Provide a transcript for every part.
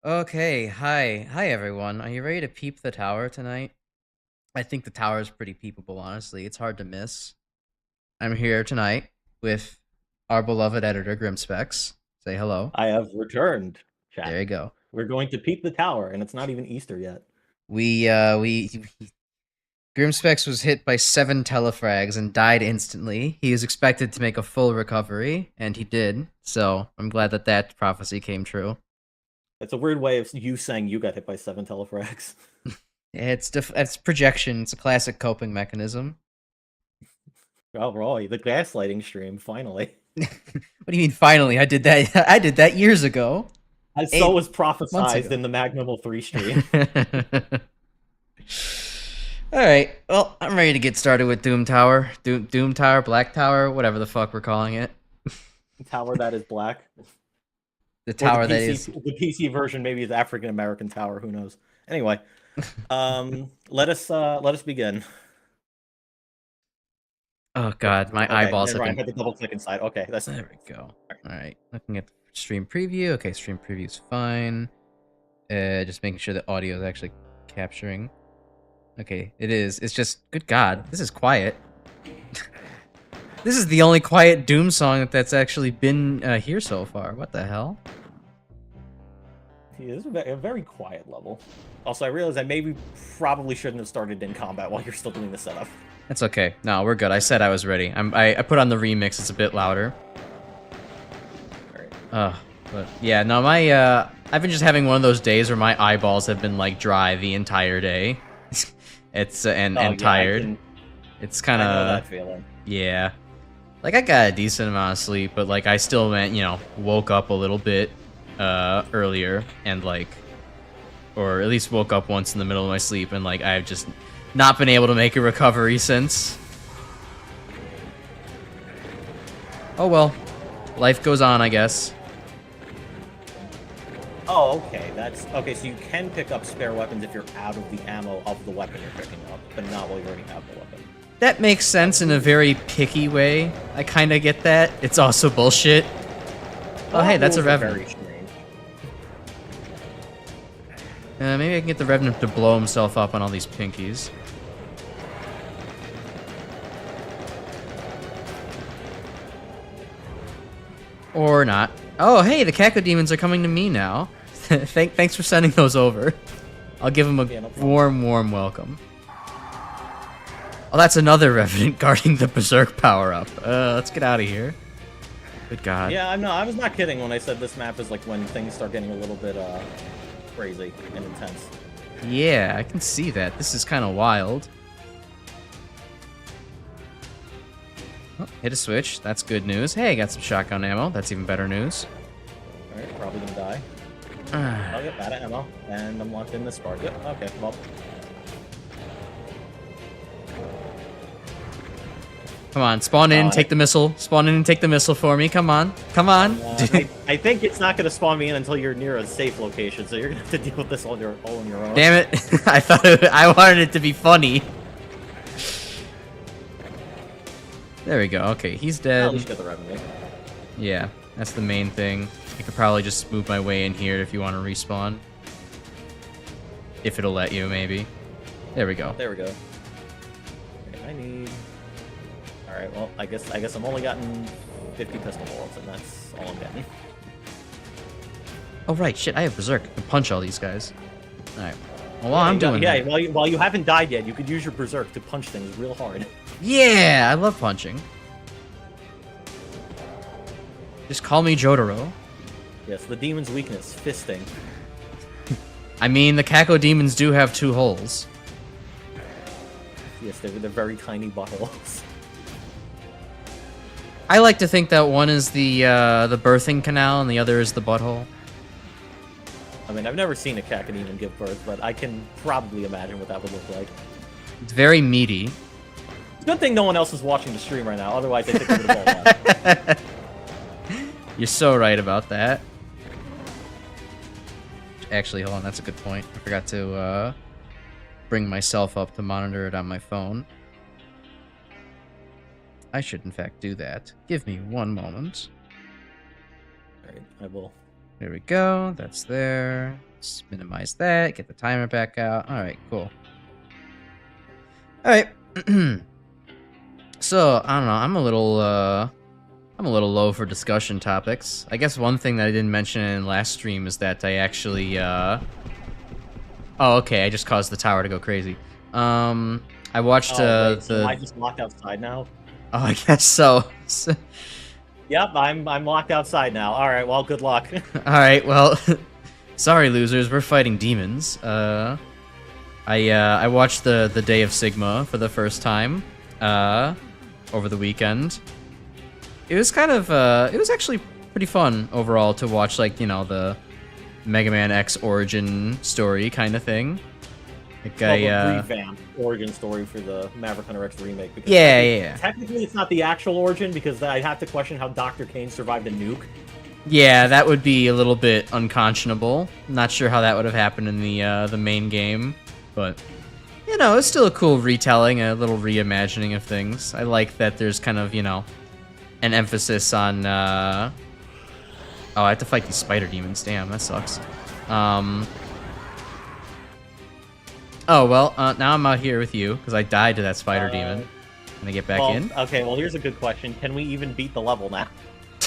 Okay, hi everyone. Are you ready to peep the tower tonight? I think the tower is pretty peepable, honestly. It's hard to miss. I'm here tonight with our beloved editor, Grimspecs. Say hello. I have returned, chat. There you go. We're going to peep the tower, and it's not even Easter yet. Grimspecs was hit by 7 telefrags and died instantly. He was expected to make a full recovery, and he did. So I'm glad that prophecy came true. It's a weird way of you saying you got hit by 7 telefrags. It's projection. It's a classic coping mechanism. Oh, Roy, the gaslighting stream, finally. What do you mean, finally? I did that. I did that years ago. So was prophesized in the Magnimal 3 stream. Alright, well, I'm ready to get started with Doom Tower. Doom Tower, Black Tower, whatever the fuck we're calling it. Tower that is black. The tower the PC, that is... The PC version maybe is African-American tower, who knows. Anyway, let us begin. Oh god, my eyeballs have been... I had to double click inside. Okay, there we go. Alright, looking at the stream preview. Okay, stream preview is fine. Just making sure the audio is actually capturing. Okay, it is. It's just... Good god, this is quiet. This is the only quiet Doom song that's actually been here so far. What the hell? Yeah, this is a very quiet level. Also, I realized I probably shouldn't have started in combat while you're still doing the setup. That's okay. No, we're good. I said I was ready. I put on the remix. It's a bit louder. Alright. But yeah, no, I've been just having one of those days where my eyeballs have been like dry the entire day. It's and tired. It's kind of... I know that feeling. Yeah. Like, I got a decent amount of sleep, but, like, I still went, woke up a little bit earlier, and, like, or at least woke up once in the middle of my sleep, and, like, I've just not been able to make a recovery since. Oh, well. Life goes on, I guess. Oh, okay. Okay, so you can pick up spare weapons if you're out of the ammo of the weapon you're picking up, but not while you already have the weapon. That makes sense in a very picky way. I kind of get that. It's also bullshit. Oh, hey, that's a Revenant. Very strange. Maybe I can get the Revenant to blow himself up on all these pinkies. Or not. Oh, hey, the Cacodemons are coming to me now. Thanks for sending those over. I'll give them a Yeah, no problem. warm welcome. Oh, that's another Revenant guarding the Berserk power-up. Let's get out of here. Good God. Yeah, I was not kidding when I said this map is like when things start getting a little bit crazy and intense. Yeah, I can see that. This is kind of wild. Oh, hit a switch. That's good news. Hey, got some shotgun ammo. That's even better news. Alright, probably gonna die. I'll get that ammo, and I'm locked in this spark. Yep, okay, well. Come on, spawn in, take the missile. Spawn in and take the missile for me. Come on. Come on. I think it's not going to spawn me in until you're near a safe location, so you're going to have to deal with this all on your own. Damn it. I wanted it to be funny. There we go. Okay, he's dead. At least get the revenue. Yeah, that's the main thing. I could probably just move my way in here if you want to respawn. If it'll let you, maybe. There we go. There we go. Okay, I need... Alright, well, I guess I'm only gotten 50 pistol bullets, and that's all I'm getting. Oh, right, shit, I have Berserk. I can punch all these guys. Alright. Well, while I'm doing that... that... while you haven't died yet, you could use your Berserk to punch things real hard. Yeah, I love punching. Just call me Jotaro. Yes, the demon's weakness, fisting. I mean, the Cacodemons do have 2 holes. Yes, they're very tiny buttholes. I like to think that one is the birthing canal and the other is the butthole. I mean, I've never seen a Cacodemon give birth, but I can probably imagine what that would look like. It's very meaty. It's a good thing no one else is watching the stream right now, otherwise I think we would have all left. You're so right about that. Actually, hold on, that's a good point. I forgot to bring myself up to monitor it on my phone. I should, in fact, do that. Give me one moment. Alright, I will. There we go. That's there. Let's minimize that. Get the timer back out. Alright, cool. Alright. So, I don't know. I'm a little low for discussion topics. I guess one thing that I didn't mention in last stream is that I actually, Oh, okay. I just caused the tower to go crazy. I watched, so am I just locked outside now? Oh, I guess so. Yep, I'm locked outside now. Alright, well, good luck. Alright, well, sorry, losers. We're fighting demons. I watched the Day of Sigma for the first time, over the weekend. It was kind of, it was actually pretty fun overall to watch, like, you know, the Mega Man X origin story kind of thing. Like, revamped origin story for the Maverick Hunter X remake. Yeah. Technically, it's not the actual origin, because I'd have to question how Dr. Kane survived a nuke. Yeah, that would be a little bit unconscionable. Not sure how that would have happened in the main game, but you know, it's still a cool retelling, a little reimagining of things. I like that there's kind of, you know, an emphasis on. Oh, I have to fight these spider demons. Damn, that sucks. Oh well, now I'm out here with you because I died to that spider demon. Can I get back in? Okay, well here's a good question: can we even beat the level now?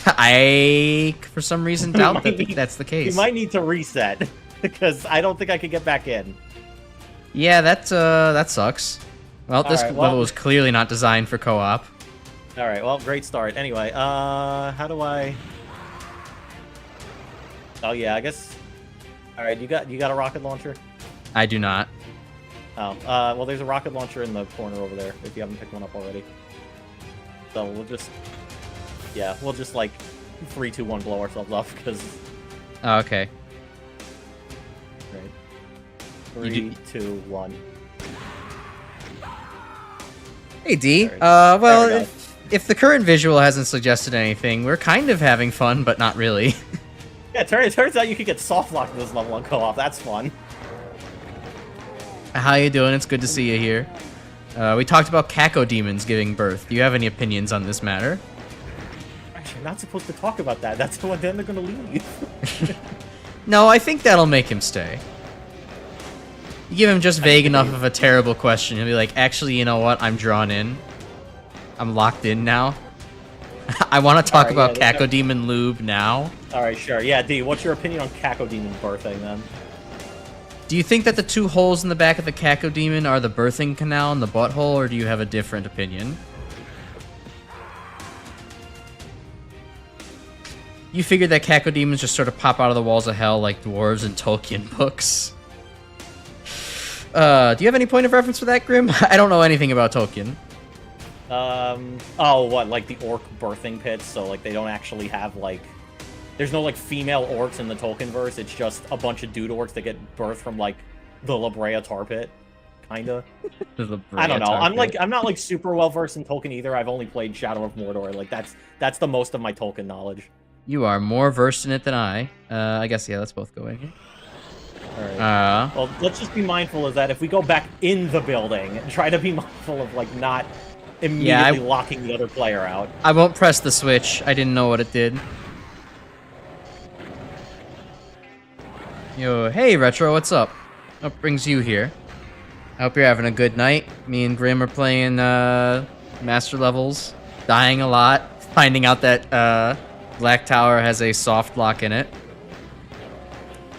I, for some reason, doubt that's the case. You might need to reset because I don't think I could get back in. Yeah, that sucks. Well, this level was clearly not designed for co-op. All right, well, great start. Anyway, how do I? Oh yeah, I guess. All right, you got a rocket launcher? I do not. Oh, well, there's a rocket launcher in the corner over there, if you haven't picked one up already. So we'll just... Yeah, we'll just, like, 3, 2, 1 blow ourselves up, because... Oh, okay. Right. 3, 2, 1. Hey, D. Well, if the current visual hasn't suggested anything, we're kind of having fun, but not really. Yeah, it turns out you could get soft locked in this level on co-op. That's fun. How you doing? It's good to see you here. We talked about Cacodemons giving birth. Do you have any opinions on this matter? Actually, you're not supposed to talk about that. That's when then they're gonna leave. No, I think that'll make him stay. You give him just vague enough of a terrible question, he'll be like, actually, you know what? I'm drawn in. I'm locked in now. I want to talk about yeah, Cacodemon Lube now. Alright, sure. Yeah, D, what's your opinion on Cacodemon birthing, then? Do you think that the 2 holes in the back of the Cacodemon are the birthing canal and the butthole, or do you have a different opinion? You figured that Cacodemons just sort of pop out of the walls of hell like dwarves in Tolkien books. Do you have any point of reference for that, Grim? I don't know anything about Tolkien. Oh, what, like the orc birthing pits? So, like, they don't actually have, like... There's no, like, female orcs in the Tolkienverse. It's just a bunch of dude orcs that get birthed from, like, the La Brea tar pit. Kinda. I don't know. I'm not, like, super well-versed in Tolkien either. I've only played Shadow of Mordor. Like, that's the most of my Tolkien knowledge. You are more versed in it than I. I guess, yeah, let's both go in here. Alright. Well, let's just be mindful of that. If we go back in the building, try to be mindful of, like, not immediately locking the other player out. I won't press the switch. I didn't know what it did. Yo, hey, Retro, what's up? What brings you here? I hope you're having a good night. Me and Grim are playing, master levels. Dying a lot. Finding out that, Black Tower has a soft lock in it.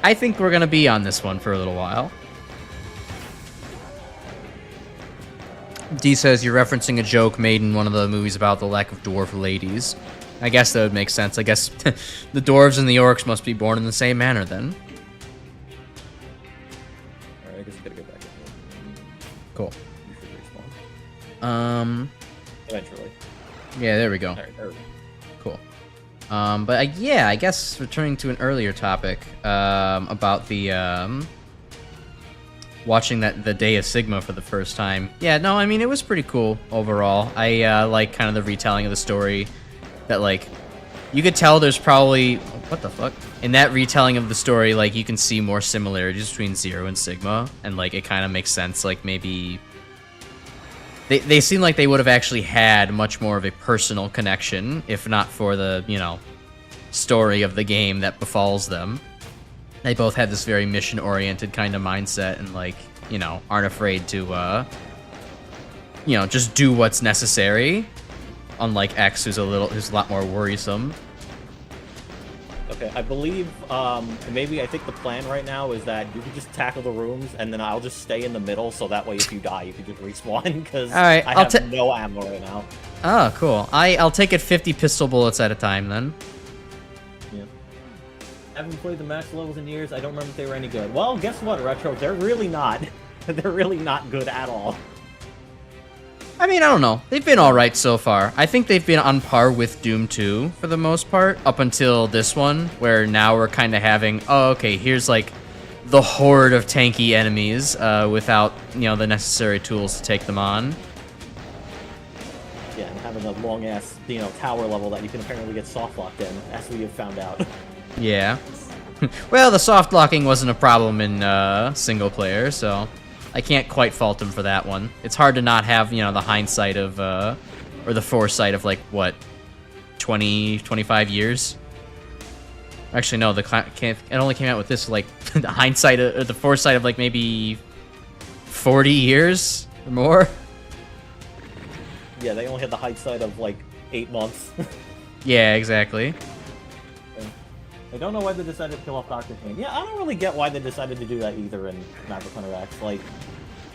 I think we're gonna be on this one for a little while. D says you're referencing a joke made in one of the movies about the lack of dwarf ladies. I guess that would make sense. I guess the dwarves and the orcs must be born in the same manner then. Alright, I guess we gotta go back in here. Cool. You should respawn. Eventually. Yeah, there we go. Alright, there we go. Cool. But yeah, I guess returning to an earlier topic about the watching the Day of Sigma for the first time. Yeah, no, I mean it was pretty cool overall. I like kind of the retelling of the story. That like you could tell there's probably what the fuck in that retelling of the story. Like you can see more similarities between Zero and Sigma, and like it kind of makes sense. Like maybe. They seem like they would have actually had much more of a personal connection, if not for the, you know, story of the game that befalls them. They both had this very mission-oriented kind of mindset and, like, you know, aren't afraid to, you know, just do what's necessary. Unlike X, who's a lot more worrisome. Okay, I believe, maybe I think the plan right now is that you can just tackle the rooms, and then I'll just stay in the middle, so that way if you die, you can just respawn, because I have no ammo right now. Oh, cool. I'll take it 50 pistol bullets at a time, then. Yeah. Haven't played the max levels in years, I don't remember if they were any good. Well, guess what, Retro? They're really not. They're really not good at all. I mean, I don't know. They've been alright so far. I think they've been on par with Doom 2 for the most part, up until this one, where now we're kind of having, oh, okay, here's like the horde of tanky enemies without, you know, the necessary tools to take them on. Yeah, and having a long-ass, you know, tower level that you can apparently get soft-locked in, as we have found out. Yeah. Well, the soft locking wasn't a problem in single player, so I can't quite fault him for that one. It's hard to not have, you know, the hindsight of, or the foresight of, like, what, 20, 25 years? Actually, no, it only came out with this, like, the hindsight, or the foresight of, like, maybe 40 years or more. Yeah, they only had the hindsight of, like, 8 months. Yeah, exactly. I don't know why they decided to kill off Dr. Kane. Yeah, I don't really get why they decided to do that either in Maverick Hunter X. Like,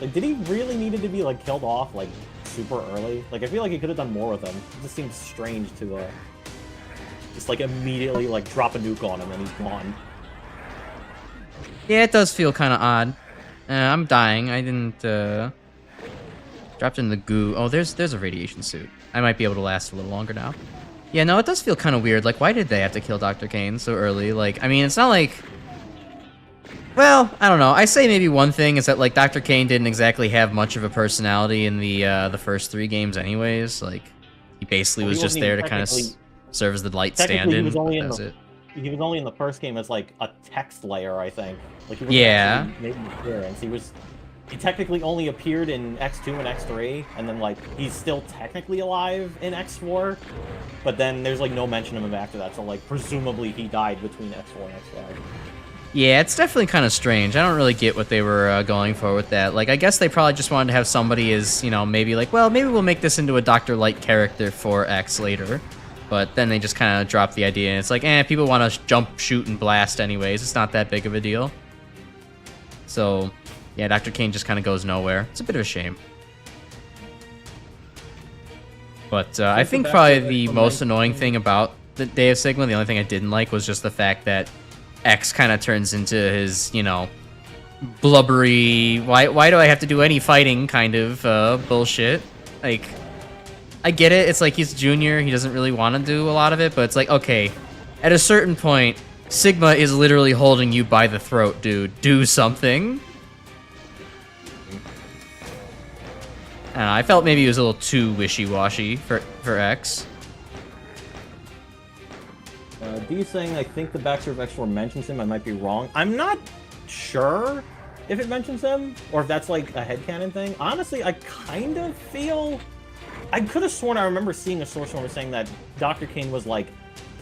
did he really needed to be, like, killed off, like, super early? Like, I feel like he could have done more with him. It just seems strange to, just, like, immediately, like, drop a nuke on him and he's gone. Yeah, it does feel kind of odd. I'm dying. I didn't, dropped in the goo. Oh, there's a radiation suit. I might be able to last a little longer now. Yeah, no, it does feel kind of weird. Like, why did they have to kill Dr. Kane so early? Like, I mean, it's not like... Well, I don't know. I say maybe one thing is that, like, Dr. Kane didn't exactly have much of a personality in the first 3 games anyways. Like, he basically was just there to kind of serve as the light stand-in. He was only in the first game as, like, a text layer, I think. Like, he wasn't making an appearance. He technically only appeared in X2 and X3, and then, like, he's still technically alive in X4, but then there's, like, no mention of him after that, so, like, presumably he died between X4 and X5. Yeah, it's definitely kind of strange. I don't really get what they were going for with that. Like, I guess they probably just wanted to have somebody as, you know, maybe like, well, maybe we'll make this into a Dr. Light character for X later. But then they just kind of drop the idea, and it's like, people want to jump, shoot, and blast anyways. It's not that big of a deal. So, yeah, Dr. Kane just kind of goes nowhere. It's a bit of a shame. But I think probably the most annoying thing about the Day of Sigma, the only thing I didn't like, was just the fact that X kind of turns into his, you know, blubbery, why do I have to do any fighting kind of bullshit. Like, I get it, it's like he's junior, he doesn't really want to do a lot of it, but it's like, okay, at a certain point, Sigma is literally holding you by the throat, dude. Do something. I don't know, I felt maybe it was a little too wishy-washy for X. D saying, I think the backstory of X4 mentions him, I might be wrong. I'm not sure if it mentions him, or if that's like a headcanon thing. Honestly, I kind of feel... I could have sworn I remember seeing a source somewhere saying that Dr. Kane was, like,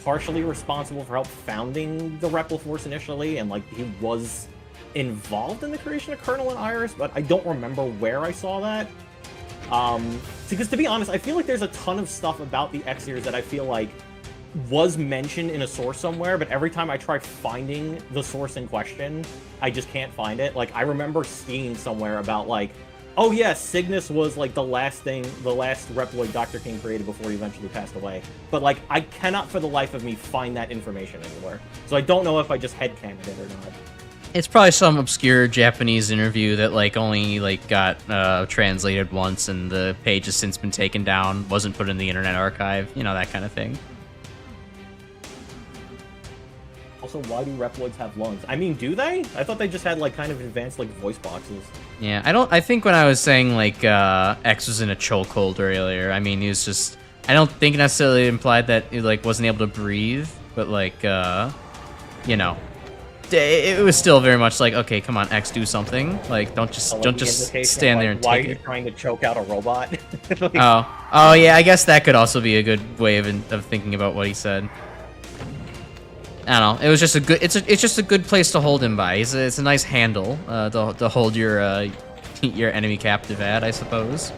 partially responsible for help founding the Repl Force initially, and, like, he was involved in the creation of Colonel and Iris, but I don't remember where I saw that. Because to be honest, I feel like there's a ton of stuff about the X series that I feel like was mentioned in a source somewhere, but every time I try finding the source in question, I just can't find it. Like, I remember seeing somewhere about, like, oh yeah, Cygnus was, like, the last Reploid Dr. King created before he eventually passed away. But, like, I cannot for the life of me find that information anywhere. So I don't know if I just headcanoned it or not. It's probably some obscure Japanese interview that, like, only, like, got translated once and the page has since been taken down, wasn't put in the Internet Archive, you know, that kind of thing. Also, why do Reploids have lungs? I mean, do they? I thought they just had, like, kind of advanced, like, voice boxes. Yeah, I think when I was saying, like, X was in a chokehold earlier, I mean, he was just... I don't think necessarily implied that he, like, wasn't able to breathe, but, like, you know... It was still very much like, okay, come on, X, do something. Like, don't just stand there and why take it. are you trying to choke out a robot? Like, oh, yeah, I guess that could also be a good way of thinking about what he said. I don't know. It was just a good. It's just a good place to hold him by. It's a nice handle to hold your enemy captive at, I suppose.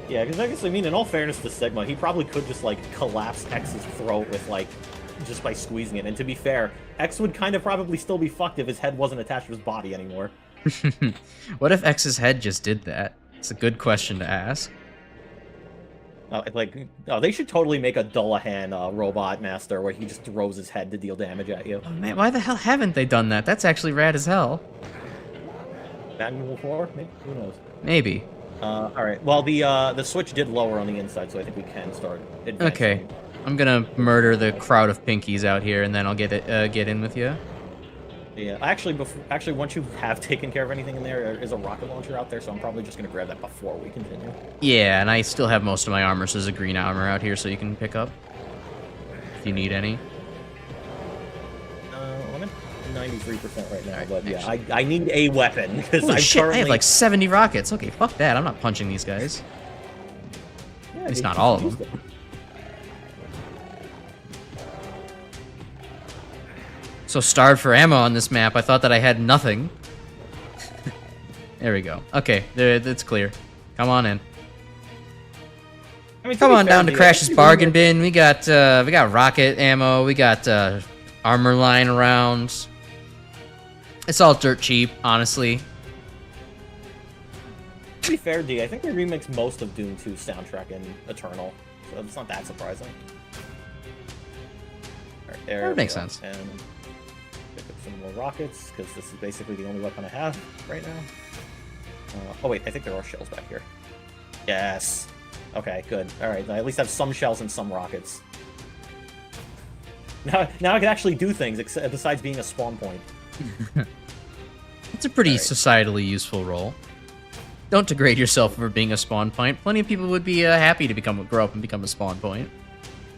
Yeah, because I guess, I mean, in all fairness to Sigma, he probably could just, like, collapse X's throat with, like, just by squeezing it. And to be fair, X would kind of probably still be fucked if his head wasn't attached to his body anymore. What if X's head just did that? It's a good question to ask. They should totally make a Dullahan robot master where he just throws his head to deal damage at you. Oh, man, why the hell haven't they done that? That's actually rad as hell. Manual 4? Maybe? Who knows? Maybe. Alright. Well, the switch did lower on the inside, so I think we can start advancing. Okay. I'm gonna murder the crowd of pinkies out here, and then I'll get in with you. Yeah, actually, once you have taken care of anything in there is a rocket launcher out there, so I'm probably just gonna grab that before we continue. Yeah, and I still have most of my armor, so there's a green armor out here, so you can pick up if you need any. I'm at 93% right now, but yeah, I need a weapon because I have like 70 rockets. Okay, fuck that. I'm not punching these guys. Yeah, at least not all of them. So starved for ammo on this map, I thought that I had nothing. There we go. Okay, it's clear. Come on in. I mean, come on down to Crash's bargain bin. We got rocket ammo. We got armor lying around. It's all dirt cheap, honestly. To be fair, D, I think they remixed most of Doom 2's soundtrack in Eternal, so it's not that surprising. All right, there that makes sense. And pick up some more rockets, because this is basically the only weapon I have right now. Oh wait, I think there are shells back here. Yes. Okay, good. All right, I at least have some shells and some rockets. Now I can actually do things besides being a spawn point. It's a pretty societally useful role. Don't degrade yourself for being a spawn point. Plenty of people would be happy to grow up and become a spawn point.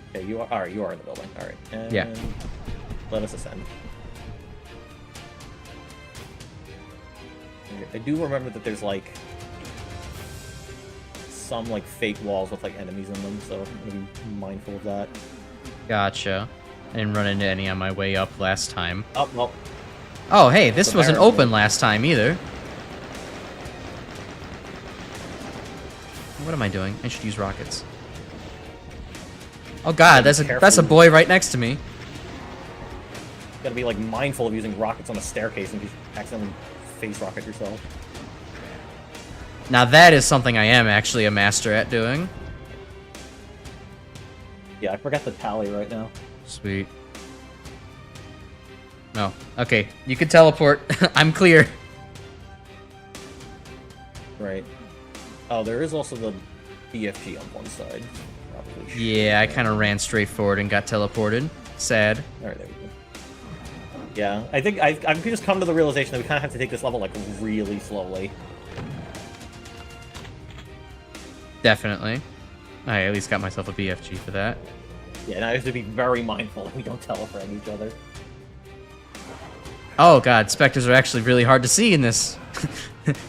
Okay, you are. All right, you are in the building. All right. And yeah. Let us ascend. I do remember that there's like some like fake walls with like enemies in them, so I'm gonna be mindful of that. Gotcha. I didn't run into any on my way up last time. Oh well. Oh hey, this wasn't open last time either. What am I doing? I should use rockets. Oh god, Gotta be that's a careful. boy right next to me. Gotta be like mindful of using rockets on a staircase and just accidentally face rocket yourself. Now that is something I am actually a master at doing. Yeah, I forgot the tally right now. Sweet. No. Okay, you can teleport. I'm clear. Right. Oh, there is also the BFG on one side. Probably should. Yeah, I kind of ran straight forward and got teleported. Sad. Alright, there we go. Yeah, I think I've just come to the realization that we kind of have to take this level, like, really slowly. Definitely. I at least got myself a BFG for that. Yeah, and I have to be very mindful that we don't telefrag each other. Oh god, specters are actually really hard to see in this.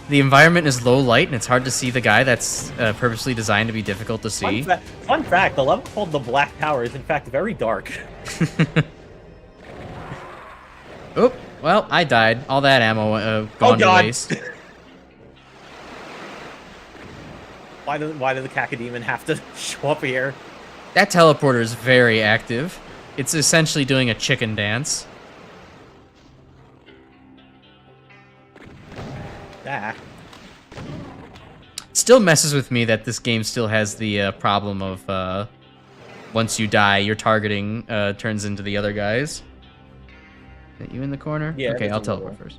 The environment is low light, and it's hard to see the guy that's purposely designed to be difficult to see. Fun fact, the level called the Black Tower is in fact very dark. Oop, well, I died. All that ammo gone to waste. Why did the Cacodemon have to show up here? That teleporter is very active. It's essentially doing a chicken dance. Ah. Still messes with me that this game still has the problem of once you die, your targeting turns into the other guys. Is that you in the corner? Yeah. Okay, I'll teleport first.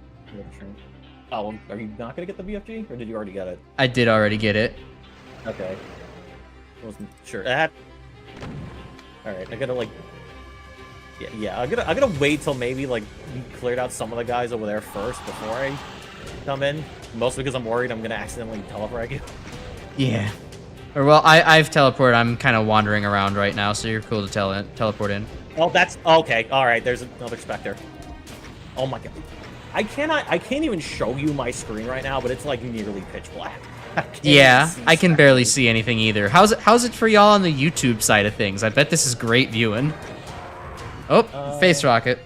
Oh, are you not gonna get the BFG, or did you already get it? I did already get it. Okay. I wasn't sure. Alright, I gotta like... Yeah, I'm gonna wait till maybe like we cleared out some of the guys over there first before I come in. Mostly because I'm worried I'm gonna accidentally telefrag you. Yeah. Or well, I've teleported. I'm kind of wandering around right now, so you're cool to teleport in. Oh, that's okay. All right, there's another Spectre. Oh my god, I can't even show you my screen right now, but it's like nearly pitch black. Yeah, I can barely see anything either. How's it for y'all on the YouTube side of things? I bet this is great viewing. Oh, face rocket.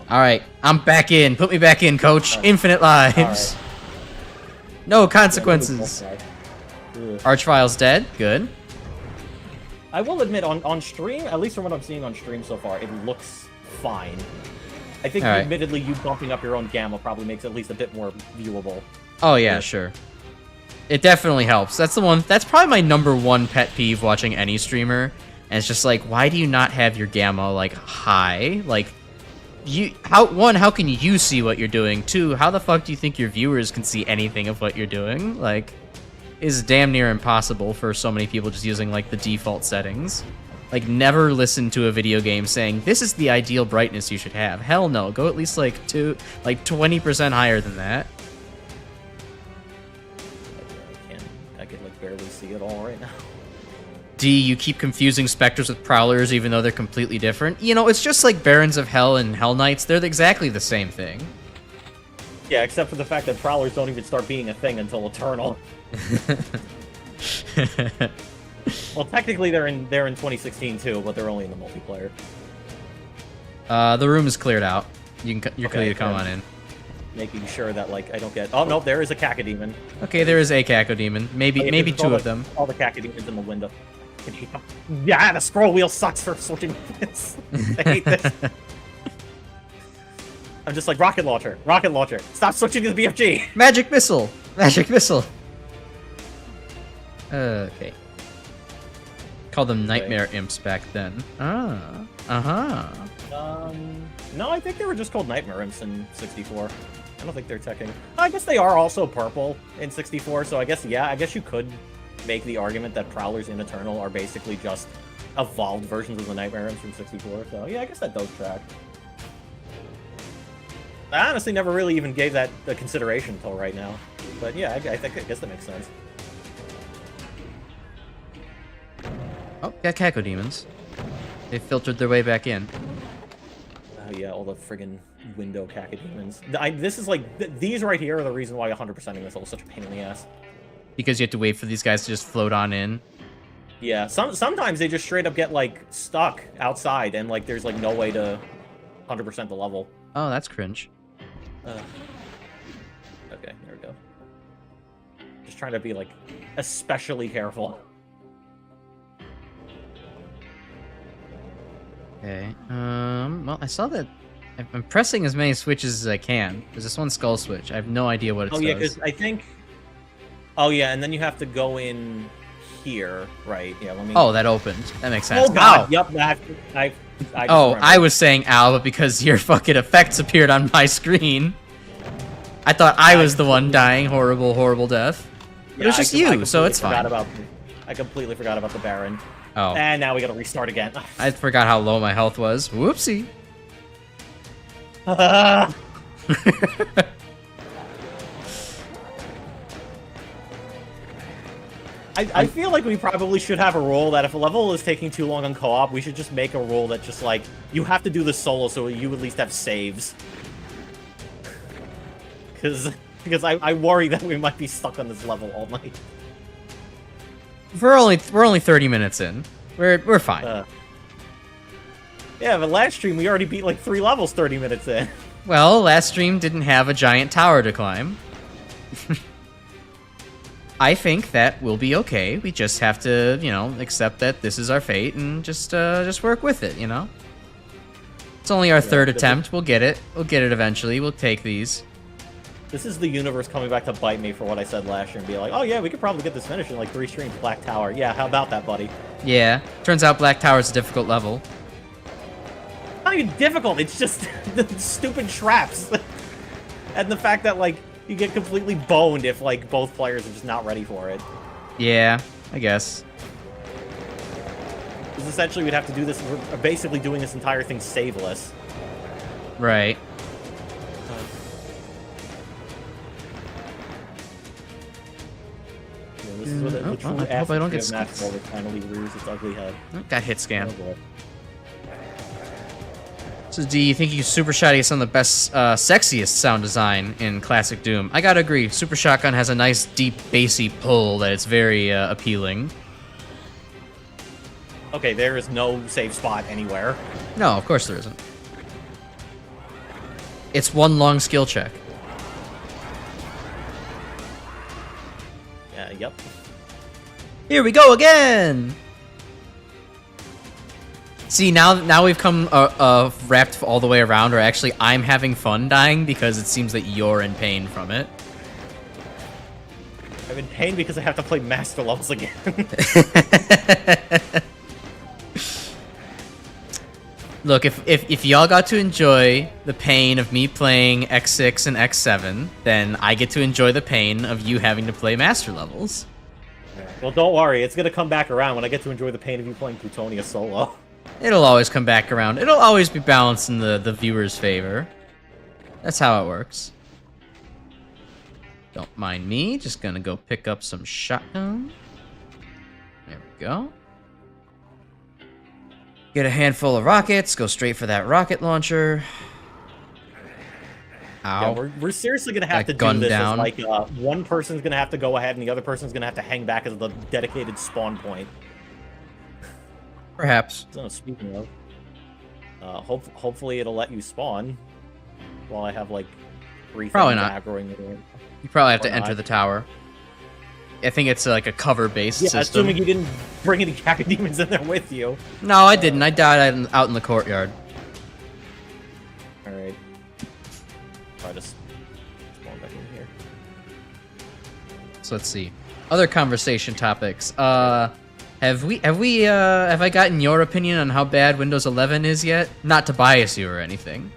All right, I'm back in. Put me back in, coach. Infinite lives. No consequences. Archvile's dead. Good. I will admit, on stream, at least from what I'm seeing on stream so far, it looks fine. I think, admittedly, you bumping up your own gamma probably makes it at least a bit more viewable. Oh yeah, sure. It definitely helps. That's the one. That's probably my #1 pet peeve watching any streamer. And it's just like, why do you not have your gamma like high? Like, how can you see what you're doing? Two, how the fuck do you think your viewers can see anything of what you're doing? Like, it's damn near impossible for so many people just using like the default settings. Like, never listen to a video game saying this is the ideal brightness you should have. Hell no, go at least like 20% higher than that. I can like barely see it all right now. D, you keep confusing Spectres with Prowlers even though they're completely different. You know, it's just like Barons of Hell and Hell Knights. They're exactly the same thing. Yeah, except for the fact that Prowlers don't even start being a thing until Eternal. Well, technically they're in 2016 too, but they're only in the multiplayer. The room is cleared out. You're clear to come on in. Making sure that like I don't get. Oh no, there is a Cacodemon. Okay, there is a Cacodemon. Maybe two of them. All the Cacodemons in the window. Yeah, the scroll wheel sucks for switching bits. I hate this. I'm just like rocket launcher. Stop switching to the BFG. Magic missile. Okay. Call them nightmare imps back then. No, I think they were just called nightmare imps in 64. I don't think they're teching. I guess they are also purple in 64. So I guess you could make the argument that Prowlers in Eternal are basically just evolved versions of the nightmare imps from 64. So yeah, I guess that does track. I honestly never really even gave that the consideration until right now. But yeah, I guess that makes sense. Oh, got Cacodemons. They filtered their way back in. Oh yeah, all the friggin' window Cacodemons. This is like, these right here are the reason why 100%ing this level is such a pain in the ass. Because you have to wait for these guys to just float on in. Yeah, sometimes they just straight up get like stuck outside and like there's like no way to 100% the level. Oh, that's cringe. Okay, there we go. Just trying to be like especially careful. Okay. Well, I saw that. I'm pressing as many switches as I can. There's this one skull switch. I have no idea what it does. Oh yeah, because I think. Oh yeah, and then you have to go in here, right? Yeah. Let me. Oh, that opened. That makes sense. Oh god. Ow. Yep. I Oh, remembered. I was saying ow, but because your fucking effects appeared on my screen, I thought I was the one dying horrible, horrible death. But it was just you, so it's fine. I completely forgot about the Baron. Oh. And now we gotta restart again. I forgot how low my health was. Whoopsie. I feel like we probably should have a rule that if a level is taking too long on co-op, we should just make a rule that just like, you have to do this solo so you at least have saves. Because I worry that we might be stuck on this level all night. We're only 30 minutes in. We're fine. Yeah, but last stream we already beat like 3 levels 30 minutes in. Well, last stream didn't have a giant tower to climb. I think that will be okay. We just have to, you know, accept that this is our fate and just work with it, you know? It's only our third attempt. We'll get it. We'll get it eventually. We'll take these. This is the universe coming back to bite me for what I said last year and be like, oh yeah, we could probably get this finished in like 3 streams. Black Tower. Yeah, how about that, buddy? Yeah. Turns out Black Tower's a difficult level. Not even difficult, it's just the stupid traps. And the fact that, like, you get completely boned if, like, both players are just not ready for it. Yeah, I guess. Because essentially we'd have to do this, we're basically doing this entire thing saveless. Right. Yeah, this is what the true I hope I don't get Master will finally rears its ugly head. Got hit scan. Oh, boy. So do you think you Super Shotty is some of the best, sexiest sound design in classic Doom? I gotta agree, Super Shotgun has a nice, deep, bassy pull that it's very, appealing. Okay, there is no safe spot anywhere. No, of course there isn't. It's one long skill check. Yeah, yep. Here we go again! See, now we've come wrapped all the way around, or actually I'm having fun dying because it seems that you're in pain from it. I'm in pain because I have to play master levels again. Look, if y'all got to enjoy the pain of me playing X6 and X7, then I get to enjoy the pain of you having to play master levels. Well, don't worry, it's gonna come back around when I get to enjoy the pain of you playing Plutonia solo. It'll always come back around. It'll always be balanced in the viewer's favor. That's how it works. Don't mind me. Just gonna go pick up some shotgun. There we go. Get a handful of rockets. Go straight for that rocket launcher. Ow. Yeah, we're seriously gonna have to do this as like one person's gonna have to go ahead and the other person's gonna have to hang back as the dedicated spawn point. Perhaps. So, speaking of, hopefully it'll let you spawn while I have like 3 Probably things not. aggroing it in. You probably have to Or enter not. the tower. I think it's like a cover-based Yeah, system. assuming you didn't bring any Cacodemons in there with you. No, I didn't. I died out in the courtyard. Alright. Try to spawn back in here. So let's see. Other conversation topics. Have I gotten your opinion on how bad Windows 11 is yet? Not to bias you or anything.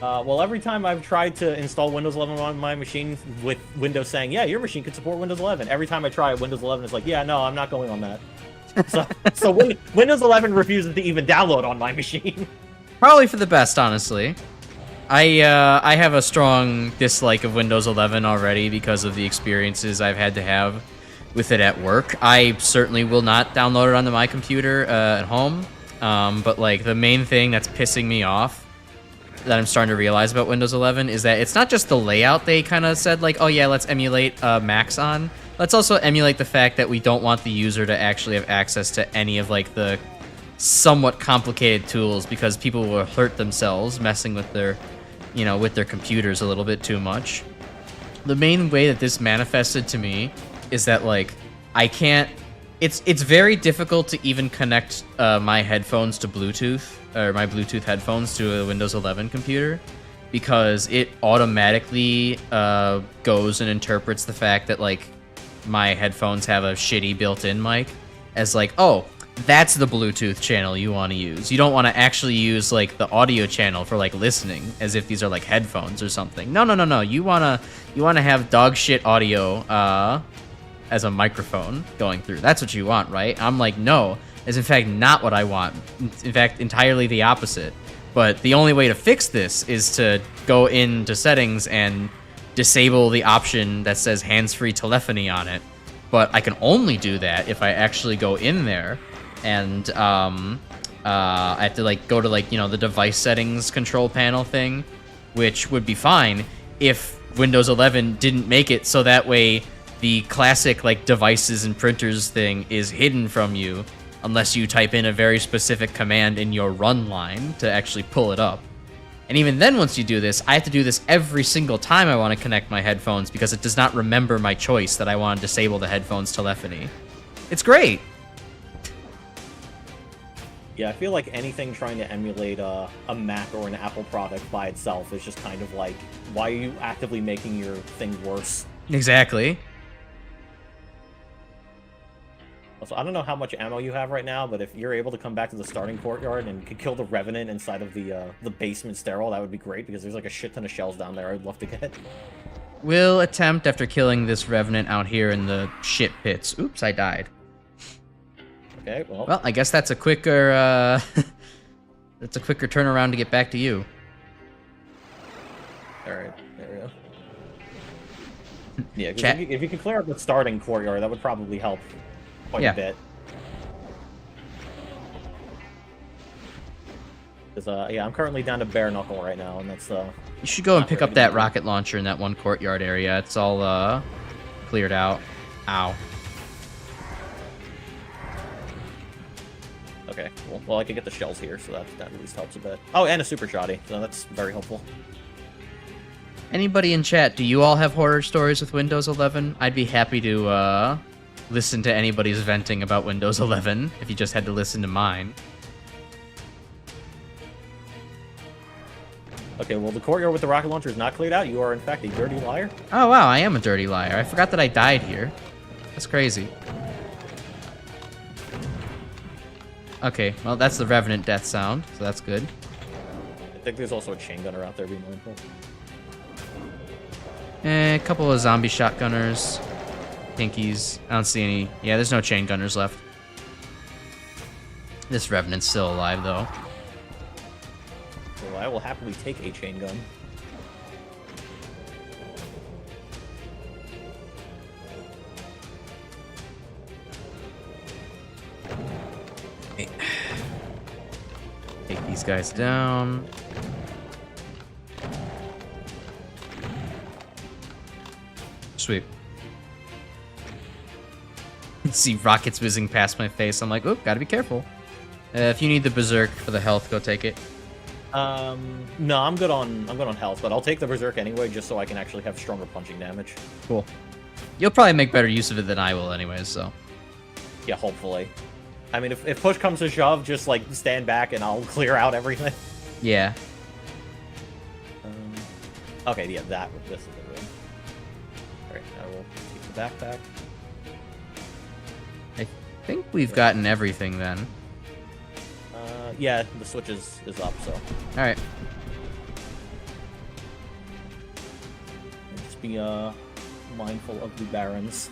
Well, every time I've tried to install Windows 11 on my machine with Windows saying, yeah, your machine could support Windows 11, every time I try it, Windows 11 is like, yeah, no, I'm not going on that. So Windows 11 refuses to even download on my machine. Probably for the best, honestly. I have a strong dislike of Windows 11 already because of the experiences I've had to have with it at work. I certainly will not download it onto my computer at home. But like the main thing that's pissing me off that I'm starting to realize about Windows 11 is that it's not just the layout they kind of said like, oh yeah, let's emulate Macs on. Let's also emulate the fact that we don't want the user to actually have access to any of like the somewhat complicated tools because people will hurt themselves messing with their, you know, with their computers a little bit too much. The main way that this manifested to me is that like I can't It's very difficult to even connect my headphones to Bluetooth, or my Bluetooth headphones to a Windows 11 computer, because it automatically goes and interprets the fact that like my headphones have a shitty built-in mic as like, oh, that's the Bluetooth channel you want to use. You don't want to actually use like the audio channel for like listening, as if these are like headphones or something. No. You wanna have dog shit audio as a microphone going through. That's what you want, right? I'm like, no, is in fact not what I want. In fact, entirely the opposite. But the only way to fix this is to go into settings and disable the option that says hands-free telephony on it. But I can only do that if I actually go in there and I have to like go to like, you know, the device settings control panel thing, which would be fine if Windows 11 didn't make it so that way the classic like devices and printers thing is hidden from you unless you type in a very specific command in your run line to actually pull it up. And even then, once you do this, I have to do this every single time I want to connect my headphones because it does not remember my choice that I want to disable the headphones telephony. It's great. Yeah, I feel like anything trying to emulate a Mac or an Apple product by itself is just kind of like, why are you actively making your thing worse? Exactly. Also, I don't know how much ammo you have right now, but if you're able to come back to the starting courtyard and could kill the Revenant inside of the basement sterile, that would be great, because there's like a shit ton of shells down there I'd love to get. We'll attempt after killing this Revenant out here in the shit pits. Oops, I died. Okay, well... Well, I guess that's a quicker, that's a quicker turnaround to get back to you. Alright, there we go. Yeah, if you could clear up the starting courtyard, that would probably help quite a bit. Because, yeah, I'm currently down to bare knuckle right now, and that's, You should go and pick up that rocket launcher in that one courtyard area. It's all, cleared out. Ow. Okay, cool. Well, I can get the shells here, so that at least helps a bit. Oh, and a super shoddy, so that's very helpful. Anybody in chat, do you all have horror stories with Windows 11? I'd be happy to, listen to anybody's venting about Windows 11, if you just had to listen to mine. Okay, well, the courtyard with the rocket launcher is not cleared out. You are, in fact, a dirty liar. Oh, wow, I am a dirty liar. I forgot that I died here. That's crazy. Okay, well, that's the Revenant death sound, so that's good. I think there's also a chain gunner out there, be mindful. A couple of zombie shotgunners. Pinkies. I don't see any. Yeah, there's no chain gunners left. This Revenant's still alive, though. So I will happily take a chain gun. Take these guys down. Sweet. See rockets whizzing past my face. I'm like, oop, gotta be careful. If you need the berserk for the health, go take it. No, I'm good on health, but I'll take the berserk anyway, just so I can actually have stronger punching damage. Cool. You'll probably make better use of it than I will, anyways. So. Yeah, hopefully. I mean, if push comes to shove, just like stand back and I'll clear out everything. Yeah. Okay, yeah, this is the room. Alright, I will take the backpack. I think we've gotten everything then. Yeah, the switch is up, so. Alright. Just be mindful of the barons.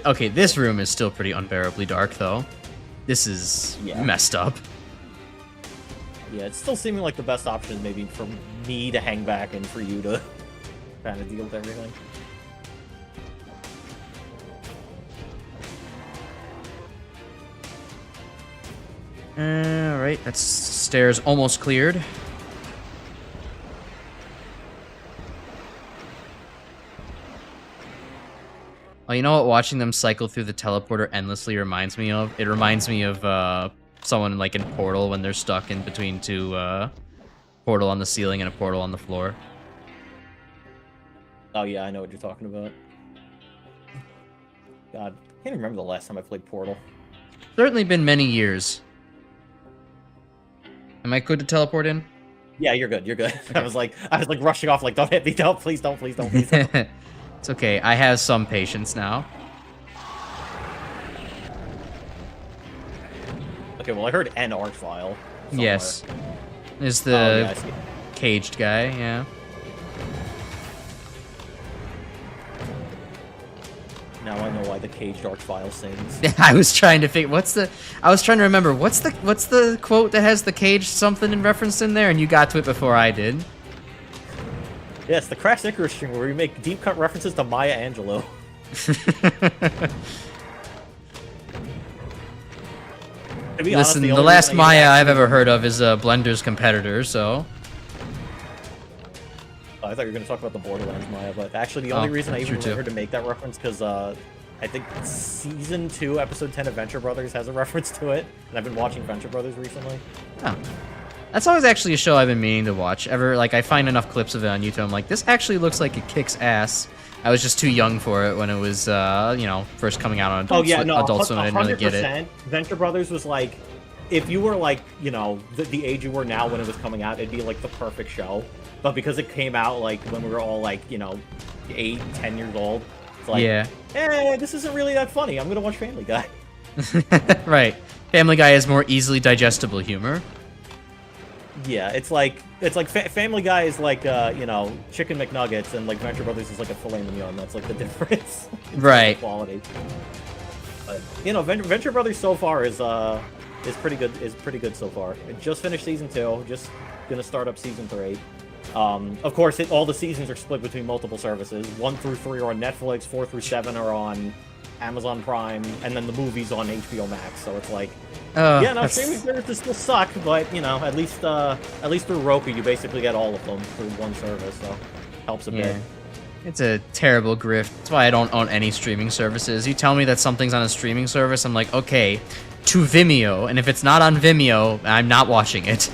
Okay, this room is still pretty unbearably dark, though. This is messed up. Yeah, it's still seeming like the best option, maybe, for me to hang back and for you to kind of deal with everything. Alright, that's stairs almost cleared. Oh, you know what? Watching them cycle through the teleporter endlessly reminds me of? It reminds me of someone like in Portal when they're stuck in between two portal on the ceiling and a portal on the floor. Oh yeah, I know what you're talking about. God, I can't remember the last time I played Portal. Certainly been many years. Am I good to teleport in? Yeah, you're good. You're good. Okay. I was like rushing off, like, don't hit me, don't, please don't, please don't, please don't. It's okay. I have some patience now. Okay, well, I heard an arch file. Somewhere. Yes. There's the caged guy, yeah. Now I know why the caged arch file sings. I was trying to figure I was trying to remember what's the quote that has the caged something in reference in there, and you got to it before I did. Yes, the Crash Icarus stream where we make deep cut references to Maya Angelou. Listen, the last Maya I've ever heard of is Blender's competitor, so... I thought you were going to talk about the Borderlands Maya, but actually the only reason I even remembered to make that reference because I think Season 2, Episode 10 of Venture Brothers has a reference to it, and I've been watching Venture Brothers recently. Oh. That's always actually a show I've been meaning to watch. I find enough clips of it on YouTube, I'm like, this actually looks like it kicks ass. I was just too young for it when it was, you know, first coming out on Adult Swim. I didn't really get it. Venture Brothers was like, if you were like, you know, the age you were now when it was coming out, it'd be like the perfect show. But because it came out like when we were all like, you know, 8, 10 years old, it's like, this isn't really that funny. I'm gonna watch Family Guy. Right. Family Guy is more easily digestible humor. Yeah, it's like Family Guy is like you know, chicken McNuggets, and like Venture Brothers is like a filet mignon. That's like the difference. Right. Quality. But you know, Venture Brothers so far is pretty good. Is pretty good so far. It just finished season 2. Just gonna start up season 3. Of course, all the seasons are split between multiple services. 1 through 3 are on Netflix. 4 through 7 are on Amazon Prime, and then the movies on HBO Max. So it's like, yeah, no, streaming services still suck, but you know, at least through Roku, you basically get all of them through one service, so helps a bit. It's a terrible grift. That's why I don't own any streaming services. You tell me that something's on a streaming service, I'm like, okay, to Vimeo, and if it's not on Vimeo, I'm not watching it.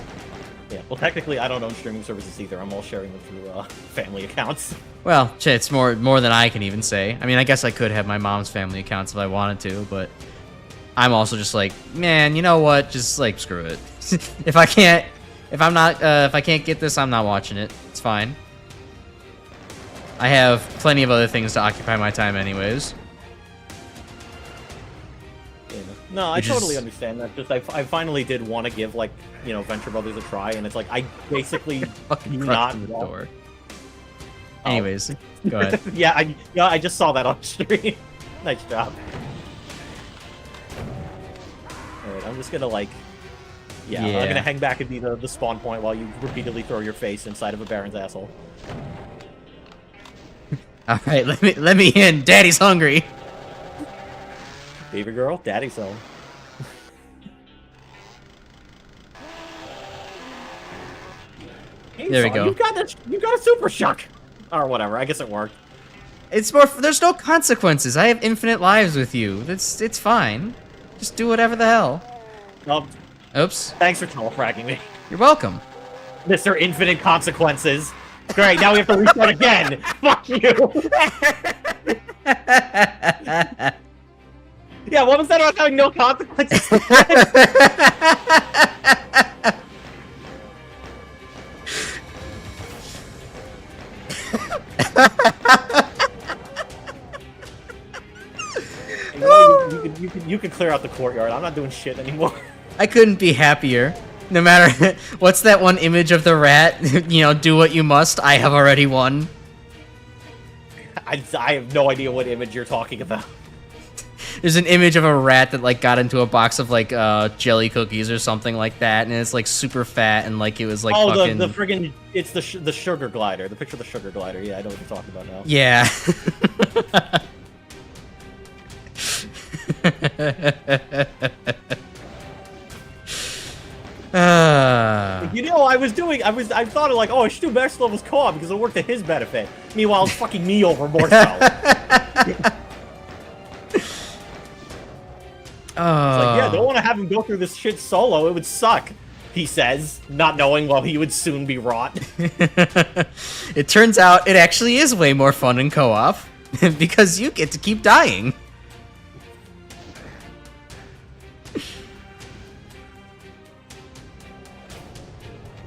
Yeah, well, technically, I don't own streaming services either. I'm all sharing them through family accounts. Well, shit, it's more than I can even say. I mean, I guess I could have my mom's family accounts if I wanted to, but I'm also just like, man, you know what? Just like screw it. if I can't get this, I'm not watching it. It's fine. I have plenty of other things to occupy my time, anyways. Yeah. No, I totally understand that. Just I finally did want to give like, you know, Venture Brothers a try, and it's like I basically do not the door. Anyways, go ahead. I just saw that on stream. Nice job. Alright, I'm just gonna like... Yeah, I'm gonna hang back and be the spawn point while you repeatedly throw your face inside of a Baron's asshole. Alright, let me in. Daddy's hungry. Baby girl, daddy's home. There we go. You got a super shock! Or whatever, I guess it worked. It's more, there's no consequences. I have infinite lives with you. It's fine. Just do whatever the hell. Oops. Thanks for telefragging me. You're welcome. Mr. Infinite Consequences. Great, now we have to restart again. Fuck you. Yeah, what was that about having no consequences? You can clear out the courtyard. I'm not doing shit anymore. I couldn't be happier. No matter what's that one image of the rat, you know, do what you must. I have already won. I have no idea what image you're talking about. There's an image of a rat that like got into a box of like jelly cookies or something like that, and it's like super fat and like it was like fucking... the friggin' it's the sugar glider. The picture of the sugar glider. Yeah, I know what you're talking about now. Yeah. You know, I thought of like, oh, I should do best levels co-op because it worked to his benefit. Meanwhile, it's fucking me over more so. like, yeah, don't want to have him go through this shit solo. It would suck, he says, not knowing, well, he would soon be rot. It turns out it actually is way more fun in co-op because you get to keep dying.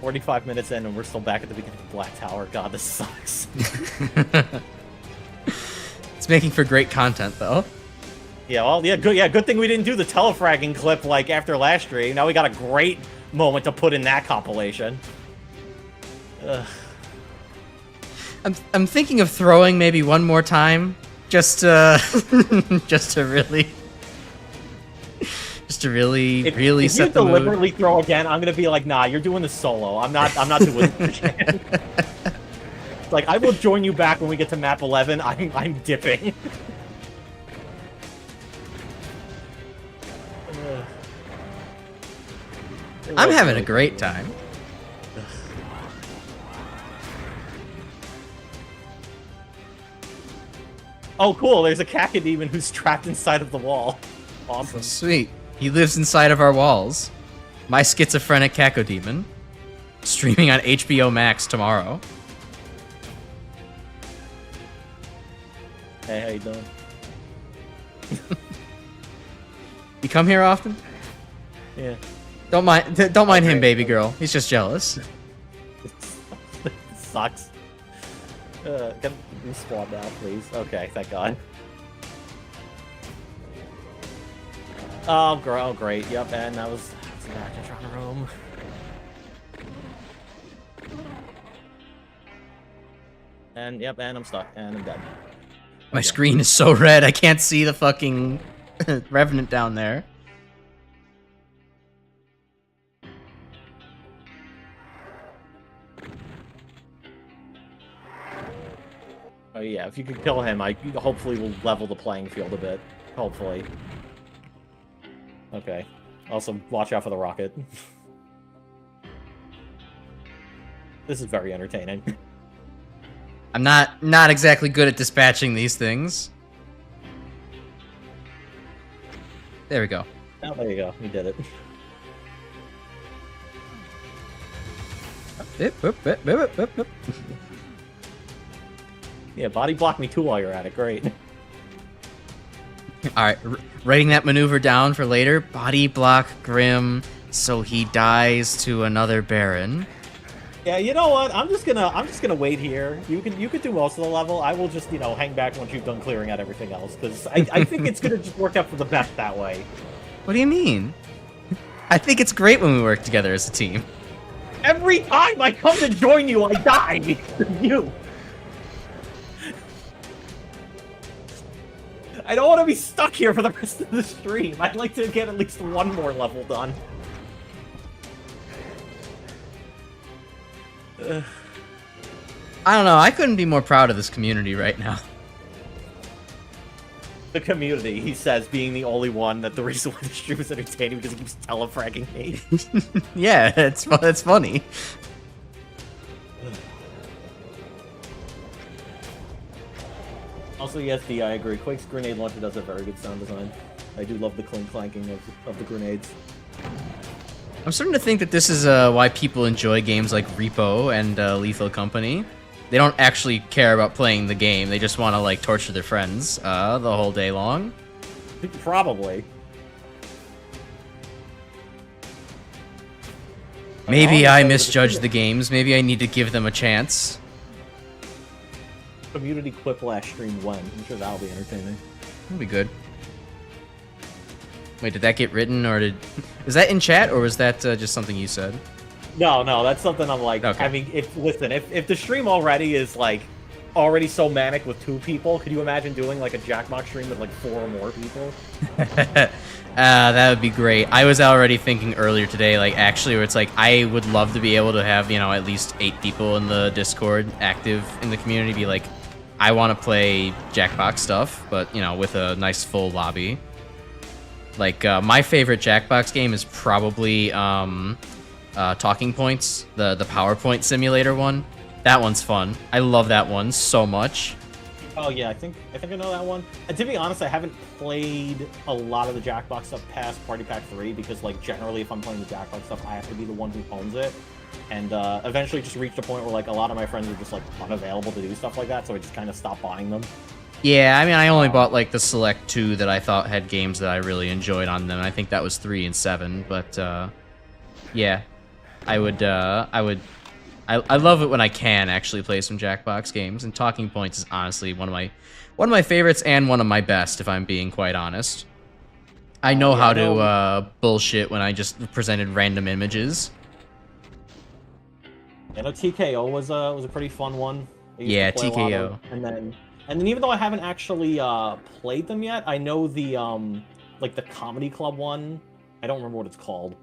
45 minutes in and we're still back at the beginning of Black Tower. God, this sucks. It's making for great content, though. Yeah, well, good thing we didn't do the telefragging clip like after last stream. Now we got a great moment to put in that compilation. Ugh. I'm thinking of throwing maybe one more time, just to really really if set the mood. If you deliberately throw again, I'm gonna be like, nah, you're doing this solo. I'm not doing this again. Like, I will join you back when we get to map 11. I'm dipping. I'm having a great time. Oh, cool. There's a cacodemon who's trapped inside of the wall. Awesome. Sweet. He lives inside of our walls. My schizophrenic cacodemon. Streaming on HBO Max tomorrow. Hey, how you doing? You come here often? Yeah. Don't mind him, baby girl. He's just jealous. It sucks. Can you spawn now, please? Okay, thank God. Oh, great. Yep, and that was back to trying to roam. And yep, and I'm stuck, and I'm dead. My screen is so red, I can't see the fucking Revenant down there. Oh yeah, if you could kill him, I hopefully will level the playing field a bit. Hopefully. Okay. Also, watch out for the rocket. This is very entertaining. I'm not exactly good at dispatching these things. There we go. Oh, there you go. You did it. Yeah, body block me too while you're at it. Great. Alright, writing that maneuver down for later. Body block Grim so he dies to another Baron. Yeah, you know what? I'm just gonna wait here. You can do most of the level. I will just, hang back once you've done clearing out everything else, because I think it's gonna just work out for the best that way. What do you mean? I think it's great when we work together as a team. Every time I come to join you, I die because of you. I don't want to be stuck here for the rest of the stream. I'd like to get at least one more level done. I don't know. I couldn't be more proud of this community right now. The community, he says, being the only one that the reason why the stream is entertaining because he keeps telefragging me. Yeah, it's funny. Also, yes, D, I agree. Quake's grenade launcher does a very good sound design. I do love the clanking of the grenades. I'm starting to think that this is why people enjoy games like Repo and Lethal Company. They don't actually care about playing the game. They just want to, like, torture their friends the whole day long. Probably. Maybe I misjudged the games. Maybe I need to give them a chance. Community Quiplash stream when? I'm sure that'll be entertaining. That'll be good. Wait, did that get written, or is that in chat, or was that just something you said? No, that's something I'm like. Okay. I mean, if the stream already is like already so manic with 2 people, could you imagine doing like a Jackbox stream with like 4 or more people? That would be great. I was already thinking earlier today, like, actually, where it's like, I would love to be able to have, at least 8 people in the Discord active in the community, be like, I want to play Jackbox stuff, but, with a nice full lobby. Like, my favorite Jackbox game is probably, Talking Points, the PowerPoint simulator one. That one's fun. I love that one so much. Oh yeah, I think I know that one. And to be honest, I haven't played a lot of the Jackbox stuff past Party Pack 3 because like generally if I'm playing the Jackbox stuff, I have to be the one who owns it. And eventually just reached a point where like a lot of my friends were just like unavailable to do stuff like that, so I just kind of stopped buying them. Yeah, I mean, I only bought like the select 2 that I thought had games that I really enjoyed on them. I think that was 3 and 7, but yeah, I love it when I can actually play some Jackbox games, and Talking Points is honestly one of my favorites and one of my best, if I'm being quite honest. I know how to bullshit when I just presented random images. I know TKO was a pretty fun one. Yeah, TKO. And then even though I haven't actually played them yet, I know the like the Comedy Club one. I don't remember what it's called.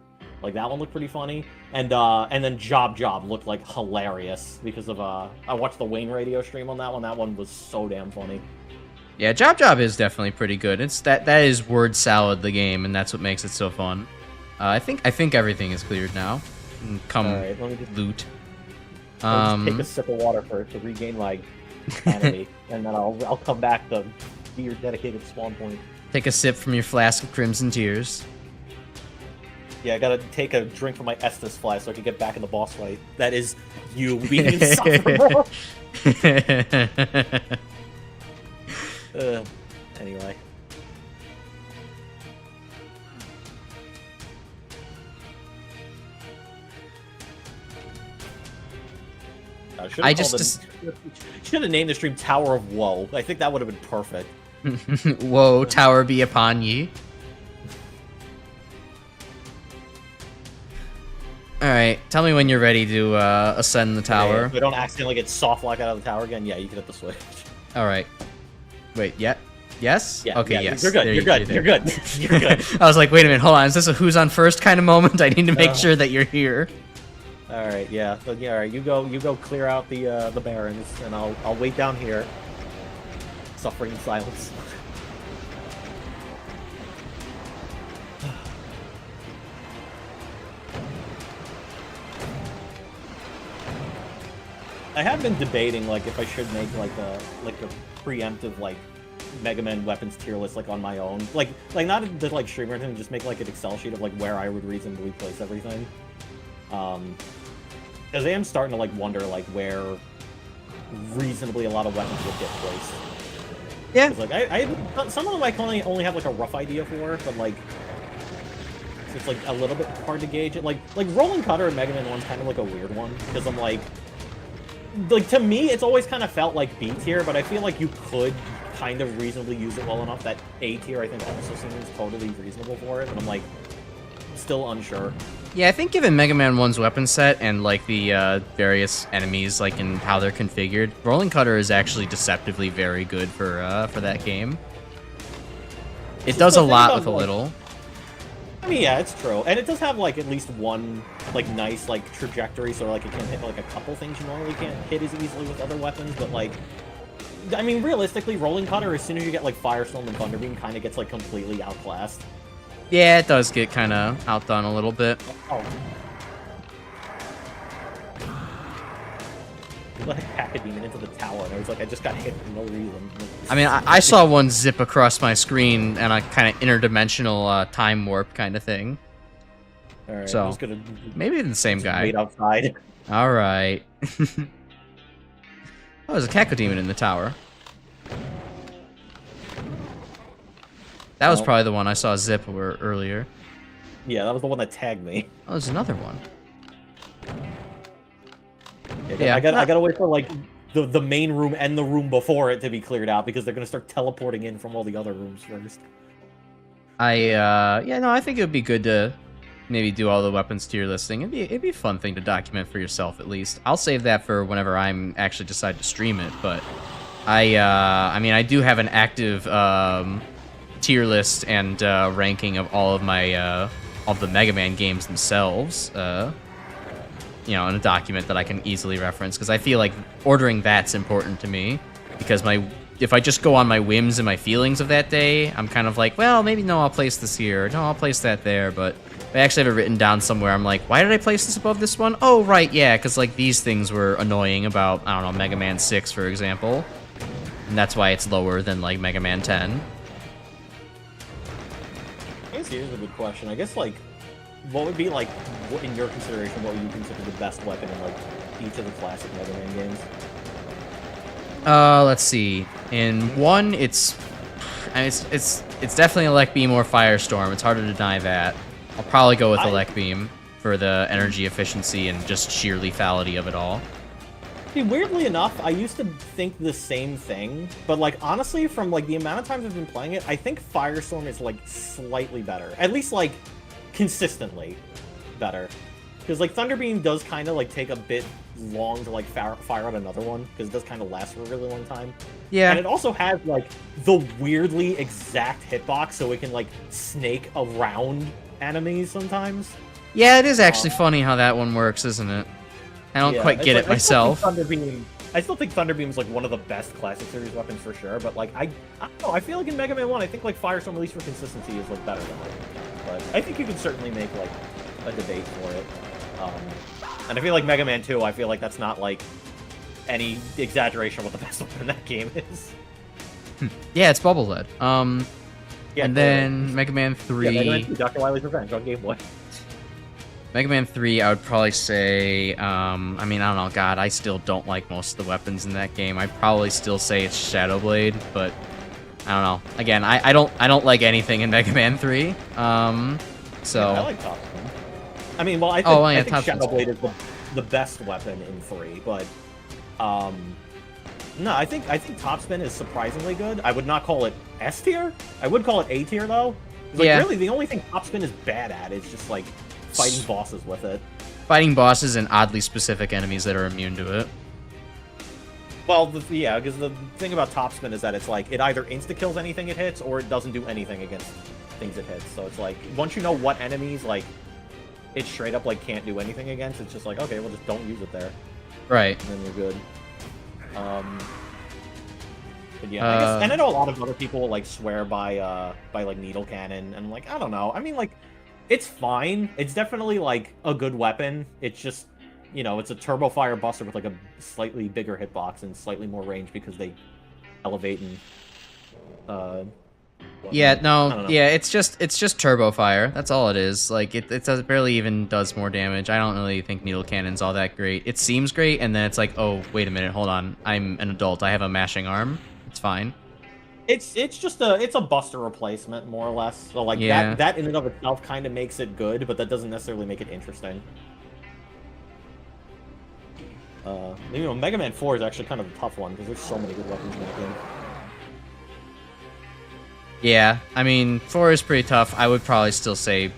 Like that one looked pretty funny. And then Job looked like hilarious because of I watched the Wayne Radio stream on that one. That one was so damn funny. Yeah, Job is definitely pretty good. It's that is word salad the game, and that's what makes it so fun. I think everything is cleared now. Come right, let me just loot. I'll just take a sip of water first to regain my sanity, and then I'll come back to be your dedicated spawn point. Take a sip from your flask of Crimson Tears. Yeah, I gotta take a drink from my Estus flask so I can get back in the boss fight. That is you being insufferable. Anyway. I just should have named the stream Tower of Woe. I think that would have been perfect. Woe, tower be upon ye. Alright, tell me when you're ready to ascend the tower. If we don't accidentally get soft lock out of the tower again, yeah, you can hit the switch. Alright. Wait, yeah? Yes? Yeah, okay, yeah, yes. You're good, you're good. You're good. I was like, wait a minute, hold on, is this a who's on first kind of moment? I need to make sure that you're here. Alright, yeah. So, yeah, alright, you go clear out the barons, and I'll wait down here. Suffering in silence. I have been debating like if I should make like a preemptive like Mega Man weapons tier list like on my own. Like not to like stream or anything, just make like an Excel sheet of like where I would reasonably place everything. Because I am starting to like wonder like where reasonably a lot of weapons would get placed. Yeah. Like I some of them I can only have like a rough idea for, but like it's like a little bit hard to gauge it. Like Rolling Cutter and Mega Man 1's kind of like a weird one because I'm like to me it's always kind of felt like B tier, but I feel like you could kind of reasonably use it well enough that A tier I think also seems totally reasonable for it, but I'm like still unsure. Yeah, I think given Mega Man 1's weapon set and like the various enemies like and how they're configured, Rolling Cutter is actually deceptively very good for that game. It does a lot with a little. I mean, yeah, it's true, and it does have like at least one like nice like trajectory, so like it can hit like a couple things you normally can't hit as easily with other weapons. But like, I mean, realistically, Rolling Cutter as soon as you get like Firestorm and Thunderbeam, kind of gets like completely outclassed. Yeah, it does get kind of outdone a little bit. Oh. Like Hackademon into the tower, and I was like, I just got hit for no reason. I mean, I saw one zip across my screen and a kind of interdimensional time warp kind of thing. All right, so I'm just gonna maybe the same guy. Wait outside. All right. Oh, there's a Cacodemon in the tower. That was probably the one I saw zip earlier. Yeah, that was the one that tagged me. Oh, there's another one. Yeah, I gotta wait for like the main room and the room before it to be cleared out because they're gonna start teleporting in from all the other rooms first. I think it would be good to maybe do all the weapons tier listing. It'd be a fun thing to document for yourself at least. I'll save that for whenever I'm actually decide to stream it. But I mean I do have an active tier list and ranking of all of my of the Mega Man games themselves. You know, in a document that I can easily reference, because I feel like ordering that's important to me, because if I just go on my whims and my feelings of that day, I'm kind of like, well, maybe no, I'll place this here, no, I'll place that there, but if I actually have it written down somewhere, I'm like, why did I place this above this one? Oh, right, yeah, because like these things were annoying about, I don't know, Mega Man 6, for example. and that's why it's lower than like Mega Man 10. I guess here's a good question. I guess like, what would be like, in your consideration, what would you consider the best weapon in like each of the classic Mega Man games? Let's see. In 1, it's definitely Elect Beam or Firestorm. It's hard to deny that. I'll probably go with Elect Beam for the energy efficiency and just sheer lethality of it all. See, weirdly enough, I used to think the same thing, but like honestly, from like the amount of times I've been playing it, I think Firestorm is like slightly better. At least like consistently better. Because like Thunderbeam does kind of like take a bit long to like fire out another one, because it does kind of last for a really long time. Yeah. And it also has like the weirdly exact hitbox, so it can like snake around enemies sometimes. Yeah, it is actually funny how that one works, isn't it? I don't quite get it myself. I still think Thunderbeam is like one of the best classic series weapons for sure, but like I don't know, I feel like in Mega Man 1, I think like Firestorm, at least for consistency, is like better than it. But I think you can certainly make like a debate for it. And I feel like Mega Man 2, I feel like that's not like any exaggeration of what the best weapon in that game is. Yeah, it's Bubble Lead. Yeah, and then Mega Man 3. Yeah, Mega Man 2, Dr. Wily's Revenge on Game Boy. Mega Man 3, I would probably say, I mean, I don't know, God, I still don't like most of the weapons in that game. I'd probably still say it's Shadow Blade, but I don't know. Again, I don't like anything in Mega Man 3. So yeah, I like Top Spin. I mean, well, I think Shadow Blade is the best weapon in 3, but no, I think Top Spin is surprisingly good. I would not call it S tier. I would call it A tier though. Like, yeah. Really, the only thing Top Spin is bad at is just like fighting bosses with it. Fighting bosses and oddly specific enemies that are immune to it. Well, yeah, because the thing about Top Spin is that it's like, it either insta-kills anything it hits, or it doesn't do anything against things it hits. So it's like, once you know what enemies, like, it straight up, like, can't do anything against, it's just like, okay, well, just don't use it there. Right. And then you're good. But yeah, I guess, and I know a lot of other people, like, swear by like, Needle Cannon, and, like, I don't know. I mean, like, it's fine. It's definitely, like, a good weapon. It's just, you know, it's a Turbo Fire Buster with, like, a slightly bigger hitbox and slightly more range because they elevate and, yeah, no, yeah, it's just Turbo Fire. That's all it is. Like, it barely even does more damage. I don't really think Needle Cannon's all that great. It seems great, and then it's like, oh, wait a minute, hold on. I'm an adult. I have a mashing arm. It's fine. It's just a Buster replacement, more or less. So, like, yeah. that in and of itself kind of makes it good, but that doesn't necessarily make it interesting. You know, Mega Man 4 is actually kind of a tough one, because there's so many good weapons in that game. Yeah, I mean, 4 is pretty tough. I would probably still say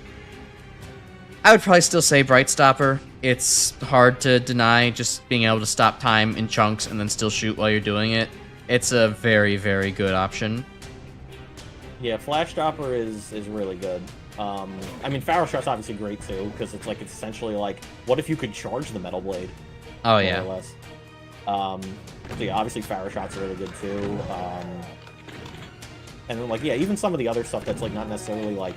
Bright Stopper. It's hard to deny just being able to stop time in chunks and then still shoot while you're doing it. It's a very, very good option. Yeah, Flash Stopper is really good. I mean, Pharaoh Shot's obviously great too, because it's like, it's essentially like, what if you could charge the Metal Blade? Oh yeah. More or less. So yeah, obviously Pharaoh Shot's really good too. And then, like, yeah, even some of the other stuff that's like not necessarily like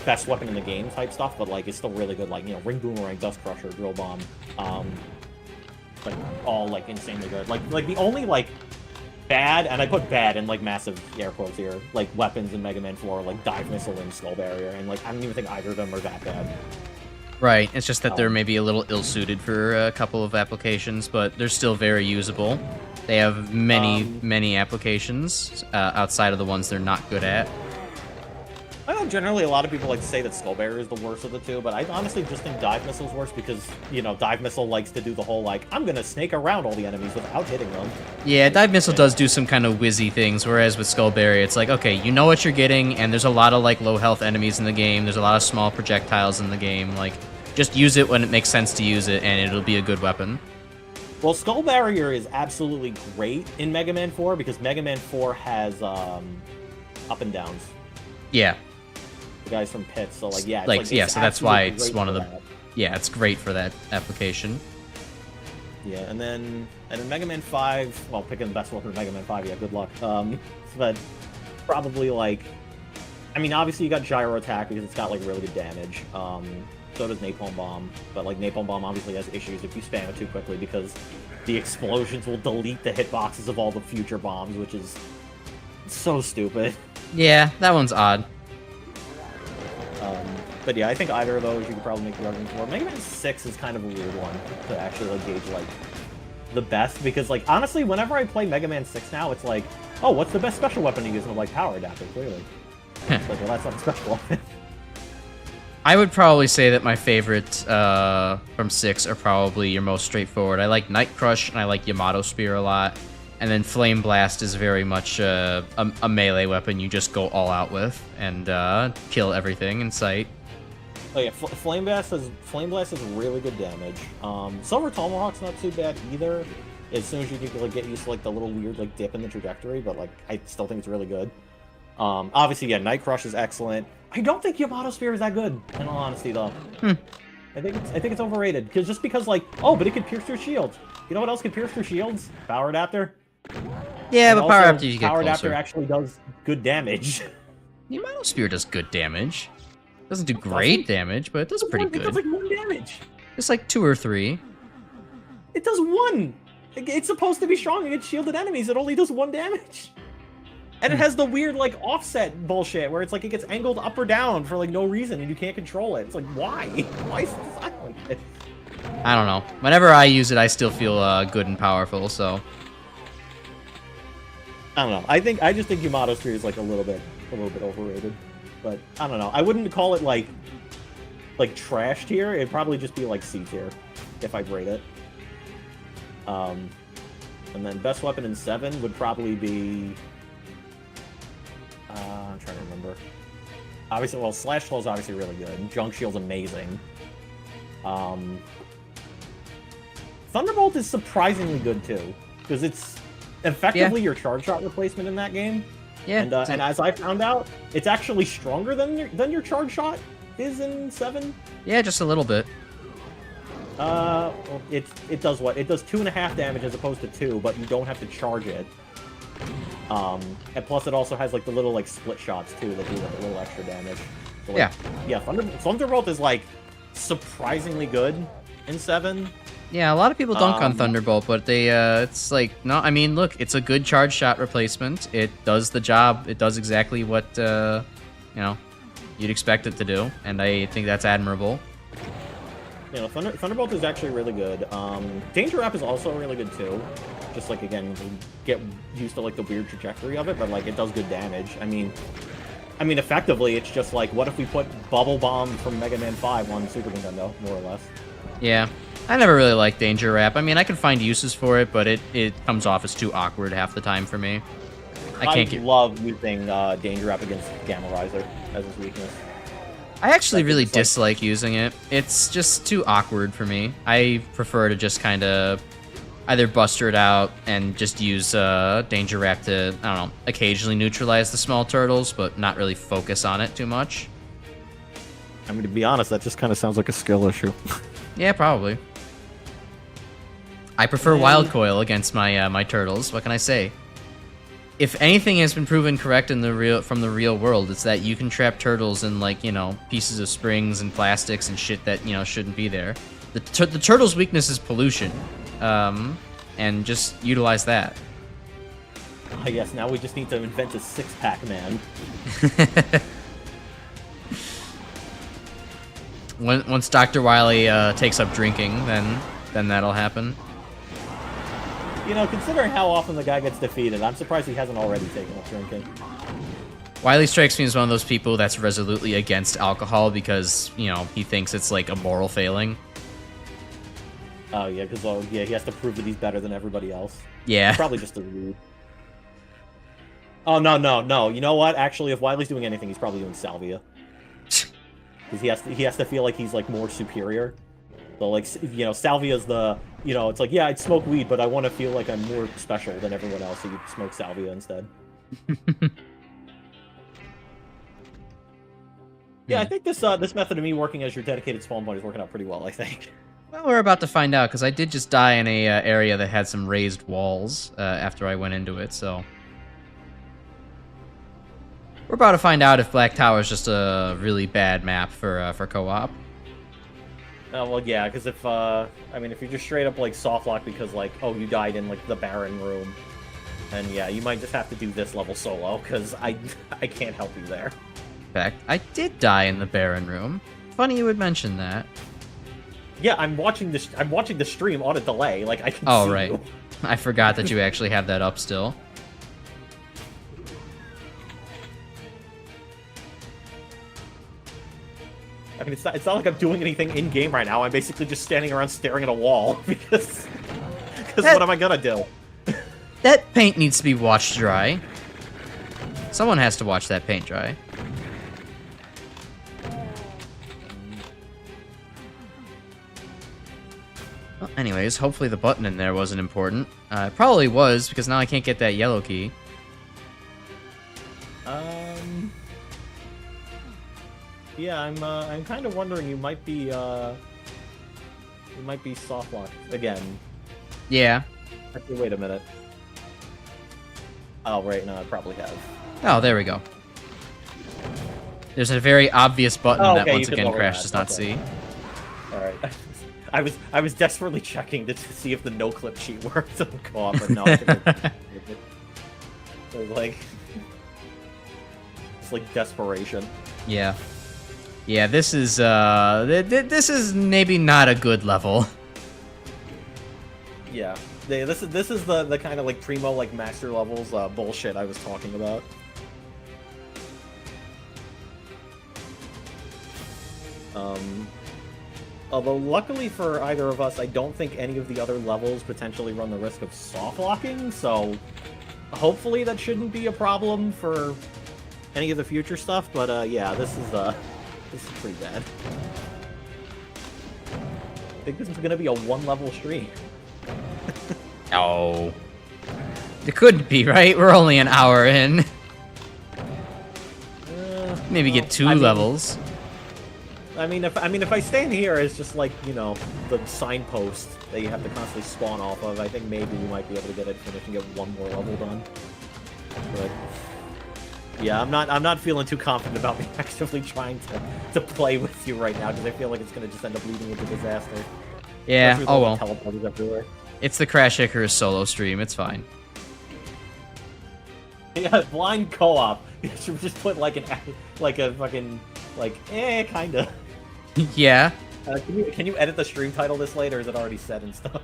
best weapon in the game type stuff, but like it's still really good. Like, you know, Ring Boomerang, Dust Crusher, Drill Bomb, like all like insanely good. Like the only like bad, and I put bad in like massive air quotes here, like weapons in Mega Man 4 are like Dive Missile and Skull Barrier, and like I don't even think either of them are that bad. Right, it's just that they're maybe a little ill-suited for a couple of applications, but they're still very usable. They have many applications outside of the ones they're not good at. I know generally a lot of people like to say that Skull Barrier is the worst of the two, but I honestly just think Dive Missile's worse because, you know, Dive Missile likes to do the whole, like, I'm gonna snake around all the enemies without hitting them. Yeah, Dive Missile does do some kind of whizzy things, whereas with Skull Barrier, it's like, okay, you know what you're getting, and there's a lot of, like, low-health enemies in the game, there's a lot of small projectiles in the game, like, just use it when it makes sense to use it, and it'll be a good weapon. Well, Skull Barrier is absolutely great in Mega Man 4 because Mega Man 4 has up and downs. Yeah. The guys from Pit, so like yeah, yeah, so that's why it's one of the yeah, it's great for that application. Yeah, and then Mega Man 5, well, picking the best weapon in Mega Man 5, yeah, good luck. But probably like, I mean, obviously you got Gyro Attack because it's got like really good damage. So does Napalm Bomb. But like Napalm Bomb obviously has issues if you spam it too quickly because the explosions will delete the hitboxes of all the future bombs, which is so stupid. Yeah, that one's odd. But yeah, I think either of those you could probably make the argument for. Mega Man 6 is kind of a weird one to actually like gauge like the best, because like honestly, whenever I play Mega Man 6 now, it's like, oh, what's the best special weapon to use? And I'm like, power adapter, clearly. It's like, well, that's not a special weapon. I would probably say that my favorites from 6 are probably your most straightforward. I like Night Crush and I like Yamato Spear a lot. And then Flame Blast is very much a melee weapon you just go all out with and kill everything in sight. Oh yeah, Flame Blast has really good damage. Silver Tomahawk's not too bad either. As soon as you get used to like the little weird like dip in the trajectory, but like I still think it's really good. Obviously, yeah, Night Crush is excellent. I don't think Yamato Spear is that good, in all honesty, though. I think it's overrated because like, oh, but it could pierce through shields. You know what else could pierce through shields? Power Adapter. Yeah, and but Power Adapter you get Power closer. Adapter actually does good damage. Yamato Spear does good damage. Doesn't do great damage, but it does pretty good. It does like 1 damage. It's like 2 or 3. It does 1. It's supposed to be strong against shielded enemies. It only does 1 damage. And it has the weird like offset bullshit where it's like it gets angled up or down for like no reason and you can't control it. It's like, why? Why is it designed like this? I don't know. Whenever I use it, I still feel good and powerful. So I don't know. I just think Yamato Spear is like a little bit overrated. But I don't know. I wouldn't call it like trash tier. It'd probably just be like C tier if I'd rate it. And then best weapon in 7 would probably be I'm trying to remember. Obviously, well, Slash Flow is obviously really good. Junk Shield's amazing. Thunderbolt is surprisingly good too, because it's effectively your charge shot replacement in that game. yeah, And as I found out, it's actually stronger than your charge shot is in 7. yeah, just a little bit. Well, it does what? It does 2.5 damage as opposed to 2, but you don't have to charge it. And plus it also has like the little like split shots too that do like a little extra damage. So, like, yeah. Thunderbolt is like surprisingly good in 7. Yeah, a lot of people dunk on Thunderbolt, but they it's like no. I mean, look, it's a good charge shot replacement. It does the job. It does exactly what you'd expect it to do, and I think that's admirable. You know, Thunderbolt is actually really good. Danger Wrap is also really good too. Just like again, you get used to like the weird trajectory of it, but like it does good damage. I mean, effectively, it's just like what if we put Bubble Bomb from Mega Man 5 on Super Nintendo, more or less. Yeah, I never really liked Danger Wrap. I mean, I can find uses for it, but it comes off as too awkward half the time for me. I love using Danger Wrap against Gamma Riser as his weakness. I actually really dislike using it. It's just too awkward for me. I prefer to just kind of either buster it out and just use Danger Wrap to, I don't know, occasionally neutralize the small turtles, but not really focus on it too much. I mean, to be honest, that just kind of sounds like a skill issue. Yeah, probably. I prefer Wild Coil against my my turtles. What can I say? If anything has been proven correct from the real world, it's that you can trap turtles in like pieces of springs and plastics and shit that shouldn't be there. The turtle's weakness is pollution, and just utilize that. Yes, now we just need to invent a 6-pack, man. Once Dr. Wily takes up drinking, then that'll happen. You know, considering how often the guy gets defeated, I'm surprised he hasn't already taken up drinking. Wily strikes me as one of those people that's resolutely against alcohol because, he thinks it's like a moral failing. Oh, yeah, because he has to prove that he's better than everybody else. Yeah. He's probably just a rude. Oh, no. You know what? Actually, if Wily's doing anything, he's probably doing Salvia. Because he has to feel like he's, like, more superior. So, like, Salvia's the... it's like, yeah, I'd smoke weed, but I want to feel like I'm more special than everyone else, so you smoke Salvia instead. Yeah, I think this method of me working as your dedicated spawn point is working out pretty well, I think. Well, we're about to find out, because I did just die in a area that had some raised walls after I went into it, so... We're about to find out if Black Tower is just a really bad map for co-op. Well, yeah, because if, I mean, if you just straight up, like, soft lock because, like, oh, you died in, like, the Baron room, then, yeah, you might just have to do this level solo, because I can't help you there. In fact, I did die in the Baron room. Funny you would mention that. Yeah, I'm watching the stream on a delay, like, I can see right. you. I forgot that you actually have that up still. I mean, it's not like I'm doing anything in-game right now. I'm basically just standing around staring at a wall, because what am I gonna do? That paint needs to be washed dry. Someone has to watch that paint dry. Well, anyways, hopefully the button in there wasn't important. It probably was, because now I can't get that yellow key. Yeah, I'm kind of wondering you might be soft locked again. Yeah. Actually, wait a minute. Oh, right, no, I probably have. Oh, there we go. There's a very obvious button that once again Crash does not see. Alright. I was desperately checking to see if the no-clip sheet worked on co-op, but no. It was like... It's like desperation. Yeah. Yeah, this is, this is maybe not a good level. Yeah. This is the kind of, like, primo, like, master levels bullshit I was talking about. Although, luckily for either of us, I don't think any of the other levels potentially run the risk of soft locking, so hopefully that shouldn't be a problem for any of the future stuff, but yeah, this is pretty bad. I think this is gonna be a one-level stream. Oh. It could be, right? We're only an hour in. Maybe get two levels. I mean, if I stand here as just like, you know, the signpost that you have to constantly spawn off of, I think maybe we might be able to get it finished and get one more level done. But yeah, I'm not feeling too confident about me actively trying to play with you right now because I feel like it's gonna just end up leading into disaster. Yeah. Oh well. Teleporters everywhere. It's the Crash Icarus solo stream. It's fine. Yeah, blind co-op. You should just put like a fucking kinda. Yeah. Can you edit the stream title this late, or is it already set and stuff?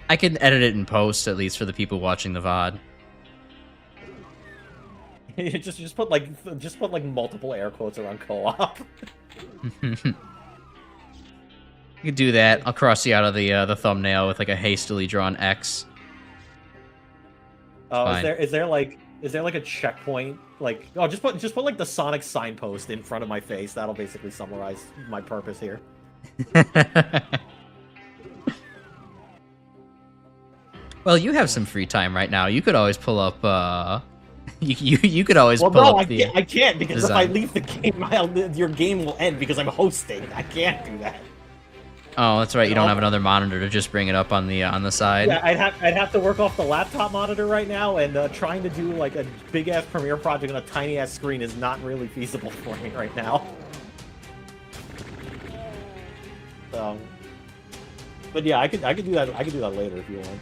I can edit it in post, at least for the people watching the VOD. just put like multiple air quotes around co-op. You could do that. I'll cross you out of the thumbnail with like a hastily drawn X. Oh, is there like a checkpoint? Like, oh, just put like the Sonic signpost in front of my face. That'll basically summarize my purpose here. Well, you have some free time right now. You could always pull up. You could always pull up the. I can't because design. If I leave the game, your game will end because I'm hosting. I can't do that. Oh, that's right. You don't have another monitor to just bring it up on the side. Yeah, I'd have to work off the laptop monitor right now, and trying to do like a big ass Premiere project on a tiny ass screen is not really feasible for me right now. But yeah, I could do that. I could do that later if you want.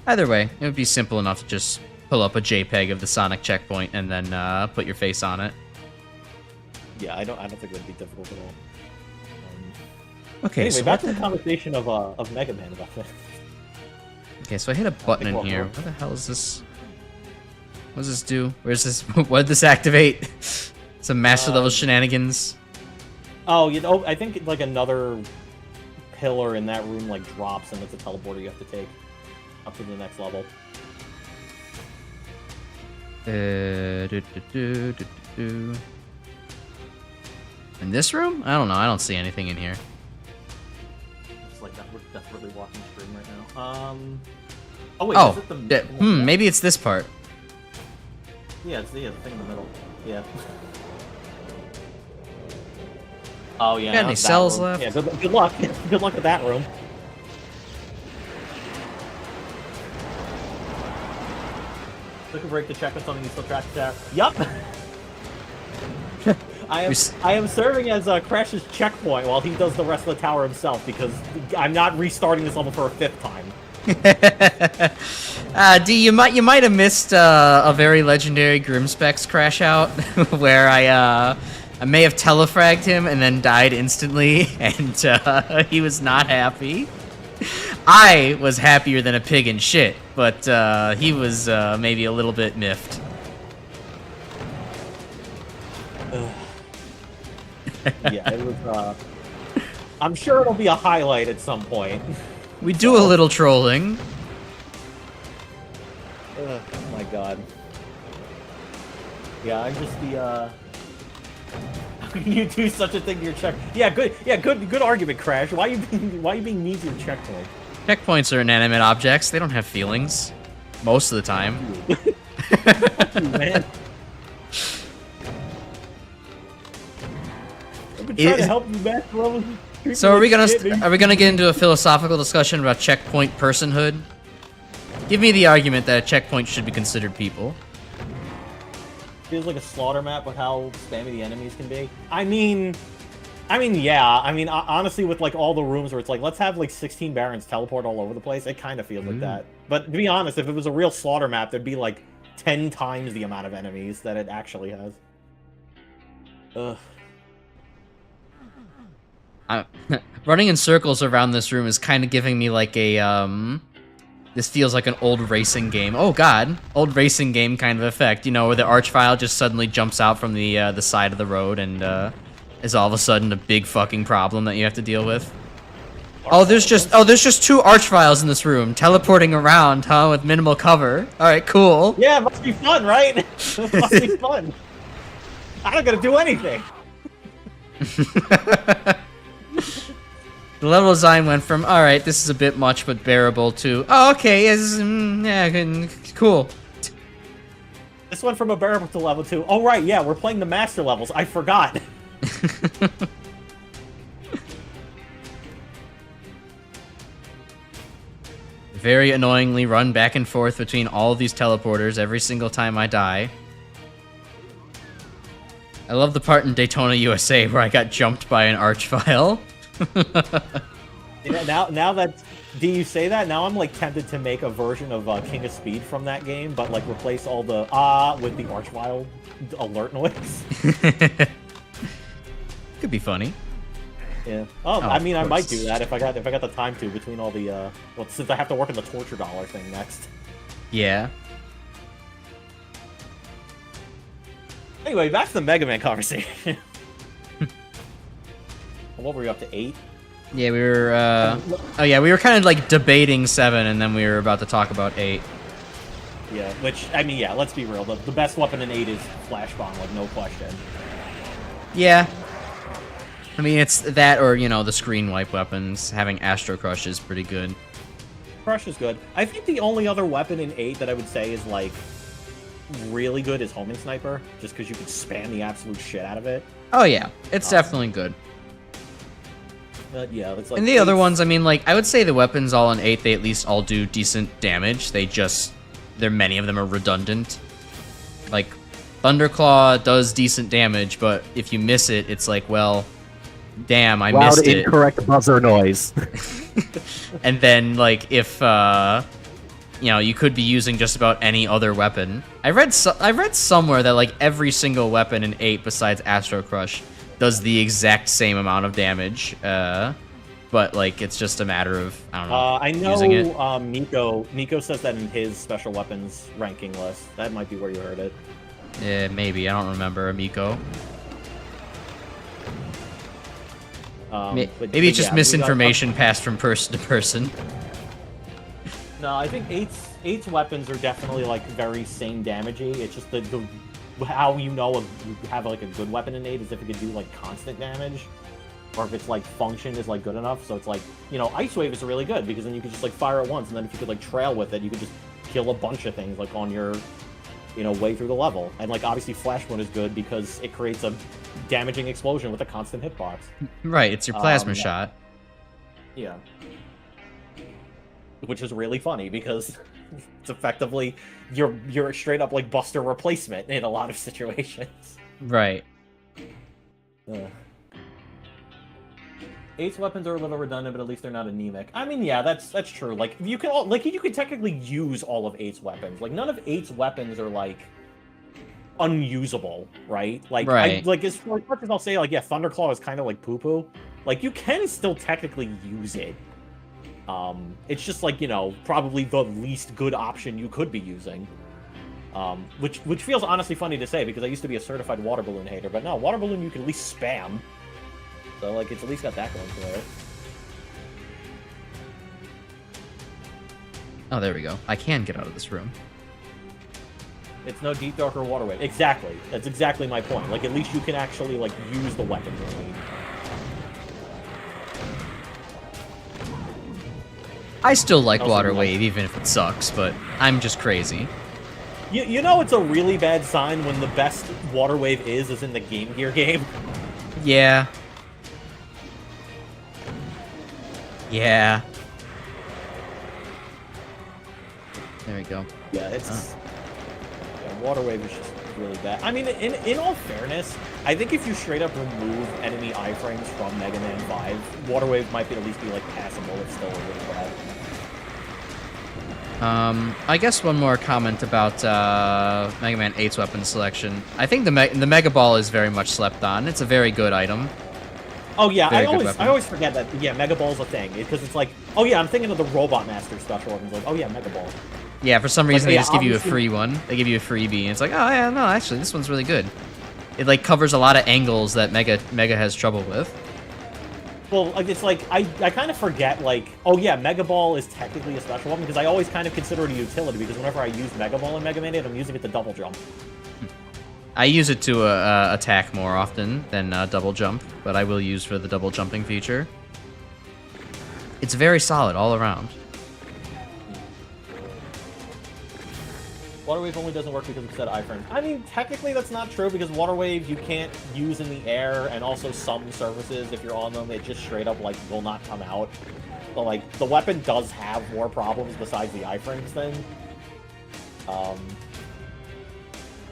Either way, it would be simple enough to just pull up a JPEG of the Sonic checkpoint and then put your face on it. Yeah, I don't think that'd be difficult at all. Okay, anyway, so back to the conversation of Mega Man about this. Okay, so I hit a button in here. What the hell is this? What does this do? Where's this? What did this activate? Some master level shenanigans. Oh, you know, I think like another pillar in that room like drops, and it's a teleporter you have to take up to the next level. In this room? I don't know. I don't see anything in here. It's like that. We're desperately watching stream right now. Oh wait. Is it the maybe it's this part. Yeah, it's the thing in the middle. Yeah. Oh yeah. Got any cells left? Yeah. Good luck. Good luck with that room. Took a break to check if something you still tracked there. Yup. I am serving as Crash's checkpoint while he does the rest of the tower himself because I'm not restarting this level for a 5th time. D, you might have missed a very legendary Grimspecs crash out where I may have telefragged him and then died instantly, and he was not happy. I was happier than a pig in shit, but he was maybe a little bit miffed. Yeah, it was. I'm sure it'll be a highlight at some point. We do a little trolling. Oh my god. Yeah, I'm just the. You do such a thing to your check. Yeah, good argument, Crash. Why are you being mean to your checkpoint? Checkpoints are inanimate objects. They don't have feelings. Most of the time. Man. I've been trying to help you back, bro. So are we gonna get into a philosophical discussion about checkpoint personhood? Give me the argument that a checkpoint should be considered people. Feels like a slaughter map with how spammy the enemies can be. I mean, yeah. I mean, honestly, with like all the rooms where it's like, let's have like 16 Barons teleport all over the place, it kind of feels like that. But to be honest, if it was a real slaughter map, there'd be like 10 times the amount of enemies that it actually has. Ugh. Running in circles around this room is kind of giving me like a this feels like an old racing game. Oh god, old racing game kind of effect. You know, where the archvile just suddenly jumps out from the side of the road and is all of a sudden a big fucking problem that you have to deal with. Oh, there's just 2 archviles in this room teleporting around, huh, with minimal cover. All right, cool. Yeah, it must be fun, right? It must be fun. I don't gotta do anything. The level design went from, alright, this is a bit much but bearable, to, oh, okay, yeah, cool. This went from a bearable to level 2. Oh, right, yeah, we're playing the master levels. I forgot. Very annoyingly run back and forth between all of these teleporters every single time I die. I love the part in Daytona, USA where I got jumped by an archvile. Now that you say that, now I'm like tempted to make a version of King of Speed from that game, but like replace all the with the archvile alert noise. Could be funny. Yeah. Oh, I mean, I might do that if I got the time to between all the well, since I have to work on the torture dollar thing next. Yeah. Anyway, back to the Mega Man conversation. What were we up to, 8? Yeah, we were, oh yeah, we were kind of like debating 7, and then we were about to talk about 8. Yeah, which, I mean, yeah, let's be real. The best weapon in 8 is Flash Bomb, like, no question. Yeah. I mean, it's that or, you know, the screen wipe weapons. Having Astro Crush is pretty good. Crush is good. I think the only other weapon in 8 that I would say is, like, really good is Homing Sniper, just because you can spam the absolute shit out of it. Oh yeah, it's definitely good. Yeah, it's like. And the other ones, I mean, like, I would say the weapons all in 8, they at least all do decent damage. Many of them are redundant. Like, Thunderclaw does decent damage, but if you miss it, it's like, well, damn, I missed it. Incorrect buzzer noise. And then, like, if, you know, you could be using just about any other weapon. I read somewhere that, like, every single weapon in 8 besides Astro Crush does the exact same amount of damage, but like it's just a matter of I know using it. Nico says that in his special weapons ranking list. That might be where you heard it. Yeah, maybe, I don't remember Amico. Maybe it's just misinformation passed from person to person. No, I think 8's weapons are definitely like very same damagey. It's just the how you know you have like a good weapon in 8 is if it can do like constant damage, or if its like function is like good enough. So it's like, you know, Ice Wave is really good because then you could just like fire it once, and then if you could like trail with it, you could just kill a bunch of things like on your, you know, way through the level. And like obviously Flashpoint is good because it creates a damaging explosion with a constant hitbox. Right, it's your plasma shot. Yeah. Which is really funny because it's effectively you're straight up like Buster replacement in a lot of situations. Right. 8's weapons are a little redundant, but at least they're not anemic. I mean, yeah, that's true. Like, you can technically use all of 8's weapons. Like, none of 8's weapons are like unusable, right? Like, right. As much as I'll say, like, yeah, Thunderclaw is kind of like poo-poo. Like, you can still technically use it. It's just like, you know, probably the least good option you could be using. Which feels honestly funny to say because I used to be a certified water balloon hater, but no, water balloon you can at least spam. So, like, it's at least got that going for it. Oh, there we go. I can get out of this room. It's no Deep Dark or Water Wave. Exactly. That's exactly my point. Like, at least you can actually, like, use the weapon you need. I still like Water Wave, even if it sucks, but I'm just crazy. You know it's a really bad sign when the best Water Wave is in the Game Gear game? Yeah. Yeah. There we go. Yeah, it's... Yeah, Water Wave is just really bad. I mean, in all fairness, I think if you straight up remove enemy iframes from Mega Man 5, Water Wave might at least be, like, passable. It's still a little bad. I guess one more comment about Mega Man 8's weapon selection. I think the Mega Ball is very much slept on. It's a very good item. Oh yeah, I always forget that. Yeah, Mega Ball's a thing because it's like, oh yeah, I'm thinking of the Robot Master special weapons. Like, oh yeah, Mega Ball. Yeah, for some reason they just give you a free one. They give you a freebie, and it's like, oh yeah, no, actually this one's really good. It like covers a lot of angles that Mega has trouble with. Well, it's like, I kind of forget, like, oh yeah, Mega Ball is technically a special weapon, because I always kind of consider it a utility, because whenever I use Mega Ball in Mega Man 8, I'm using it to double jump. I use it to attack more often than double jump, but I will use for the double jumping feature. It's very solid all around. Water Wave only doesn't work because it's set iframes. I mean, technically that's not true, because Water Wave you can't use in the air, and also some surfaces, if you're on them, it just straight up, like, will not come out. So, like, the weapon does have more problems besides the iframes thing.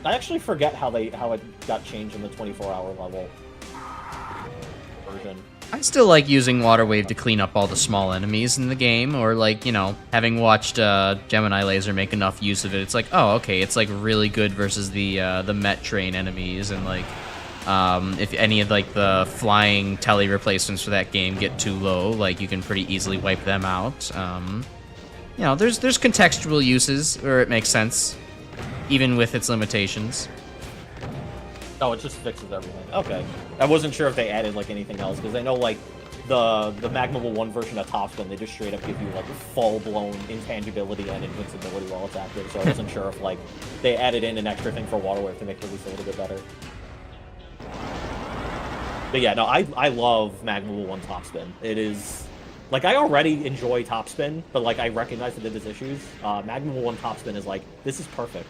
I actually forget how it got changed in the 24-hour level version. I still like using Water Wave to clean up all the small enemies in the game, or like, you know, having watched Gemini Laser make enough use of it, it's like, oh, okay, it's like really good versus the Met Train enemies, and like, if any of like the flying telly replacements for that game get too low, like you can pretty easily wipe them out. You know, there's contextual uses where it makes sense, even with its limitations. Oh, it just fixes everything. Okay. I wasn't sure if they added, like, anything else, because I know, like, the Magma 1 version of Topspin, they just straight up give you, like, full-blown intangibility and invincibility while it's active, so I wasn't sure if, like, they added in an extra thing for Water Wave to make it at least a little bit better. But yeah, no, I love Magma 1 Topspin. It is... Like, I already enjoy Topspin, but, like, I recognize that it has issues. Magma 1 Topspin is like, this is perfect.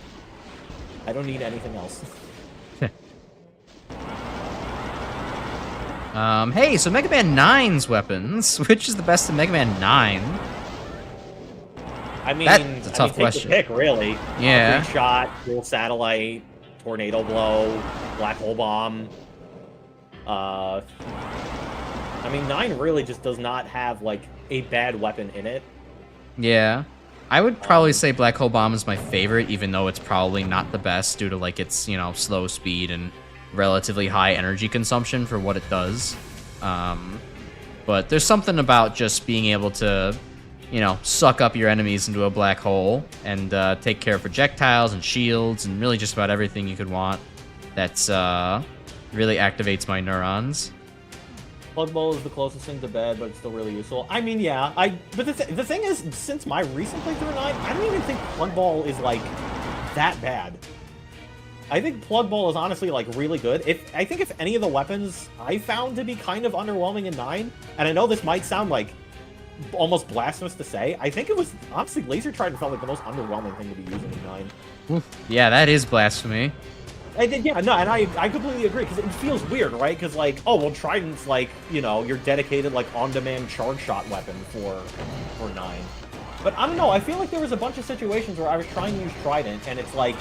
I don't need anything else. Hey, so Mega Man 9's weapons, which is the best in Mega Man 9? I mean, that's a tough question. Take the pick, really. Yeah. Green Shot, Dual Satellite, Tornado Blow, Black Hole Bomb. I mean, 9 really just does not have, like, a bad weapon in it. Yeah. I would probably say Black Hole Bomb is my favorite, even though it's probably not the best due to, like, its, you know, slow speed and relatively high energy consumption for what it does. But there's something about just being able to, you know, suck up your enemies into a black hole and take care of projectiles and shields and really just about everything you could want. That's really activates my neurons. Plug Bowl is the closest thing to bad, but it's still really useful. I mean, yeah, but the thing is, since my recent playthrough of 9, I don't even think Plug Ball is, like, that bad. I think Plug Ball is honestly, like, really good. I think if any of the weapons I found to be kind of underwhelming in 9, and I know this might sound, like, almost blasphemous to say, I think it was, honestly, Laser Trident felt like the most underwhelming thing to be using in 9. Oof. Yeah, that is blasphemy. Yeah, no, and I completely agree, because it feels weird, right? Because, like, oh, well, Trident's, like, you know, your dedicated, like, on-demand charge shot weapon for 9. But I don't know, I feel like there was a bunch of situations where I was trying to use Trident, and it's, like,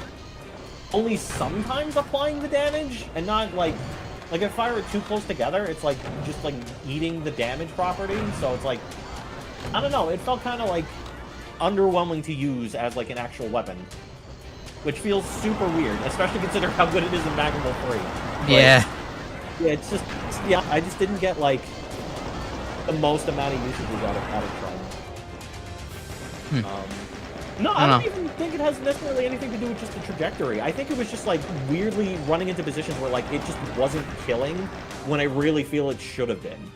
only sometimes applying the damage, and not, like, Like, if I fire it too close together, it's, like, just, like, eating the damage property, so it's, like, I don't know, it felt kind of, like, underwhelming to use as, like, an actual weapon. Which feels super weird, especially considering how good it is in Magnum 3. Yeah. Yeah, it's just, yeah, I just didn't get, like, the most amount of usage we got out of Tron. No, I don't even think it has necessarily anything to do with just the trajectory. I think it was just, like, weirdly running into positions where, like, it just wasn't killing when I really feel it should have been.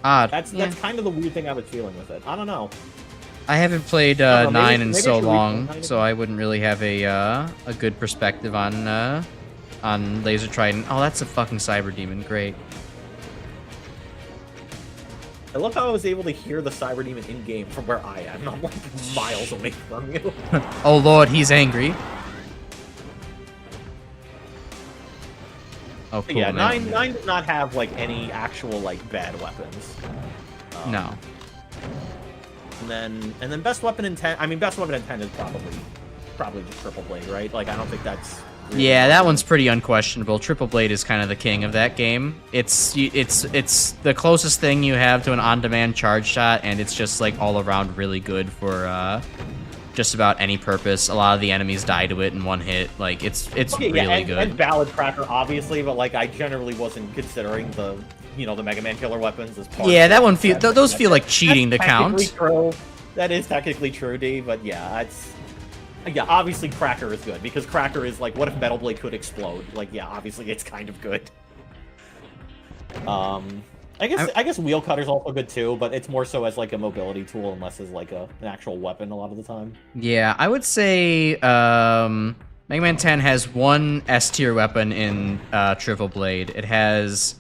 Odd. That's kind of the weird thing I was feeling with it. I don't know. I haven't played know, 9 in maybe so I should long, so I wouldn't really have a good perspective on Laser Trident. Oh, that's a fucking Cyber Demon. Great. I love how I was able to hear the Cyber Demon in-game from where I am. I'm, like, miles away from you. Oh lord, he's angry. Oh, cool. Yeah, 9 did not have, like, any actual, like, bad weapons. No. And then best weapon in 10. I mean, best weapon in 10 is probably just Triple Blade, right? Like, I don't think that's. Really Yeah, that one's pretty unquestionable. Triple Blade is kind of the king of that game. It's the closest thing you have to an on-demand charge shot, and it's just like all around really good for just about any purpose. A lot of the enemies die to it in one hit. Like it's really good. And Valid Cracker, obviously, but like I generally wasn't considering the the Mega Man killer weapons as part. Yeah, of that one those feel like cheating to count. True. That is technically true, D. But yeah, obviously Cracker is good because Cracker is like, what if Metal Blade could explode? Like, yeah, obviously it's kind of good. I guess Wheel Cutter's also good too, but it's more so as like a mobility tool and less as like an actual weapon a lot of the time. Yeah, I would say Mega Man 10 has one S tier weapon in Triple Blade. It has,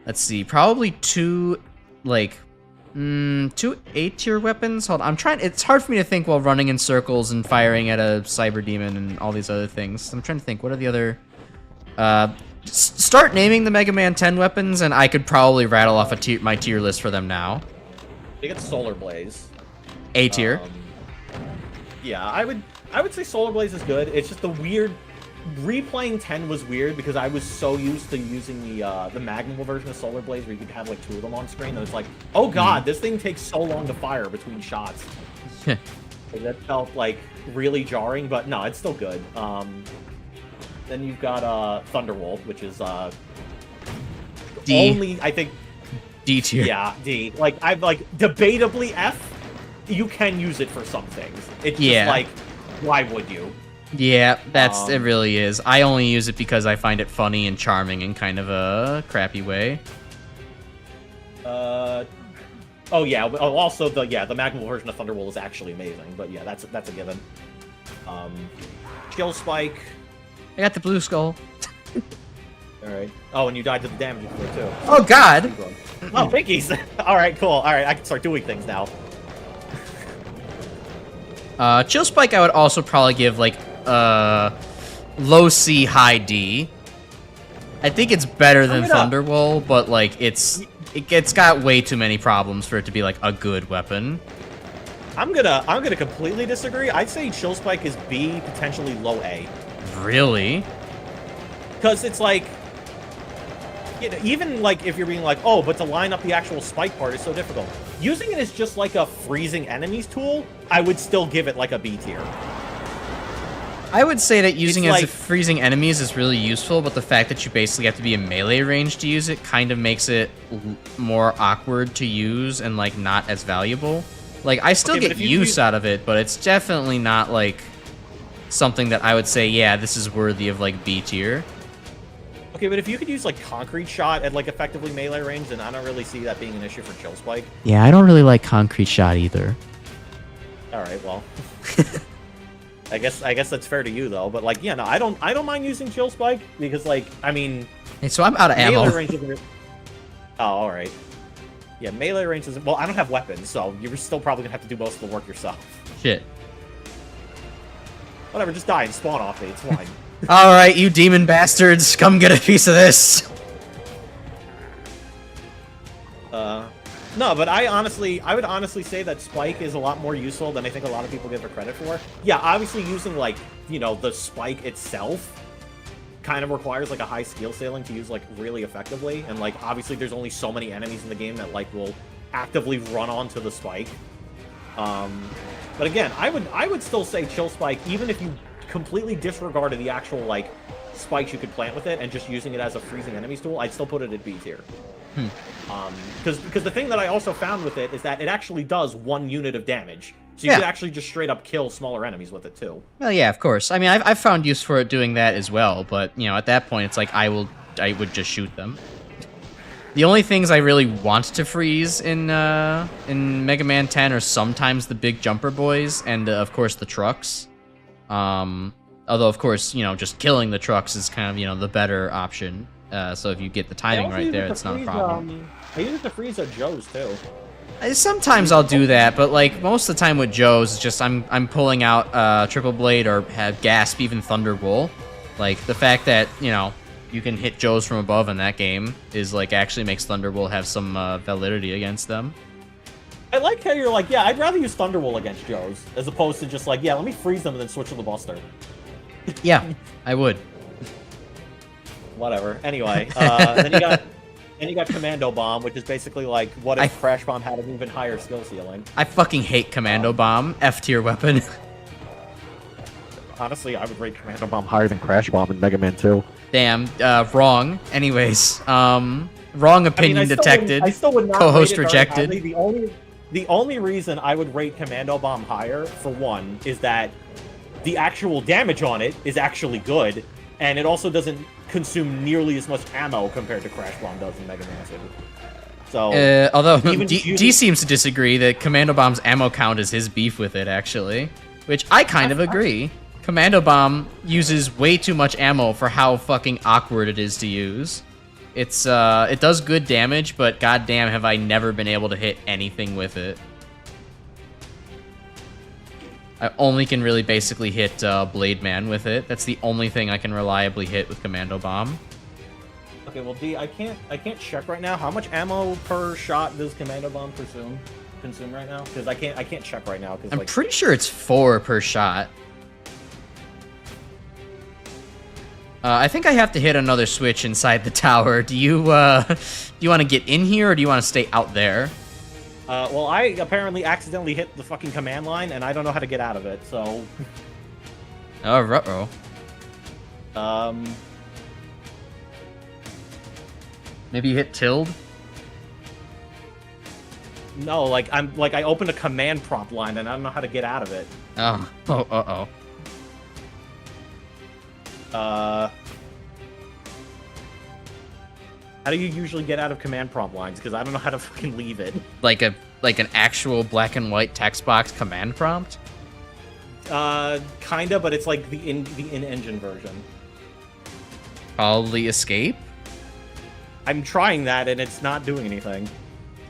let's see, probably two 8-tier weapons. Hold on, I'm trying. It's hard for me to think while running in circles and firing at a Cyber Demon and all these other things. I'm trying to think. What are the other? Start naming the Mega Man 10 weapons, and I could probably rattle off my tier list for them now. They get Solar Blaze. A tier. Yeah, I would say Solar Blaze is good. It's just the weird. Replaying 10 was weird because I was so used to using the Magnum version of Solar Blaze where you could have like two of them on screen that it's like, oh god, this thing takes so long to fire between shots. Like, that felt like really jarring, but no, it's still good. Then you've got Thunderwolf, which is D. Only I think D tier. Yeah, D. Like I've debatably F. You can use it for some things. It's just like, why would you? Yeah, it really is. I only use it because I find it funny and charming in kind of a crappy way. Oh yeah. Also the Magnum version of Thunderbolt is actually amazing, but yeah, that's a given. Chill Spike. I got the blue skull. All right. Oh, and you died to the damage before too. Oh god. Oh, pinkies. All right, cool. All right, I can start doing things now. Chill Spike I would also probably give like low C, high D. I think it's better than Thunderwall, but like it's got way too many problems for it to be like a good weapon. I'm gonna completely disagree. I'd say Chill Spike is B, potentially low A. Really? Because it's like, even like if you're being like, oh, but to line up the actual spike part is so difficult. Using it as just like a freezing enemies tool, I would still give it like a B tier. I would say that using it as freezing enemies is really useful, but the fact that you basically have to be in melee range to use it kind of makes it more awkward to use and like not as valuable. Like I still get use out of it, but it's definitely not like something that I would say, yeah, this is worthy of like B tier. Okay, but if you could use like Concrete Shot at like effectively melee range, then I don't really see that being an issue for Chill Spike. Yeah, I don't really like Concrete Shot either. All right, well. I guess that's fair to you though, but like, yeah, no, I don't mind using Chill Spike because like, I mean, hey, so I'm out of ammo. Melee range isn't. Oh, all right. Yeah, melee range isn't. Well, I don't have weapons, so you're still probably gonna have to do most of the work yourself. Shit. Whatever, just die and spawn off me. It's fine. All right, you demon bastards, come get a piece of this. No, but I would honestly say that Spike is a lot more useful than I think a lot of people give it credit for. Yeah, obviously using, like, the Spike itself kind of requires like a high skill ceiling to use like really effectively, and like obviously there's only so many enemies in the game that like will actively run onto the spike. But again, I would still say chill spike, even if you completely disregarded the actual like spikes you could plant with it and just using it as a freezing enemies tool, I'd still put it at B tier. Because the thing that I also found with it is that it actually does 1 unit of damage. So you could actually just straight up kill smaller enemies with it too. Well, yeah, of course. I mean, I've found use for it doing that as well, but you know, at that point, it's like I would just shoot them. The only things I really want to freeze in Mega Man 10 are sometimes the big jumper boys and of course the trucks. Although of course, you know, just killing the trucks is kind of, you know, the better option. So if you get the timing right there, it's not a problem. I use it to freeze at Joe's too. Sometimes I'll do that, but like most of the time with Joe's, it's just I'm pulling out Triple Blade or have Gasp, even Thunderbolt. Like the fact that, you know, you can hit Joe's from above in that game is like actually makes Thunderbolt have some validity against them. I like how you're like, yeah, I'd rather use Thunderbolt against Joe's as opposed to just like, yeah, let me freeze them and then switch to the Buster. Yeah, I would. Whatever. Anyway, then you got Commando Bomb, which is basically like, what if Crash Bomb had an even higher skill ceiling? I fucking hate Commando Bomb, F tier weapon. Honestly, I would rate Commando Bomb higher than Crash Bomb in Mega Man 2. Damn, wrong. Anyways, wrong opinion detected. I still would not Co-host rate it rejected. The only reason I would rate Commando Bomb higher, for one, is that the actual damage on it is actually good, and it also doesn't consume nearly as much ammo compared to Crash Bomb does in Mega Man 2. So, although D seems to disagree that Commando Bomb's ammo count is his beef with it, actually, which I kind of agree. Commando Bomb uses way too much ammo for how fucking awkward it is to use. It's it does good damage, but goddamn have I never been able to hit anything with it. I only can really basically hit Blade Man with it. That's the only thing I can reliably hit with Commando Bomb. Okay, well, D, I can't check right now. How much ammo per shot does Commando Bomb consume right now? Because I can't check right now. I'm pretty sure it's 4 per shot. I think I have to hit another switch inside the tower. Do you want to get in here or do you want to stay out there? Well, I apparently accidentally hit the fucking command line, and I don't know how to get out of it, so... Oh, ruh-oh. Maybe you hit tilde? No, I opened a command prompt line, and I don't know how to get out of it. Oh, uh-oh. How do you usually get out of command prompt lines? Because I don't know how to fucking leave it. Like an actual black and white text box command prompt? Kinda, but it's like the in-engine version. Probably escape? I'm trying that, and it's not doing anything.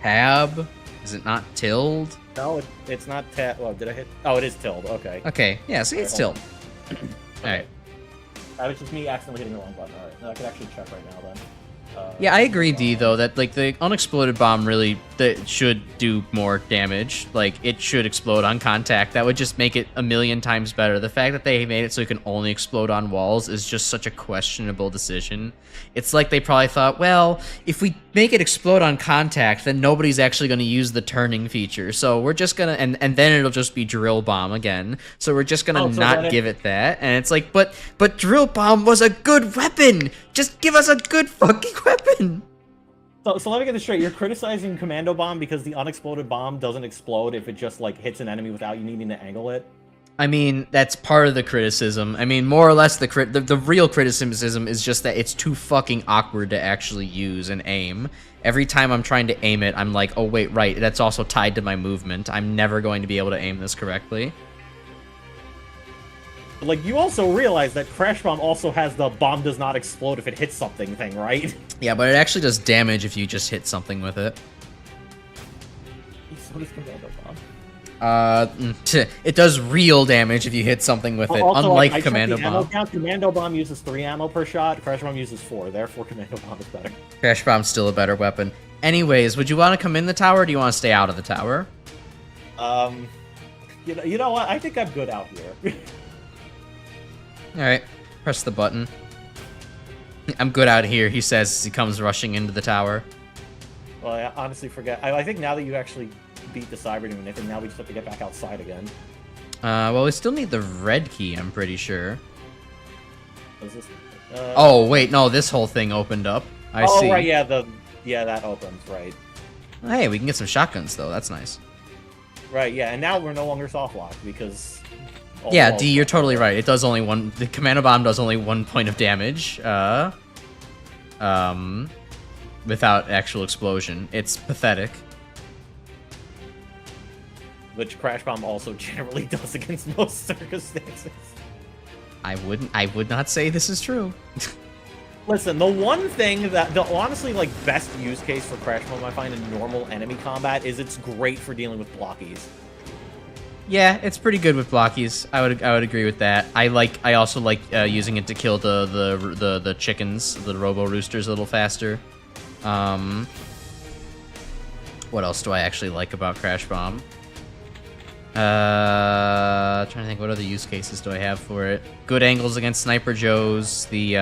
Tab? Is it not tilde? No, it's not tab. Well, did I hit? Oh, it is tilde. Okay. Okay, yeah, see, it's tilde. Alright. That was just me accidentally hitting the wrong button. Alright, I can actually check right now, then. Yeah, I agree, D, though, that, like, the unexploded bomb really should do more damage. Like, it should explode on contact. That would just make it a million times better. The fact that they made it so it can only explode on walls is just such a questionable decision. It's like they probably thought, well, if we make it explode on contact, then nobody's actually going to use the turning feature. So we're just going to... And then it'll just be drill bomb again. So we're just going to not give it that. And it's like, but drill bomb was a good weapon! Just give us a good fucking weapon! So let me get this straight. You're criticizing Commando Bomb because the unexploded bomb doesn't explode if it just, like, hits an enemy without you needing to angle it? I mean, that's part of the criticism. I mean, more or less, the real criticism is just that it's too fucking awkward to actually use and aim. Every time I'm trying to aim it, I'm like, oh, wait, right, that's also tied to my movement. I'm never going to be able to aim this correctly. Like, you also realize that Crash Bomb also has the bomb does not explode if it hits something thing, right? Yeah, but it actually does damage if you just hit something with it. So does Commando Bomb. It does real damage if you hit something with it, also, unlike like, Commando Bomb. Commando Bomb uses 3 ammo per shot, Crash Bomb uses 4, therefore Commando Bomb is better. Crash Bomb's still a better weapon. Anyways, would you want to come in the tower, or do you want to stay out of the tower? You know what? I think I'm good out here. Alright, press the button. I'm good out here, he says as he comes rushing into the tower. Well, I honestly forget. I think now that you actually beat the Cyber Demon, I think now we just have to get back outside again. Well, we still need the red key, I'm pretty sure. Is this, oh, wait, no, this whole thing opened up. I see. Oh, right, yeah, that opens, right. Hey, we can get some shotguns, though. That's nice. Right, yeah, and now we're no longer soft locked because... Yeah, D, you're totally right. It does only one... The Commando Bomb does only 1 point of damage. Without actual explosion. It's pathetic. Which Crash Bomb also generally does against most circumstances. I would not say this is true. Listen, the one thing that the honestly like best use case for Crash Bomb I find in normal enemy combat is it's great for dealing with blockies. Yeah, it's pretty good with blockies. I would agree with that. I also like using it to kill the chickens, the robo roosters a little faster. What else do I actually like about Crash Bomb? Trying to think, what other use cases do I have for it? Good angles against Sniper Joes, the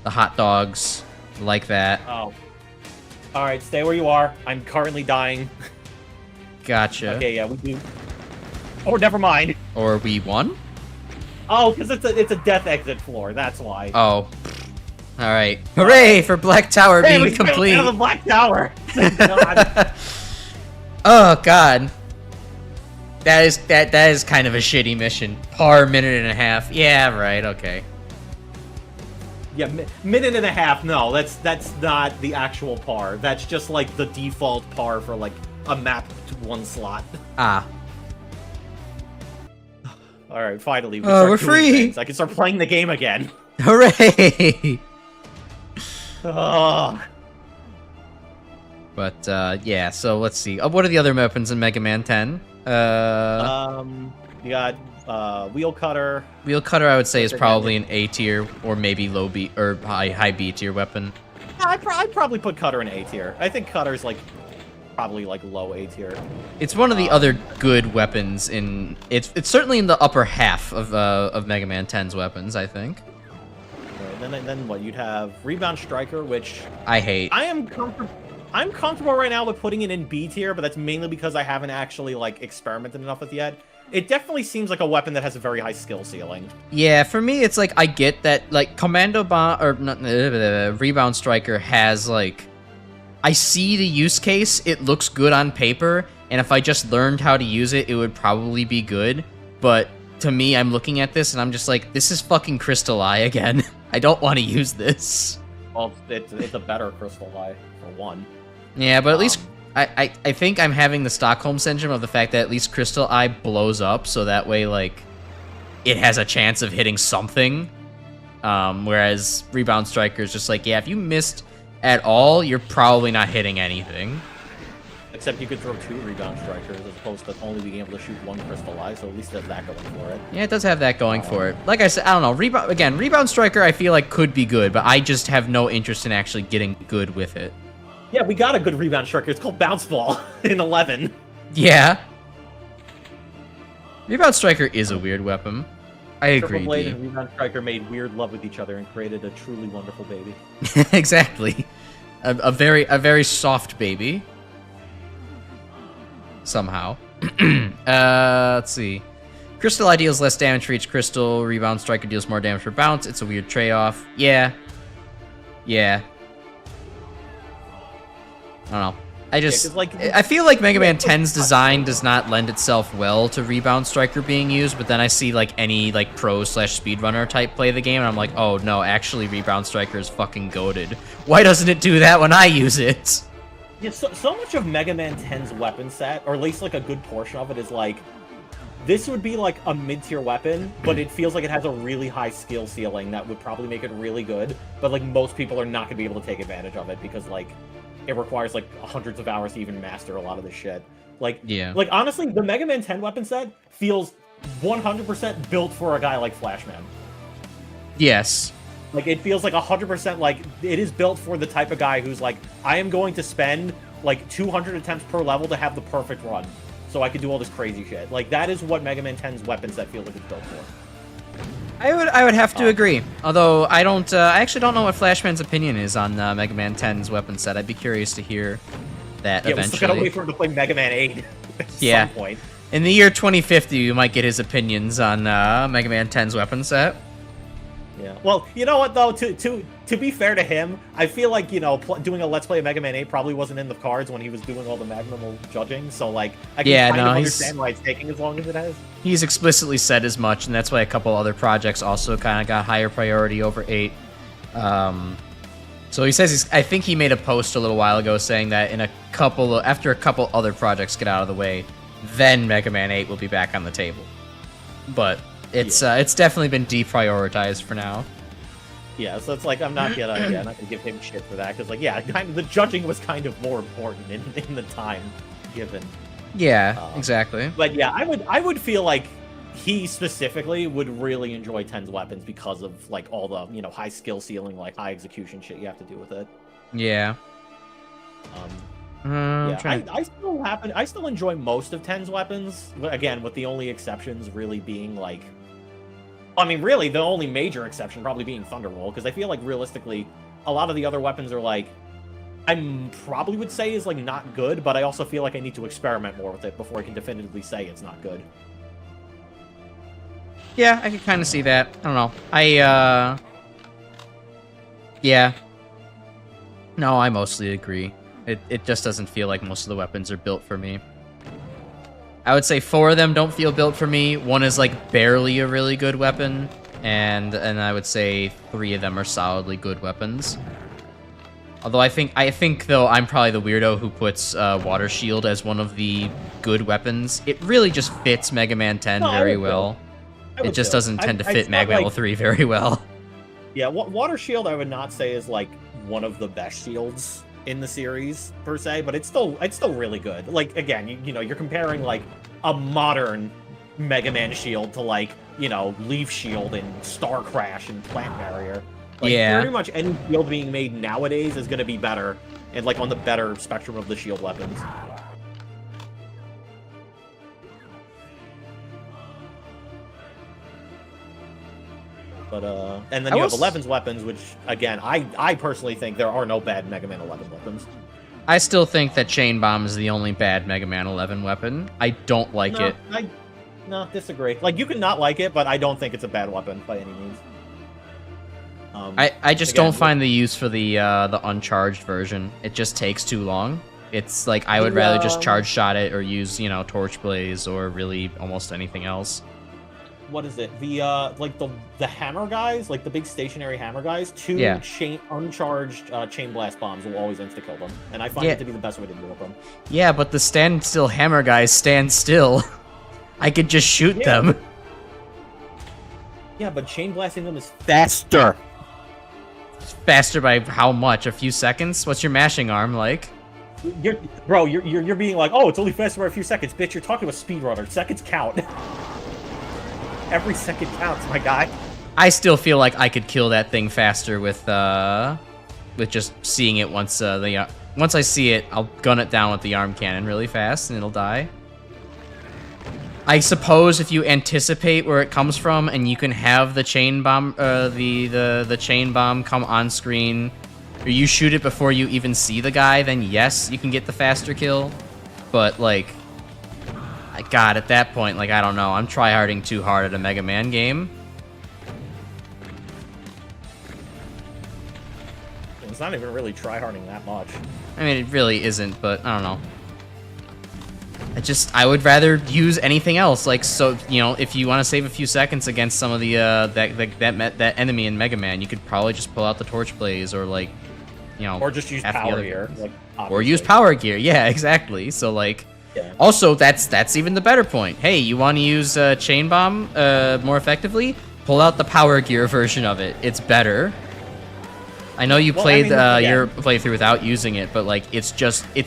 hot dogs, like that. Oh. Alright, stay where you are. I'm currently dying. Gotcha. Okay, yeah, we do. Oh, never mind. Or we won? Oh, because it's a death exit floor, that's why. Oh. Alright. Hooray for Black Tower hey, being complete! The Black Tower! God. Oh god. That is kind of a shitty mission. Par minute and a half. Yeah, right, okay. Yeah, minute and a half, no, that's not the actual par. That's just like the default par for like a map to one slot. Ah. Alright, finally, we're free! Things. I can start playing the game again. Hooray! Oh. But, yeah, so let's see. What are the other weapons in Mega Man 10? You got, Wheel Cutter. Wheel Cutter, I would say, is probably an A tier, or maybe low B, or high B tier weapon. I'd probably put Cutter in A tier. I think Cutter's, like, probably, like, low A tier. It's one of the other good weapons in... It's certainly in the upper half of Mega Man 10's weapons, I think. Right, then what? You'd have Rebound Striker, which... I hate. I'm comfortable right now with putting it in B tier, but that's mainly because I haven't actually, like, experimented enough with it yet. It definitely seems like a weapon that has a very high skill ceiling. Yeah, for me, it's like, I get that, like, Commando Bomb, or not, Rebound Striker has, like... I see the use case, it looks good on paper, and if I just learned how to use it, it would probably be good. But to me, I'm looking at this, and I'm just like, this is fucking Crystal Eye again. I don't want to use this. Well, it's a better Crystal Eye, for one. Yeah, but at least I think I'm having the Stockholm syndrome of the fact that at least Crystal Eye blows up, so that way, like, it has a chance of hitting something. Whereas Rebound Striker is just like, yeah, if you missed at all, you're probably not hitting anything. Except you could throw 2 Rebound Strikers as opposed to only being able to shoot 1 Crystal Eye, so at least it has that going for it. Yeah, it does have that going for it. Like I said, I don't know. Rebound Striker I feel like could be good, but I just have no interest in actually getting good with it. Yeah, we got a good Rebound Striker. It's called Bounce Ball in 11. Yeah. Rebound Striker is a weird weapon. I agree. Triple Blade and Rebound Striker made weird love with each other and created a truly wonderful baby. Exactly. A very soft baby. Somehow. Let's see. Crystal Eye deals less damage for each crystal. Rebound Striker deals more damage for bounce. It's a weird trade-off. Yeah. Yeah. I don't know. I feel like Mega Man 10's design does not lend itself well to Rebound Striker being used, but then I see like any like pro/speedrunner type play the game, and I'm like, oh no, actually Rebound Striker is fucking goated. Why doesn't it do that when I use it? Yeah, so much of Mega Man 10's weapon set, or at least like a good portion of it, is like, this would be like a mid-tier weapon, but it feels like it has a really high skill ceiling that would probably make it really good, but like most people are not going to be able to take advantage of it because like it requires like hundreds of hours to even master a lot of this shit. Like, yeah. Like honestly, the Mega Man 10 weapon set feels 100% built for a guy like Flashman. Yes. Like, it feels like 100% like it is built for the type of guy who's like, I am going to spend like 200 attempts per level to have the perfect run, so I can do all this crazy shit. Like, that is what Mega Man 10's weapon set feels like it's built for. I would have to agree. Although I don't, I actually don't know what Flashman's opinion is on Mega Man 10's weapon set. I'd be curious to hear that eventually. Yeah, we're still gonna wait for him to play Mega Man 8 at Yeah. some point. In the year 2050, we might get his opinions on Mega Man 10's weapon set. Yeah. Well, you know what though? To be fair to him, I feel like doing a Let's Play of Mega Man 8 probably wasn't in the cards when he was doing all the Magnimal judging. So like, I can kind of understand why it's taking as long as it has. He's explicitly said as much, and that's why a couple other projects also kind of got higher priority over 8. So he says I think he made a post a little while ago saying that after a couple other projects get out of the way, then Mega Man 8 will be back on the table. But it's definitely been deprioritized for now. Yeah, so it's like I'm not gonna give him shit for that because like the judging was kind of more important in the time given. Yeah, exactly. But yeah, I would feel like he specifically would really enjoy 10's weapons because of like all the high skill ceiling, like high execution shit you have to do with it. Yeah. I still enjoy most of 10's weapons. Again, with the only exceptions really being like, I mean, really the only major exception probably being Thunderbolt, because I feel like realistically, a lot of the other weapons are like, I probably would say is like not good, but I also feel like I need to experiment more with it before I can definitively say it's not good. Yeah, I can kind of see that. I don't know. Yeah. No, I mostly agree. It just doesn't feel like most of the weapons are built for me. I would say 4 of them don't feel built for me. 1 is like barely a really good weapon, and I would say 3 of them are solidly good weapons. Although I think though I'm probably the weirdo who puts Water Shield as one of the good weapons. It really just fits Mega Man 10 very well. It just doesn't tend to fit Mega Man 3 very well. Yeah, Water Shield I would not say is like one of the best shields in the series per se, but it's still really good. Like again, you're comparing like a modern Mega Man shield to like Leaf Shield and Star Crash and Plant Barrier. Like, pretty much any shield being made nowadays is going to be better and like on the better spectrum of the shield weapons. But and then you have 11's weapons, which again, I personally think there are no bad Mega Man 11 weapons. I still think that Chain Bomb is the only bad Mega Man 11 weapon. I don't like it. No, disagree. Like you can not like it, but I don't think it's a bad weapon by any means. I just don't find the use for the uncharged version. It just takes too long. It's like I would rather just charge shot it or use Torch Blaze or really almost anything else. What is it? The like the hammer guys, like the big stationary hammer guys, 2 uncharged chain blast bombs will always insta kill them, and I find it to be the best way to deal with them. Yeah, but the stand still hammer guys stand still. I could just shoot them. Yeah, but chain blasting them is faster. Faster by how much? A few seconds? What's your mashing arm like? You're being like, oh, it's only faster by a few seconds, bitch. You're talking to a speedrunner. Seconds count. Every second counts, my guy. I still feel like I could kill that thing faster with just seeing it once once I see it, I'll gun it down with the arm cannon really fast and it'll die. I suppose if you anticipate where it comes from and you can have the chain bomb the chain bomb come on screen, or you shoot it before you even see the guy, then yes, you can get the faster kill. But like, God, at that point, like, I don't know. I'm tryharding too hard at a Mega Man game. It's not even really tryharding that much. I mean, it really isn't, but I don't know. I would rather use anything else. Like, so, if you want to save a few seconds against some of the, that enemy in Mega Man, you could probably just pull out the Torch Blaze or, like, Or just use Power Gear. Like, or use Power Gear, yeah, exactly. So, like... Yeah. Also, that's even the better point. Hey, you want to use Chain Bomb more effectively? Pull out the Power Gear version of it. It's better. I know you played your playthrough without using it, but like it's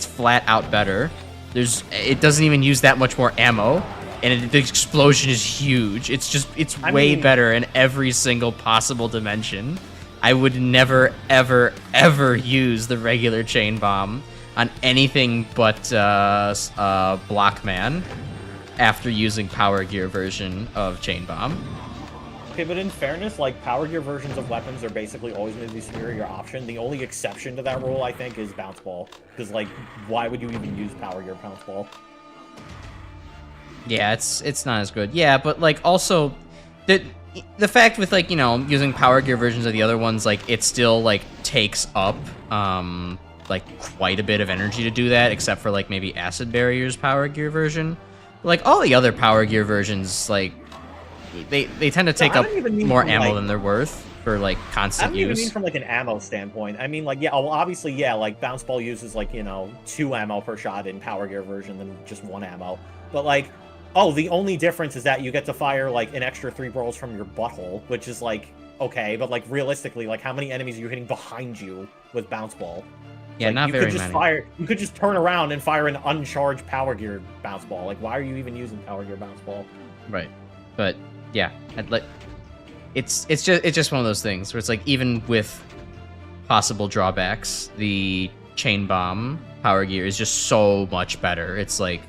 flat out better. It doesn't even use that much more ammo, and the explosion is huge. It's way better in every single possible dimension. I would never, ever, ever use the regular Chain Bomb on anything but Blockman after using Power Gear version of Chain Bomb. Okay, but in fairness, like, Power Gear versions of weapons are basically always going to be the superior option. The only exception to that rule, I think, is Bounce Ball. Because, like, why would you even use Power Gear Bounce Ball? Yeah, it's not as good. Yeah, but, like, also, the fact with, like, you know, using Power Gear versions of the other ones, like, it still, like, takes up, like, quite a bit of energy to do that, except for, like, maybe Acid Barrier's Power Gear version. Like, all the other Power Gear versions, like, they tend to take up more ammo like, than they're worth for, like, constant I don't use. even mean from, like, an ammo standpoint. I mean, like, yeah, well, obviously, yeah, like, Bounce Ball uses, like, you know, 2 ammo per shot in Power Gear version than just 1 ammo. But, like, oh, the only difference is that you get to fire, like, an extra 3 balls from your butthole, which is, like, okay, but, like, realistically, like, how many enemies are you hitting behind you with Bounce Ball? Yeah, like, not very many. You could just turn around and fire an uncharged Power Gear Bounce Ball. Like, why are you even using Power Gear Bounce Ball? Right. But, yeah, it's just one of those things where it's like, even with possible drawbacks, the Chain Bomb Power Gear is just so much better. It's like,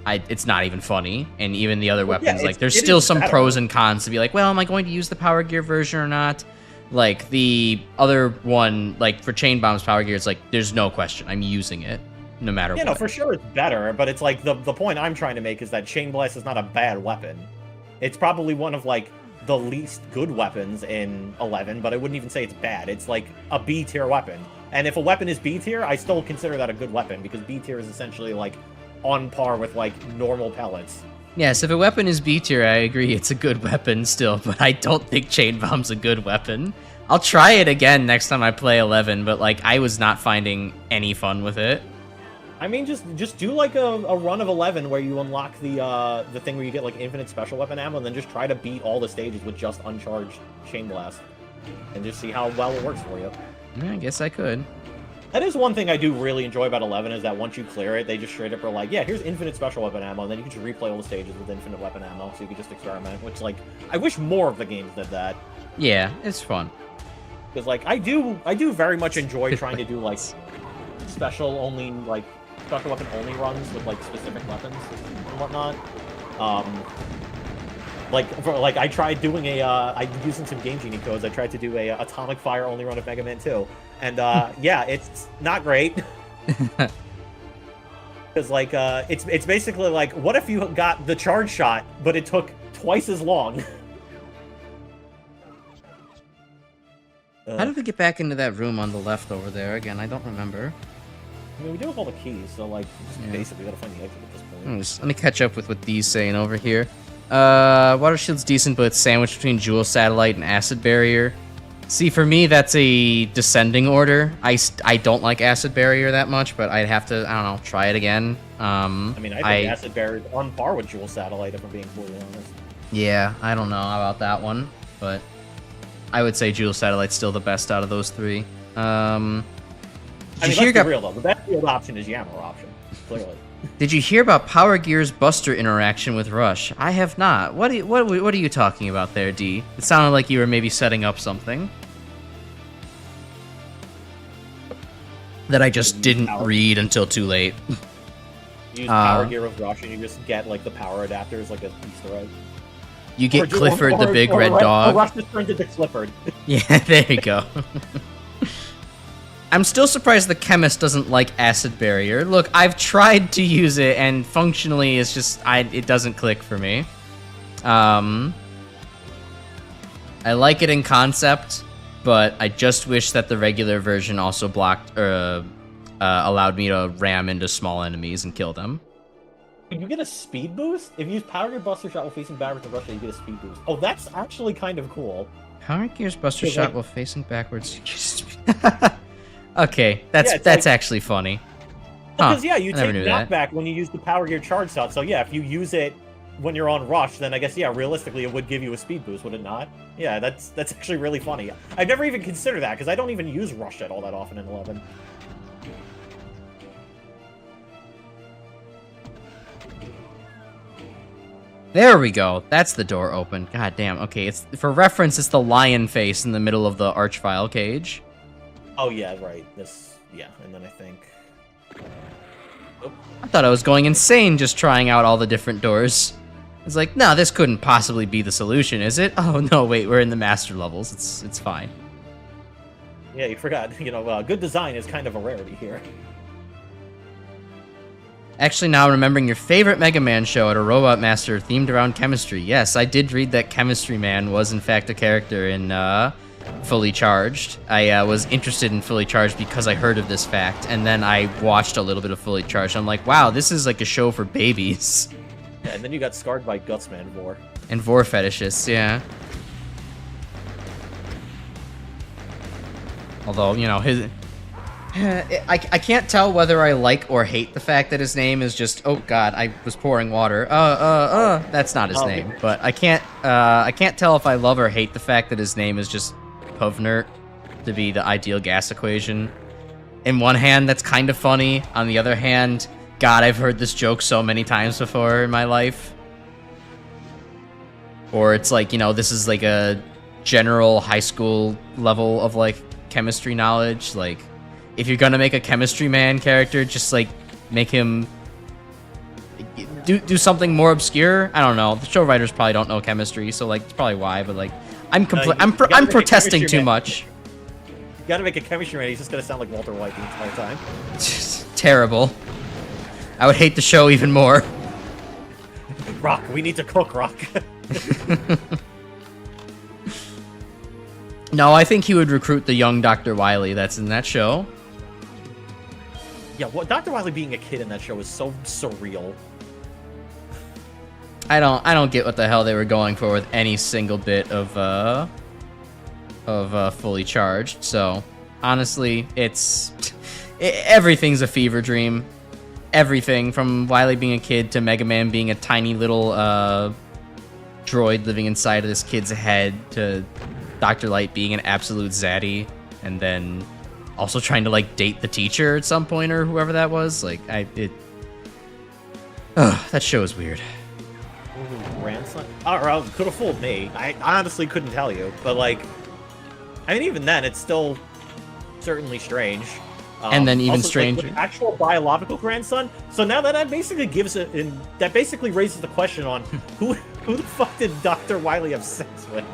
it's not even funny, and even the other weapons, like, there's still some pros and cons to be like, well, am I going to use the Power Gear version or not? Like, the other one, like, for Chain Bomb's Power Gear, it's like, there's no question, I'm using it, no matter what. Yeah, no, for sure it's better, but it's like, the point I'm trying to make is that Chain Blast is not a bad weapon. It's probably one of, like, the least good weapons in 11, but I wouldn't even say it's bad. It's, like, a B-tier weapon. And if a weapon is B-tier, I still consider that a good weapon, because B-tier is essentially, like, on par with, like, normal pellets. Yes, if a weapon is B-tier, I agree it's a good weapon still, but I don't think Chain Bomb's a good weapon. I'll try it again next time I play 11, but, like, I was not finding any fun with it. I mean, just do, like, a run of 11 where you unlock the thing where you get, like, infinite special weapon ammo, and then just try to beat all the stages with just uncharged Chain Blast. And just see how well it works for you. Yeah, I guess I could. That is one thing I do really enjoy about 11, is that once you clear it, they just straight up are like, yeah, here's infinite special weapon ammo, and then you can just replay all the stages with infinite weapon ammo, so you can just experiment, which, like, I wish more of the games did that. Yeah, it's fun. Because, like, I do very much enjoy trying to do, like, special weapon only runs with, like, specific weapons and whatnot. Like I tried doing using some Game Genie codes, I tried to do a Atomic Fire only run of Mega Man 2. And, yeah, it's not great. Because, like, it's basically like, what if you got the charge shot, but it took twice as long? How did we get back into that room on the left over there? Again, I don't remember. I mean, we do have all the keys, so, like, just basically gotta find the exit at this point. Let me catch up with what Dee's saying over here. Water Shield's decent, but it's sandwiched between Jewel Satellite and Acid Barrier. See, for me, that's a descending order. I don't like Acid Barrier that much, but I'd have to, I don't know, try it again. I mean, I think Acid Barrier is on par with Jewel Satellite, if I'm being completely honest. Yeah, I don't know about that one, but I would say Jewel Satellite's still the best out of those three. I mean, let's be real, though. The best field option is Yammer option, clearly. Did you hear about Power Gear's Buster interaction with Rush? I have not. What are you talking about there, D? It sounded like you were maybe setting up something that I just didn't read until too late. You use Power Gear with Rush, and you just get, like, the power adapters, like, a Easter egg. You get Clifford the big red dog. Rush just turns into Clifford. Yeah, there you go. I'm still surprised the chemist doesn't like Acid Barrier. Look, I've tried to use it, and functionally, it's just it doesn't click for me. I like it in concept, but I just wish that the regular version also blocked or allowed me to ram into small enemies and kill them. You get a speed boost? If you use Power Gear Buster Shot while facing backwards in Russia, you get a speed boost. Oh, that's actually kind of cool. Power Gear's Buster Shot while facing backwards. Okay, that's actually funny. Because, yeah, you take knockback when you use the Power Gear charge shot. So, yeah, if you use it when you're on Rush, then I guess, yeah, realistically, it would give you a speed boost, would it not? Yeah, that's actually really funny. I've never even considered that, because I don't even use Rush all that often in 11. There we go. That's the door open. God damn. Okay, it's for reference, it's the lion face in the middle of the Archvile cage. Oh, yeah, right. Yeah, and then I think... I thought I was going insane just trying out all the different doors. It's like, no, this couldn't possibly be the solution, is it? Oh no, wait, we're in the master levels. It's fine. Yeah, you forgot. Good design is kind of a rarity here. Actually, now I'm remembering your favorite Mega Man show at a Robot Master themed around chemistry. Yes, I did read that Chemistry Man was in fact a character in Fully Charged. I was interested in Fully Charged because I heard of this fact, and then I watched a little bit of Fully Charged. I'm like, wow, this is like a show for babies. Yeah, and then you got scarred by Gutsman Vor. And Vor fetishists, yeah. Although, his... I can't tell whether I like or hate the fact that his name is just, oh god, I was pouring water. That's not his name. But I can't tell if I love or hate the fact that his name is just Povnert to be the ideal gas equation. In one hand, that's kind of funny. On the other hand, god, I've heard this joke so many times before in my life. Or it's like, this is like a general high school level of like chemistry knowledge, like if you're gonna make a Chemistry Man character, just like make him do something more obscure. I don't know. The show writers probably don't know chemistry, so like it's probably why. But like I'm protesting too much. You gotta make a Chemistry Man. He's just gonna sound like Walter White the entire time. Terrible. I would hate the show even more. Rock, we need to cook, Rock. No, I think he would recruit the young Dr. Wily that's in that show. Yeah, Dr. Wily being a kid in that show is so surreal. I don't get what the hell they were going for with any single bit of Fully Charged. So honestly, everything's a fever dream. Everything from Wily being a kid to Mega Man being a tiny little droid living inside of this kid's head to Dr. Light being an absolute zaddy, and then also trying to like date the teacher at some point or whoever that was. Like that show is weird. Grandson? Oh, could have fooled me. I honestly couldn't tell you, but like, I mean, even then, it's still certainly strange. And then even also, stranger, like, actual biological grandson. So now that basically that basically raises the question on who the fuck did Dr. Wily have sex with?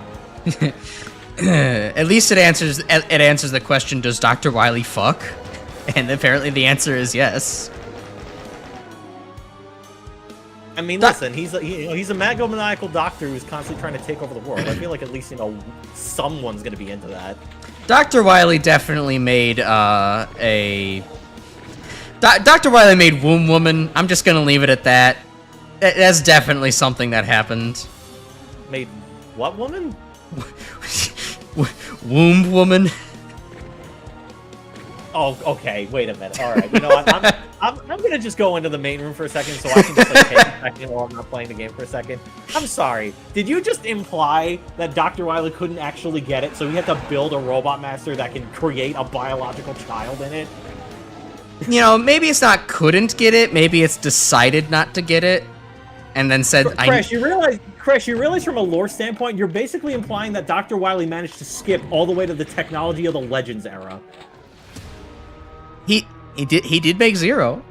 At least it answers the question, does Dr. Wily fuck? And apparently the answer is yes. I mean, listen, he's a magomaniacal doctor who's constantly trying to take over the world. I feel like at least, someone's gonna be into that. Dr. Wily definitely made Dr. Wily made Womb Woman. I'm just gonna leave it at that. That's definitely something that happened. Made what woman? Womb Woman. Oh, okay. Wait a minute. All right. I'm gonna just go into the main room for a second, so I can just like take a second while I'm not playing the game for a second. I'm sorry. Did you just imply that Dr. Wily couldn't actually get it, so he had to build a robot master that can create a biological child in it? Maybe it's not couldn't get it. Maybe it's decided not to get it, and then said, Crash, you realize from a lore standpoint, you're basically implying that Dr. Wily managed to skip all the way to the technology of the Legends era. He did make Zero.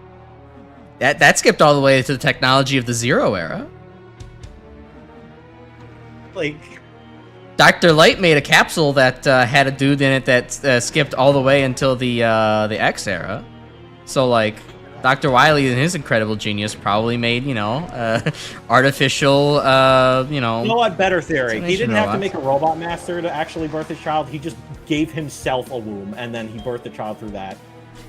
That skipped all the way to the technology of the Zero era. Like, Dr. Light made a capsule that had a dude in it that skipped all the way until the X era. So like, Dr. Wily in his incredible genius probably made, artificial, You know what? Better theory. He didn't have to make a robot master to actually birth his child. He just gave himself a womb, and then he birthed the child through that.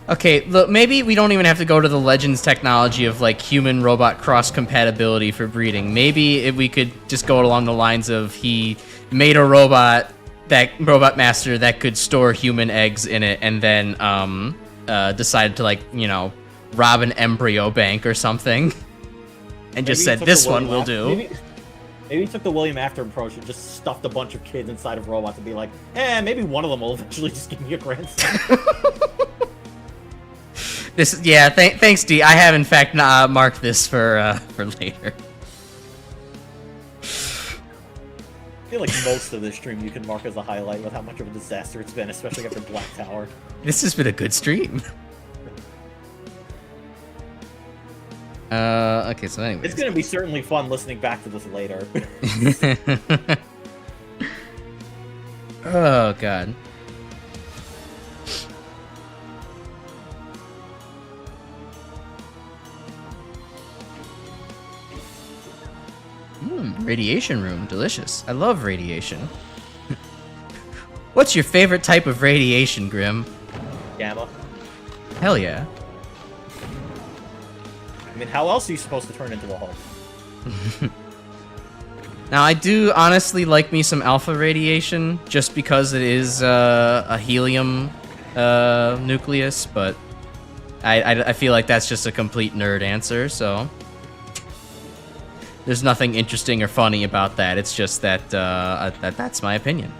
Okay, look, maybe we don't even have to go to the Legends technology of, like, human-robot cross-compatibility for breeding. Maybe if we could just go along the lines of he made a robot master that could store human eggs in it, and then decided to, like, rob an embryo bank or something, and just said, this one will do. Maybe he took the William After approach and just stuffed a bunch of kids inside of robots to be like, maybe one of them will eventually just give me a grandson. Thanks, D. I have in fact marked this for later. I feel like most of this stream you can mark as a highlight with how much of a disaster it's been, especially after Black Tower. This has been a good stream. Okay, so anyways. It's gonna be certainly fun listening back to this later. Oh, God. Radiation room. Delicious. I love radiation. What's your favorite type of radiation, Grim? Gamma. Hell yeah. I mean, how else are you supposed to turn into a Hulk? Now, I do honestly like me some alpha radiation, just because it is a helium nucleus, but I feel like that's just a complete nerd answer, so... There's nothing interesting or funny about that, it's just that, that's my opinion.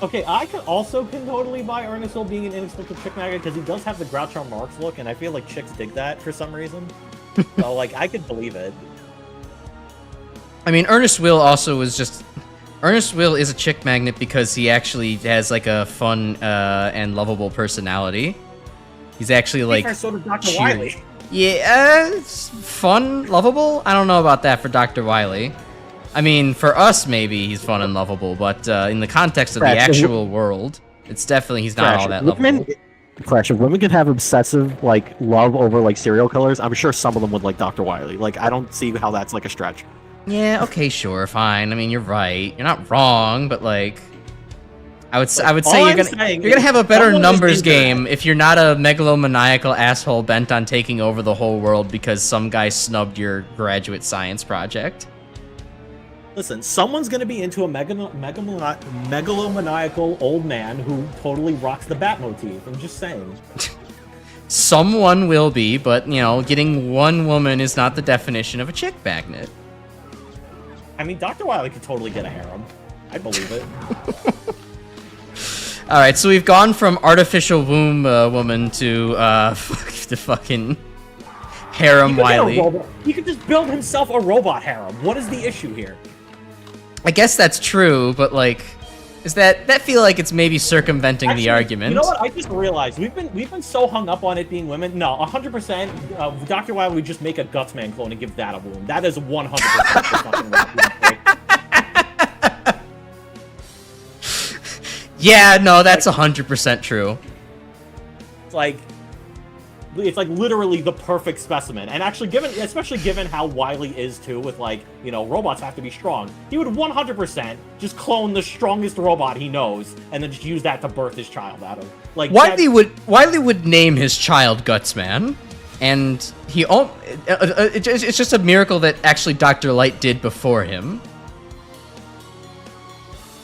Okay, I can totally buy Ernest Will being an inexpensive chick magnet, because he does have the Groucho Marx look, and I feel like chicks dig that for some reason. So, like, I could believe it. I mean, Ernest Will also is just... Ernest Will is a chick magnet because he actually has, like, a fun and lovable personality. He's actually, like... So does Dr. Wily. Yeah, it's fun, lovable? I don't know about that for Dr. Wily. I mean, for us, maybe he's fun and lovable, but in the context of the actual world, it's definitely he's not all that lovable. Crash, if women could have obsessive, like, love over, like, serial killers, I'm sure some of them would like Dr. Wily. Like, I don't see how that's, like, a stretch. Yeah, okay, sure, fine. I mean, you're right. You're not wrong, but, like... I would say you're gonna have a better numbers game if you're not a megalomaniacal asshole bent on taking over the whole world because some guy snubbed your graduate science project. Listen, someone's gonna be into a megalomaniacal old man who totally rocks the bat motif. I'm just saying. Someone will be, but, you know, getting one woman is not the definition of a chick magnet. I mean, Dr. Wily could totally get a harem. I believe it. Alright, so we've gone from artificial womb woman to the fucking harem Wily. He could just build himself a robot harem. What is the issue here? I guess that's true, but like, is that feel like it's maybe circumventing the argument? You know what? I just realized we've been so hung up on it being women. No, 100%. Dr. Wily would just make a Gutsman clone and give that a womb. That is 100% the fucking right. Yeah, no, that's 100% true. It's like literally the perfect specimen. And actually, especially given how Wily is too, with like, you know, robots have to be strong. He would 100% just clone the strongest robot he knows, and then just use that to birth his child out of. Like Wily would name his child Gutsman, and it's just a miracle that actually Dr. Light did before him.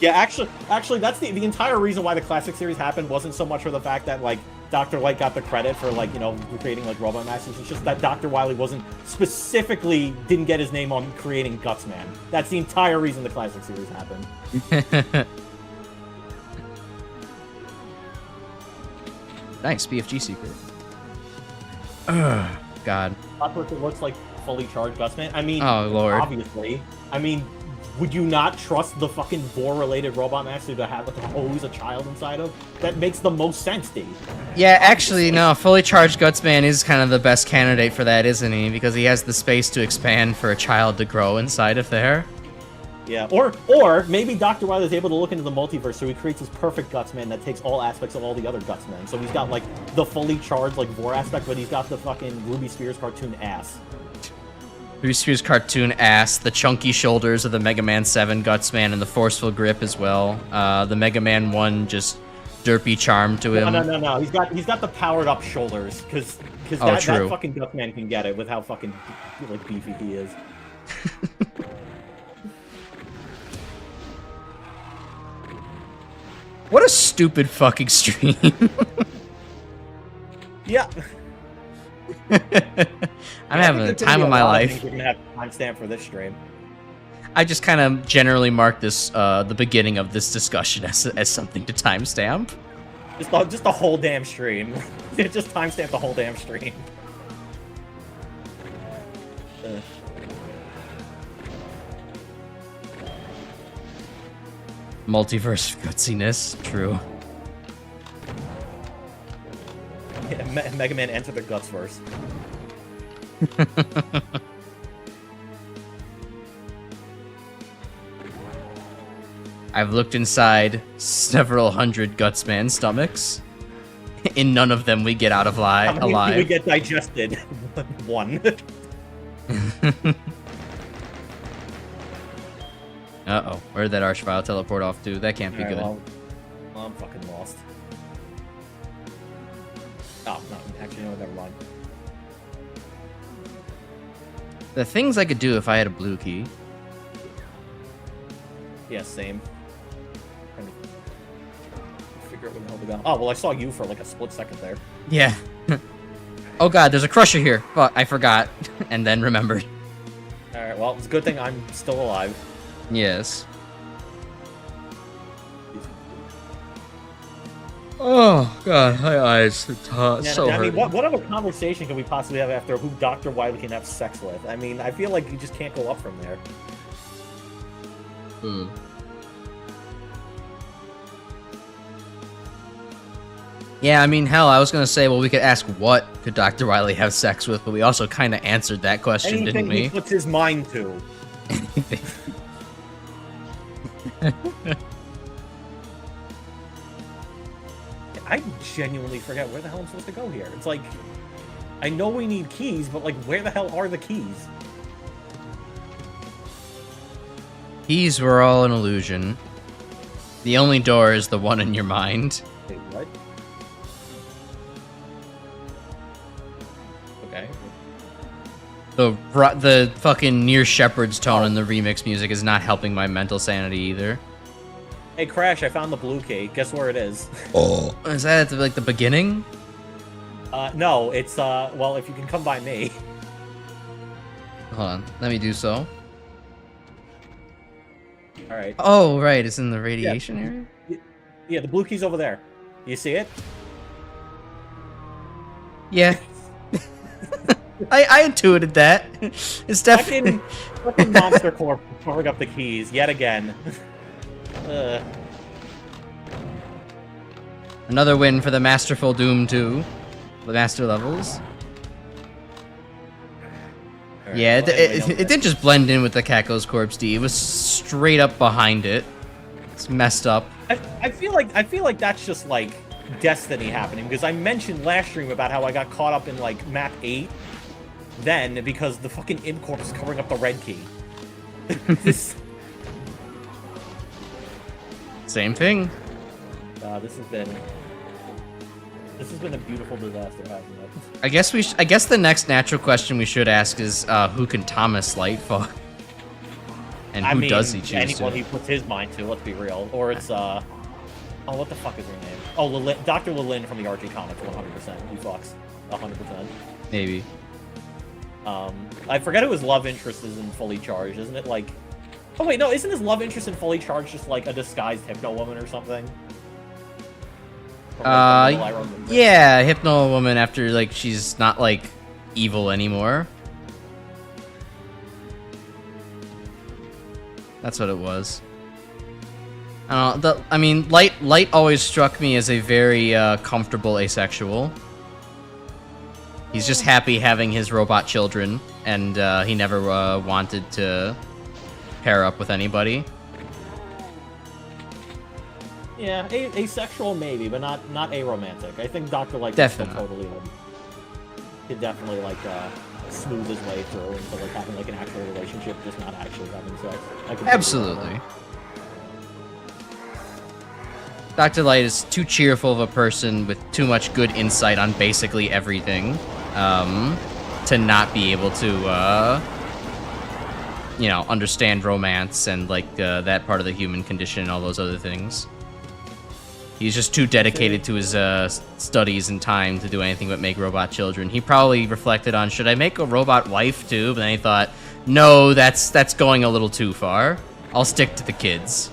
Yeah, actually, that's the entire reason why the classic series happened wasn't so much for the fact that, like, Dr. Light got the credit for, like, you know, creating, like, Robot Masters. It's just that Dr. Wily didn't get his name on creating Gutsman. That's the entire reason the classic series happened. Nice, BFG secret. Ugh, God. That's what it looks like, fully charged Gutsman. I mean, oh, Lord. Obviously. I mean... Would you not trust the fucking Boar-related Robot Master to have always a child inside of? That makes the most sense, D. Yeah, actually, no. Fully charged Gutsman is kind of the best candidate for that, isn't he? Because he has the space to expand for a child to grow inside of there. Yeah, or maybe Dr. Wily is able to look into the multiverse, so he creates his perfect Gutsman that takes all aspects of all the other Gutsmen. So he's got, like, the fully charged, like, Vor aspect, but he's got the fucking Ruby Spears cartoon ass. Ruby Spears cartoon ass, the chunky shoulders of the Mega Man 7 Gutsman, and the forceful grip as well. The Mega Man 1 just derpy charm to him. No. He's got the powered up shoulders because that fucking Gutsman can get it with how fucking like beefy he is. What a stupid fucking stream. Yeah. I'm having the time of my life. We're gonna have a timestamp for this stream. I just kind of generally mark this the beginning of this discussion as something to timestamp. Just the whole damn stream. Just timestamp the whole damn stream. Multiverse gutsiness, true. Yeah, Mega Man enter the guts first. I've looked inside several hundred Gutsman stomachs. In none of them we get out of alive. We get digested. One. Uh-oh. Where did that Archvile teleport off to? That can't be good. Well, I'm fucking lost. Oh, no. Actually, no, never mind. The things I could do if I had a blue key. Yeah, same. Trying to figure out where the hell to go. Oh, well, I saw you for like a split second there. Yeah. Oh god, there's a crusher here. Fuck, I forgot. And then remembered. Alright, well, it's a good thing I'm still alive. Yes. Oh god, my eyes are Yeah, so I mean, hurting. what other conversation can we possibly have after who Dr. Wily can have sex with? I mean, I feel like you just can't go up from there. Hmm. Yeah, I mean, hell, I was gonna say, well, we could ask what could Dr. Wily have sex with, but we also kind of answered that question, Anything didn't we? he puts his mind to. I genuinely forget where the hell I'm supposed to go here. It's like, I know we need keys, but like, where the hell are the keys? Keys were all an illusion. The only door is the one in your mind. Wait, what? Okay. The fucking near Shepherd's tone in the remix music is not helping my mental sanity either. Hey, Crash, I found the blue key. Guess where it is? Oh. Is that at the, like the beginning? No, it's, well, if you can come by me. Hold on, let me do so. Alright. Oh, right, it's in the radiation area? Yeah, the blue key's over there. You see it? Yeah. I intuited that. It's definitely... Fucking Monster Corp pouring up the keys, yet again. Another win for the Masterful Doom 2. The Master levels. Right, Yeah, well, it didn't just blend in with the Caco's corpse, D. It was straight up behind it. It's messed up. I feel like that's just like destiny happening, because I mentioned last stream about how I got caught up in like map 8 then because the fucking imp corp is covering up the red key. This Same thing. this has been a beautiful disaster, hasn't it? I guess the next natural question we should ask is who can Thomas Light fuck? And who does he choose anyone to? he puts his mind to, let's be real. Or it's oh, what the fuck is her name? Oh, Dr. Lilin from the Archie comics, 100%. He fucks 100%. Maybe. I forget who his love interest is in Fully Charged, isn't it? Like, oh wait, no, isn't his love interest in Fully Charged just like a disguised Hypno Woman or something? From, like, the Little Iron Woman? Yeah, Hypno Woman after like she's not like evil anymore. That's what it was. I don't know. I mean, Light always struck me as a very comfortable asexual. He's just happy having his robot children, and he never wanted to pair up with anybody. Yeah, asexual maybe, but not aromantic. I think Dr. Light Definitely. totally could definitely like smooth his way through into like having like an actual relationship, just not actually having sex. I could Absolutely. Dr. Light is too cheerful of a person with too much good insight on basically everything to not be able to, you know, understand romance and like that part of the human condition and all those other things. He's just too dedicated to his studies and time to do anything but make robot children. He probably reflected on, should I make a robot wife too? But then he thought, no, that's going a little too far. I'll stick to the kids.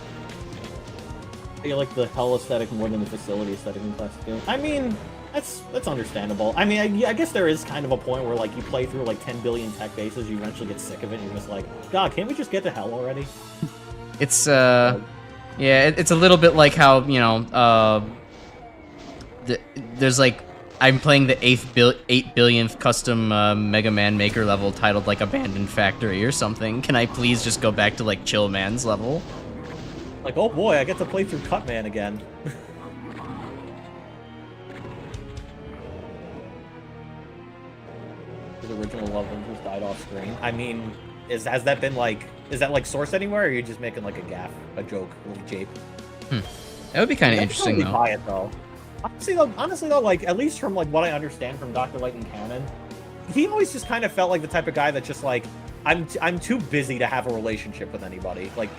I feel like the hell aesthetic more than the facility aesthetic in Classic 2. I mean, that's understandable. I mean, I guess there is kind of a point where like you play through like 10 billion tech bases, you eventually get sick of it, and you're just like, God, can't we just get to hell already? It's yeah, it's a little bit like how, you know, there's like I'm playing the 8 billionth custom Mega Man Maker level titled like Abandoned Factory or something. Can I please just go back to like Chill Man's level? Like, oh boy, I get to play through Cutman again. His original level just died off screen. I mean, has that been like, is that like sourced anywhere, or are you just making like a gaff, a joke, a little jape? That would be kind of interesting though. Buy it though. Honestly though, like at least from like what I understand from Dr. Light and canon, he always just kind of felt like the type of guy that just like, I'm too busy to have a relationship with anybody, like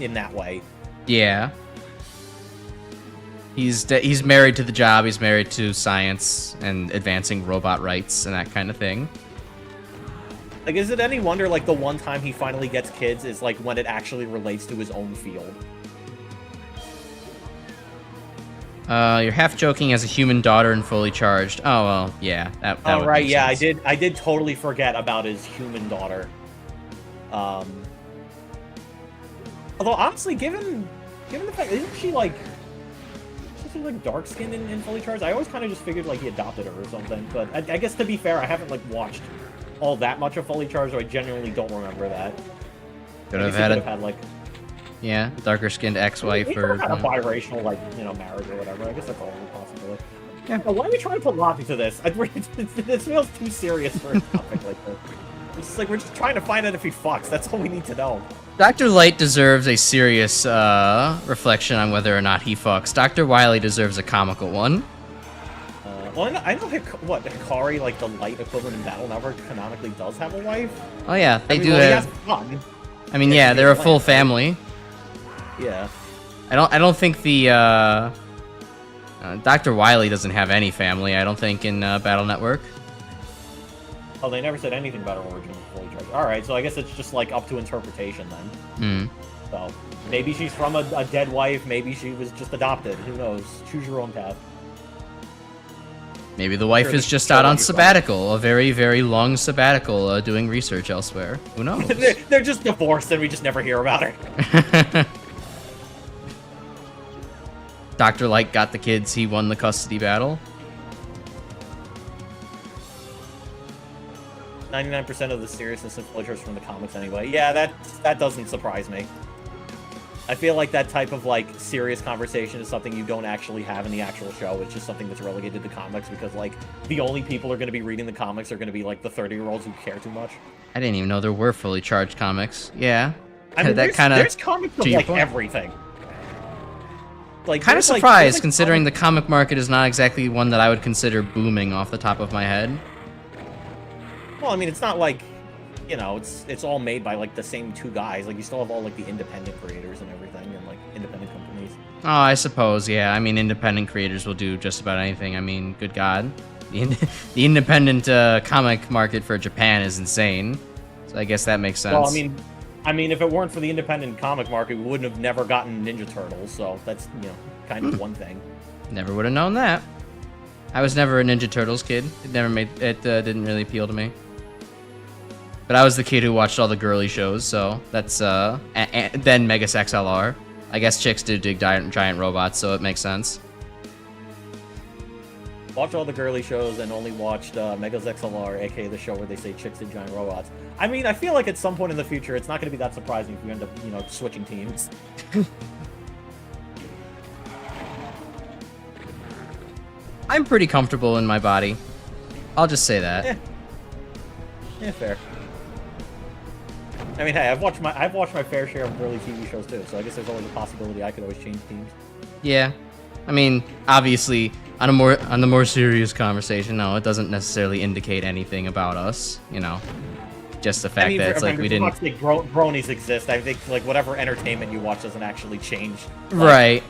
in that way. Yeah. He's married to the job. He's married to science and advancing robot rights and that kind of thing. Like, is it any wonder like the one time he finally gets kids is like when it actually relates to his own field? You're half joking as a human daughter and fully charged. Oh well, yeah. That oh would right, make yeah, sense. I did totally forget about his human daughter. Although honestly, given the fact, isn't she like dark skinned and fully charged? I always kind of just figured like he adopted her or something. But I guess to be fair, I haven't like watched all that much of fully charged, so I genuinely don't remember that. Could have had like. Yeah, darker skinned ex-wife or had a biracial, like, you know, marriage or whatever. I guess that's all a possibility. Yeah. Why are we trying to put logic to this? This feels too serious for a topic like this. It's just like we're just trying to find out if he fucks. That's all we need to know. Dr. Light deserves a serious reflection on whether or not he fucks. Dr. Wily deserves a comical one. Well, I know Hikari, like the Light equivalent in Battle Network, canonically does have a wife. Oh yeah, they do He have. has fun. I mean, yeah, they're a full family. Yeah. I don't think the Dr. Wily doesn't have any family. I don't think in Battle Network. Oh, they never said anything about her origin fully charged. All right, so I guess it's just like up to interpretation then. So maybe she's from a dead wife. Maybe she was just adopted. Who knows? Choose your own path. Maybe the wife is just out on sabbatical, a very, very long sabbatical, doing research elsewhere. Who knows? They're just divorced and we just never hear about her. Dr. Light got the kids, he won the custody battle. 99% of the seriousness of Fletcher's from the comics anyway. Yeah, that doesn't surprise me. I feel like that type of like serious conversation is something you don't actually have in the actual show. It's just something that's relegated to comics because like the only people who are going to be reading the comics are going to be like the 30-year-olds who care too much. I didn't even know there were fully charged comics. Yeah. I mean, there's comics of like everything. Like, kind of surprised considering the comic market is not exactly one that I would consider booming off the top of my head. Well, I mean, it's not like, you know, it's all made by like the same two guys. Like you still have all like the independent creators and everything, and like independent companies. Oh, I suppose, yeah. I mean, independent creators will do just about anything. I mean, good God, the independent comic market for Japan is insane. So I guess that makes sense. Well, I mean, if it weren't for the independent comic market, we wouldn't have never gotten Ninja Turtles. So that's, you know, kind of one thing. Never would have known that. I was never a Ninja Turtles kid. It didn't really appeal to me. But I was the kid who watched all the girly shows, so that's then Megas XLR. I guess chicks do dig giant robots, so it makes sense. Watched all the girly shows and only watched Megas XLR, aka the show where they say chicks dig giant robots. I mean, I feel like at some point in the future, it's not going to be that surprising if you end up, you know, switching teams. I'm pretty comfortable in my body. I'll just say that. Yeah, fair. I mean, hey, I've watched my fair share of girly TV shows too, so I guess there's always a possibility I could always change teams. Yeah, I mean, obviously, on the more serious conversation, no, it doesn't necessarily indicate anything about us, you know. Just the fact that it's like we didn't. Bronies exist. I think like whatever entertainment you watch doesn't actually change. Like, right.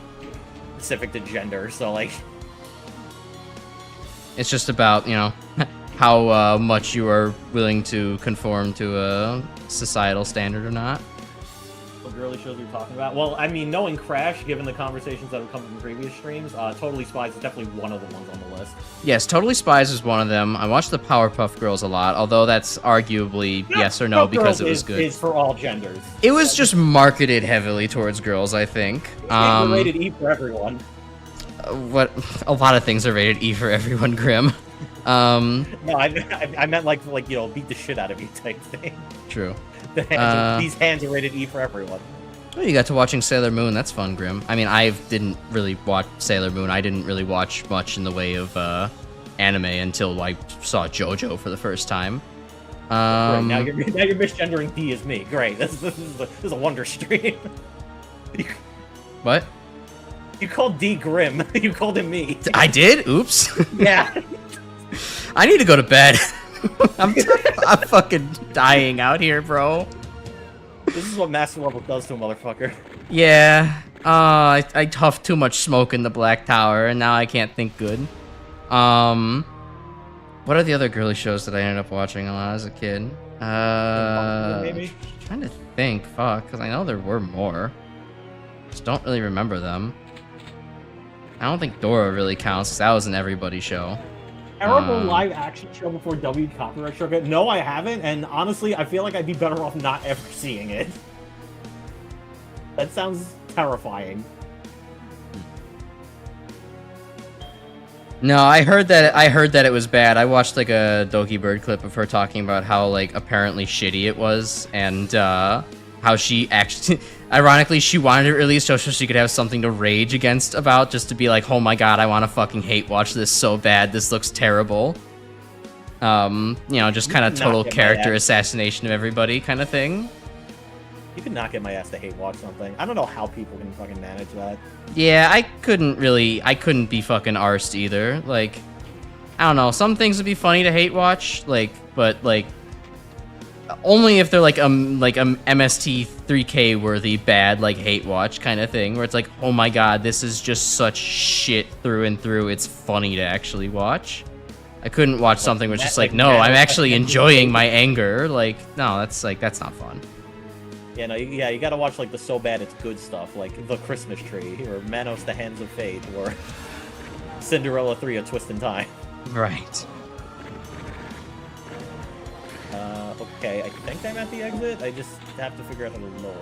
Specific to gender, so like. It's just about, you know, how much you are willing to conform to a societal standard or not. What girly shows you're talking about? Well, I mean, knowing Crash, given the conversations that have come from previous streams, Totally Spies is definitely one of the ones on the list. Yes, Totally Spies is one of them. I watched the Powerpuff Girls a lot, although that's arguably yes or no because it was good. It's for all genders. It was just marketed heavily towards girls, I think. It's rated E for everyone. what a lot of things are rated E for everyone, Grim. No, I meant like you know, beat the shit out of you type thing. True. These hands are rated E for everyone. Oh, you got to watching Sailor Moon. That's fun, Grim. I mean, I didn't really watch Sailor Moon. I didn't really watch much in the way of anime until I saw JoJo for the first time. Great, now you're misgendering D as me. Great. This is a wonder stream. What? You called D Grim. You called him me. I did? Oops. Yeah. I need to go to bed. I'm fucking dying out here, bro. This is what Master Level does to a motherfucker. Yeah. I huffed too much smoke in the Black Tower, and now I can't think good. What are the other girly shows that I ended up watching a lot as a kid? Maybe? Trying to think. Fuck, because I know there were more. Just don't really remember them. I don't think Dora really counts, because that was an everybody show. Terrible live action show before W copyright struck it? No, I haven't, and honestly, I feel like I'd be better off not ever seeing it. That sounds terrifying. No, I heard that it was bad. I watched like a Doki Bird clip of her talking about how like apparently shitty it was, and how she actually, ironically, she wanted it released so she could have something to rage against about, just to be like, oh my god, I want to fucking hate watch this so bad. This looks terrible. You know, just kind of total character assassination of everybody kind of thing. You could not get my ass to hate watch something. I don't know how people can fucking manage that. Yeah, I couldn't be fucking arsed either. Like, I don't know, some things would be funny to hate watch, like, but like, only if they're like MST 3K worthy bad, like hate watch kind of thing, where it's like, oh my god, this is just such shit through and through, it's funny to actually watch. I couldn't watch something where it's just like, no, I'm actually enjoying my anger. Like, no, that's not fun. Yeah, no, you gotta watch like the so bad it's good stuff, like The Christmas Tree, or Manos the Hands of Fate, or Cinderella 3: A Twist in Time. Right. Okay, I think I'm at the exit. I just have to figure out how to lower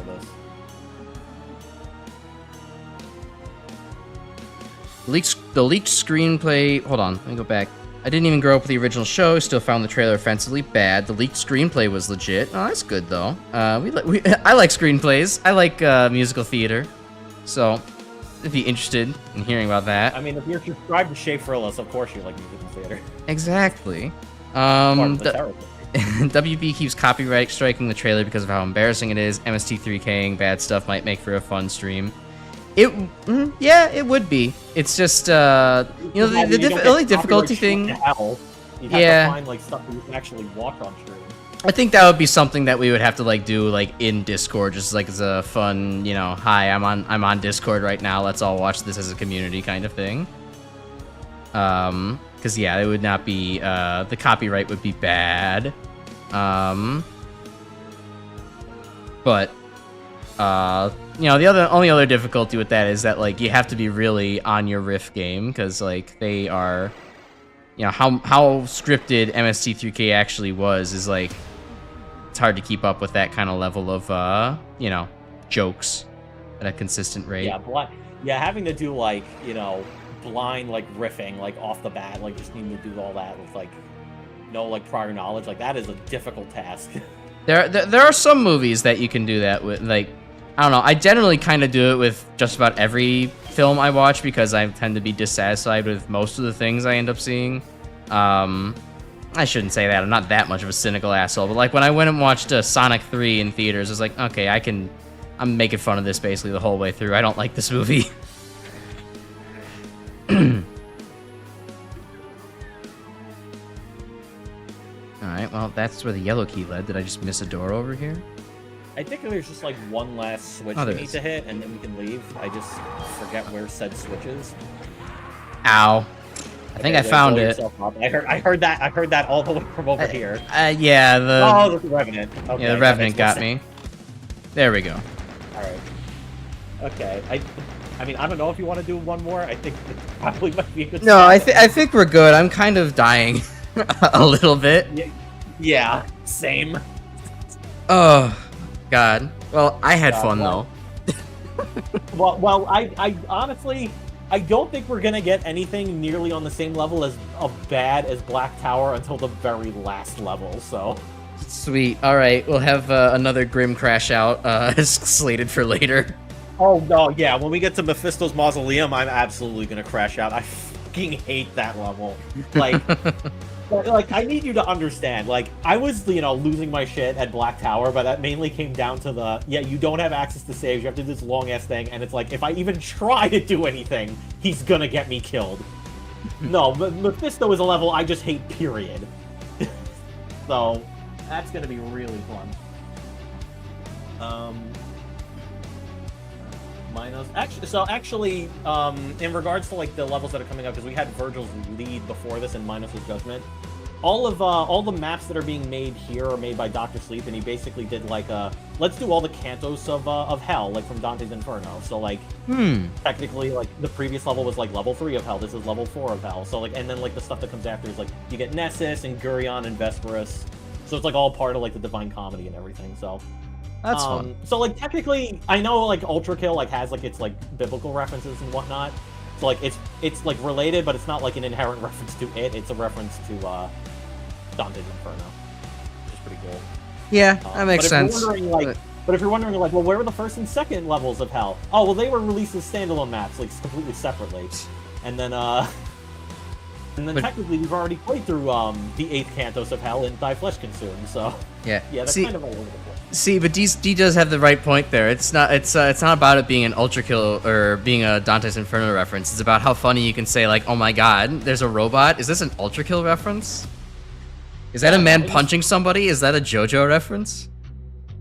this. The leaked screenplay. Hold on, let me go back. I didn't even grow up with the original show. Still found the trailer offensively bad. The leaked screenplay was legit. Oh, that's good though. I like screenplays. I like musical theater. So, if you're interested in hearing about that. I mean, if you're subscribed to Shea Frillis, of course you like musical theater. Exactly. WB keeps copyright striking the trailer because of how embarrassing it is. MST3King bad stuff might make for a fun stream. Yeah, it would be. It's just, you know, the only difficulty thing. You have to find like stuff that you can actually watch on stream. I think that would be something that we would have to like do like in Discord, just like as a fun, you know, hi, I'm on Discord right now. Let's all watch this as a community kind of thing. Because yeah, it would not be. The copyright would be bad. But you know, the only other difficulty with that is that like you have to be really on your Riff game, because like they are, you know, how scripted MST3K actually was is like it's hard to keep up with that kind of level of you know, jokes at a consistent rate. Yeah, having to do like, you know, blind like riffing like off the bat, like just needing to do all that with like no like prior knowledge, like that is a difficult task. There are some movies that you can do that with, like, I don't know. I generally kind of do it with just about every film I watch because I tend to be dissatisfied with most of the things I end up seeing. I shouldn't say that. I'm not that much of a cynical asshole, but like when I went and watched Sonic 3 in theaters, I was like, okay, I'm making fun of this basically the whole way through. I don't like this movie. Alright, well, that's where the yellow key led. Did I just miss a door over here? I think there's just like one last switch we need to hit, and then we can leave. I just forget where said switch is. Ow. I think I found it. I heard that all the way from over here. Yeah, the Revenant. Okay, yeah, the Revenant got me. There we go. Alright. Okay. I mean, I don't know if you want to do one more. I think it probably might be a good No, I think we're good. I'm kind of dying a little bit. Yeah, same. Oh, God. Well, I had fun, though. Well, I honestly, I don't think we're gonna get anything nearly on the same level as bad as Black Tower until the very last level. So. Sweet. All right, we'll have another Grim Crash out slated for later. Oh no, yeah. When we get to Mephisto's Mausoleum, I'm absolutely gonna crash out. I fucking hate that level. Like, like I need you to understand. Like, I was, losing my shit at Black Tower, but that mainly came down to you don't have access to saves. You have to do this long ass thing, and it's like if I even try to do anything, he's gonna get me killed. No, Mephisto is a level I just hate. Period. So. That's gonna be really fun. Actually, in regards to like the levels that are coming up, because we had Virgil's lead before this and Minos' Judgment, all the maps that are being made here are made by Dr. Sleep, and he basically did like let's do all the cantos of Hell, like from Dante's Inferno. So like, technically, like the previous level was like level 3 of Hell. This is level 4 of Hell. So like, and then like the stuff that comes after is like you get Nessus and Gurion and Vesperus. So it's like all part of like the Divine Comedy and everything. So that's fun. So like technically, I know like Ultra Kill like has like its like biblical references and whatnot. So like it's like related, but it's not like an inherent reference to it. It's a reference to Dante's Inferno, which is pretty cool. Yeah, that makes sense. But if you're wondering like, well, where were the first and second levels of Hell? Oh, well, they were released as standalone maps, like completely separately, and then technically we've already played through the 8th Cantos of Hell in Thy Flesh Consumed, so yeah, that's kind of all over the place. See, but D does have the right point there. It's not about it being an Ultra Kill or being a Dante's Inferno reference. It's about how funny you can say like, oh my god, there's a robot. Is this an Ultra Kill reference? Is that a man punching somebody? Is that a JoJo reference?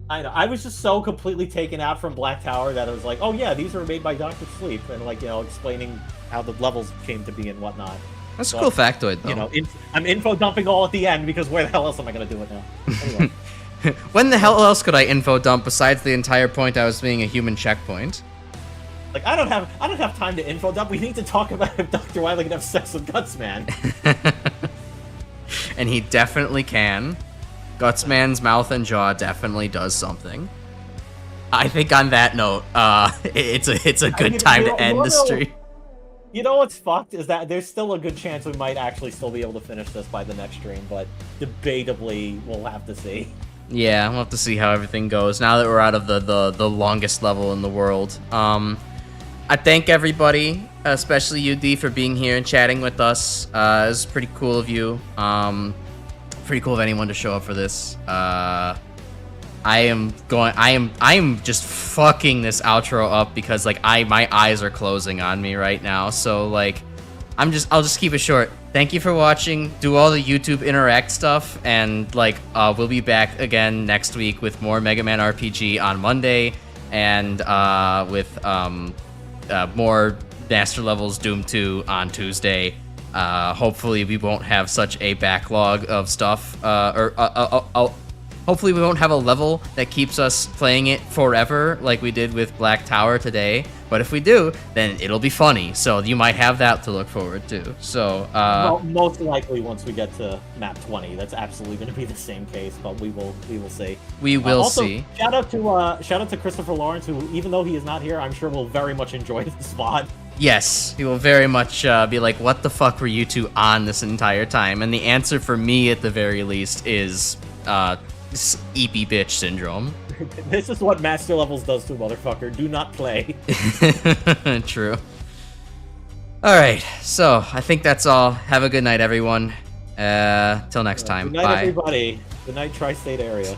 I know. I was just so completely taken out from Black Tower that I was like, oh yeah, these were made by Dr. Sleep, and like explaining how the levels came to be and whatnot. That's a cool factoid, though. I'm info dumping all at the end because where the hell else am I going to do it now? Anyway. When the hell else could I info dump besides the entire point I was being a human checkpoint? Like I don't have time to info dump. We need to talk about if Dr. Wily can have sex with Gutsman. And he definitely can. Gutsman's mouth and jaw definitely does something. I think on that note, it's a good time to end the stream. You know what's fucked is that there's still a good chance we might actually still be able to finish this by the next stream, but debatably we'll have to see. Yeah, we'll have to see how everything goes now that we're out of the longest level in the world. I thank everybody, especially you, D, for being here and chatting with us. It was pretty cool of you. Pretty cool of anyone to show up for this. I am just fucking this outro up because like my eyes are closing on me right now. So like I'll just keep it short. Thank you for watching. Do all the YouTube Interact stuff, and like we'll be back again next week with more Mega Man RPG on Monday, and with more Master Levels Doom 2 on Tuesday. Hopefully we won't have such a backlog of stuff, hopefully we won't have a level that keeps us playing it forever like we did with Black Tower today. But if we do, then it'll be funny. So you might have that to look forward to. So well, most likely once we get to map 20, that's absolutely going to be the same case. But we will see. We will also, see. Shout out to Christopher Lawrence, who even though he is not here, I'm sure will very much enjoy the spot. Yes, he will very much be like, what the fuck were you two on this entire time? And the answer for me, at the very least, is eepy bitch syndrome. This is what Master Levels does to a motherfucker. Do not play. True. Alright, so I think that's all. Have a good night, everyone. Till next time. Good night, Bye. everybody. Good night, Tri-State area.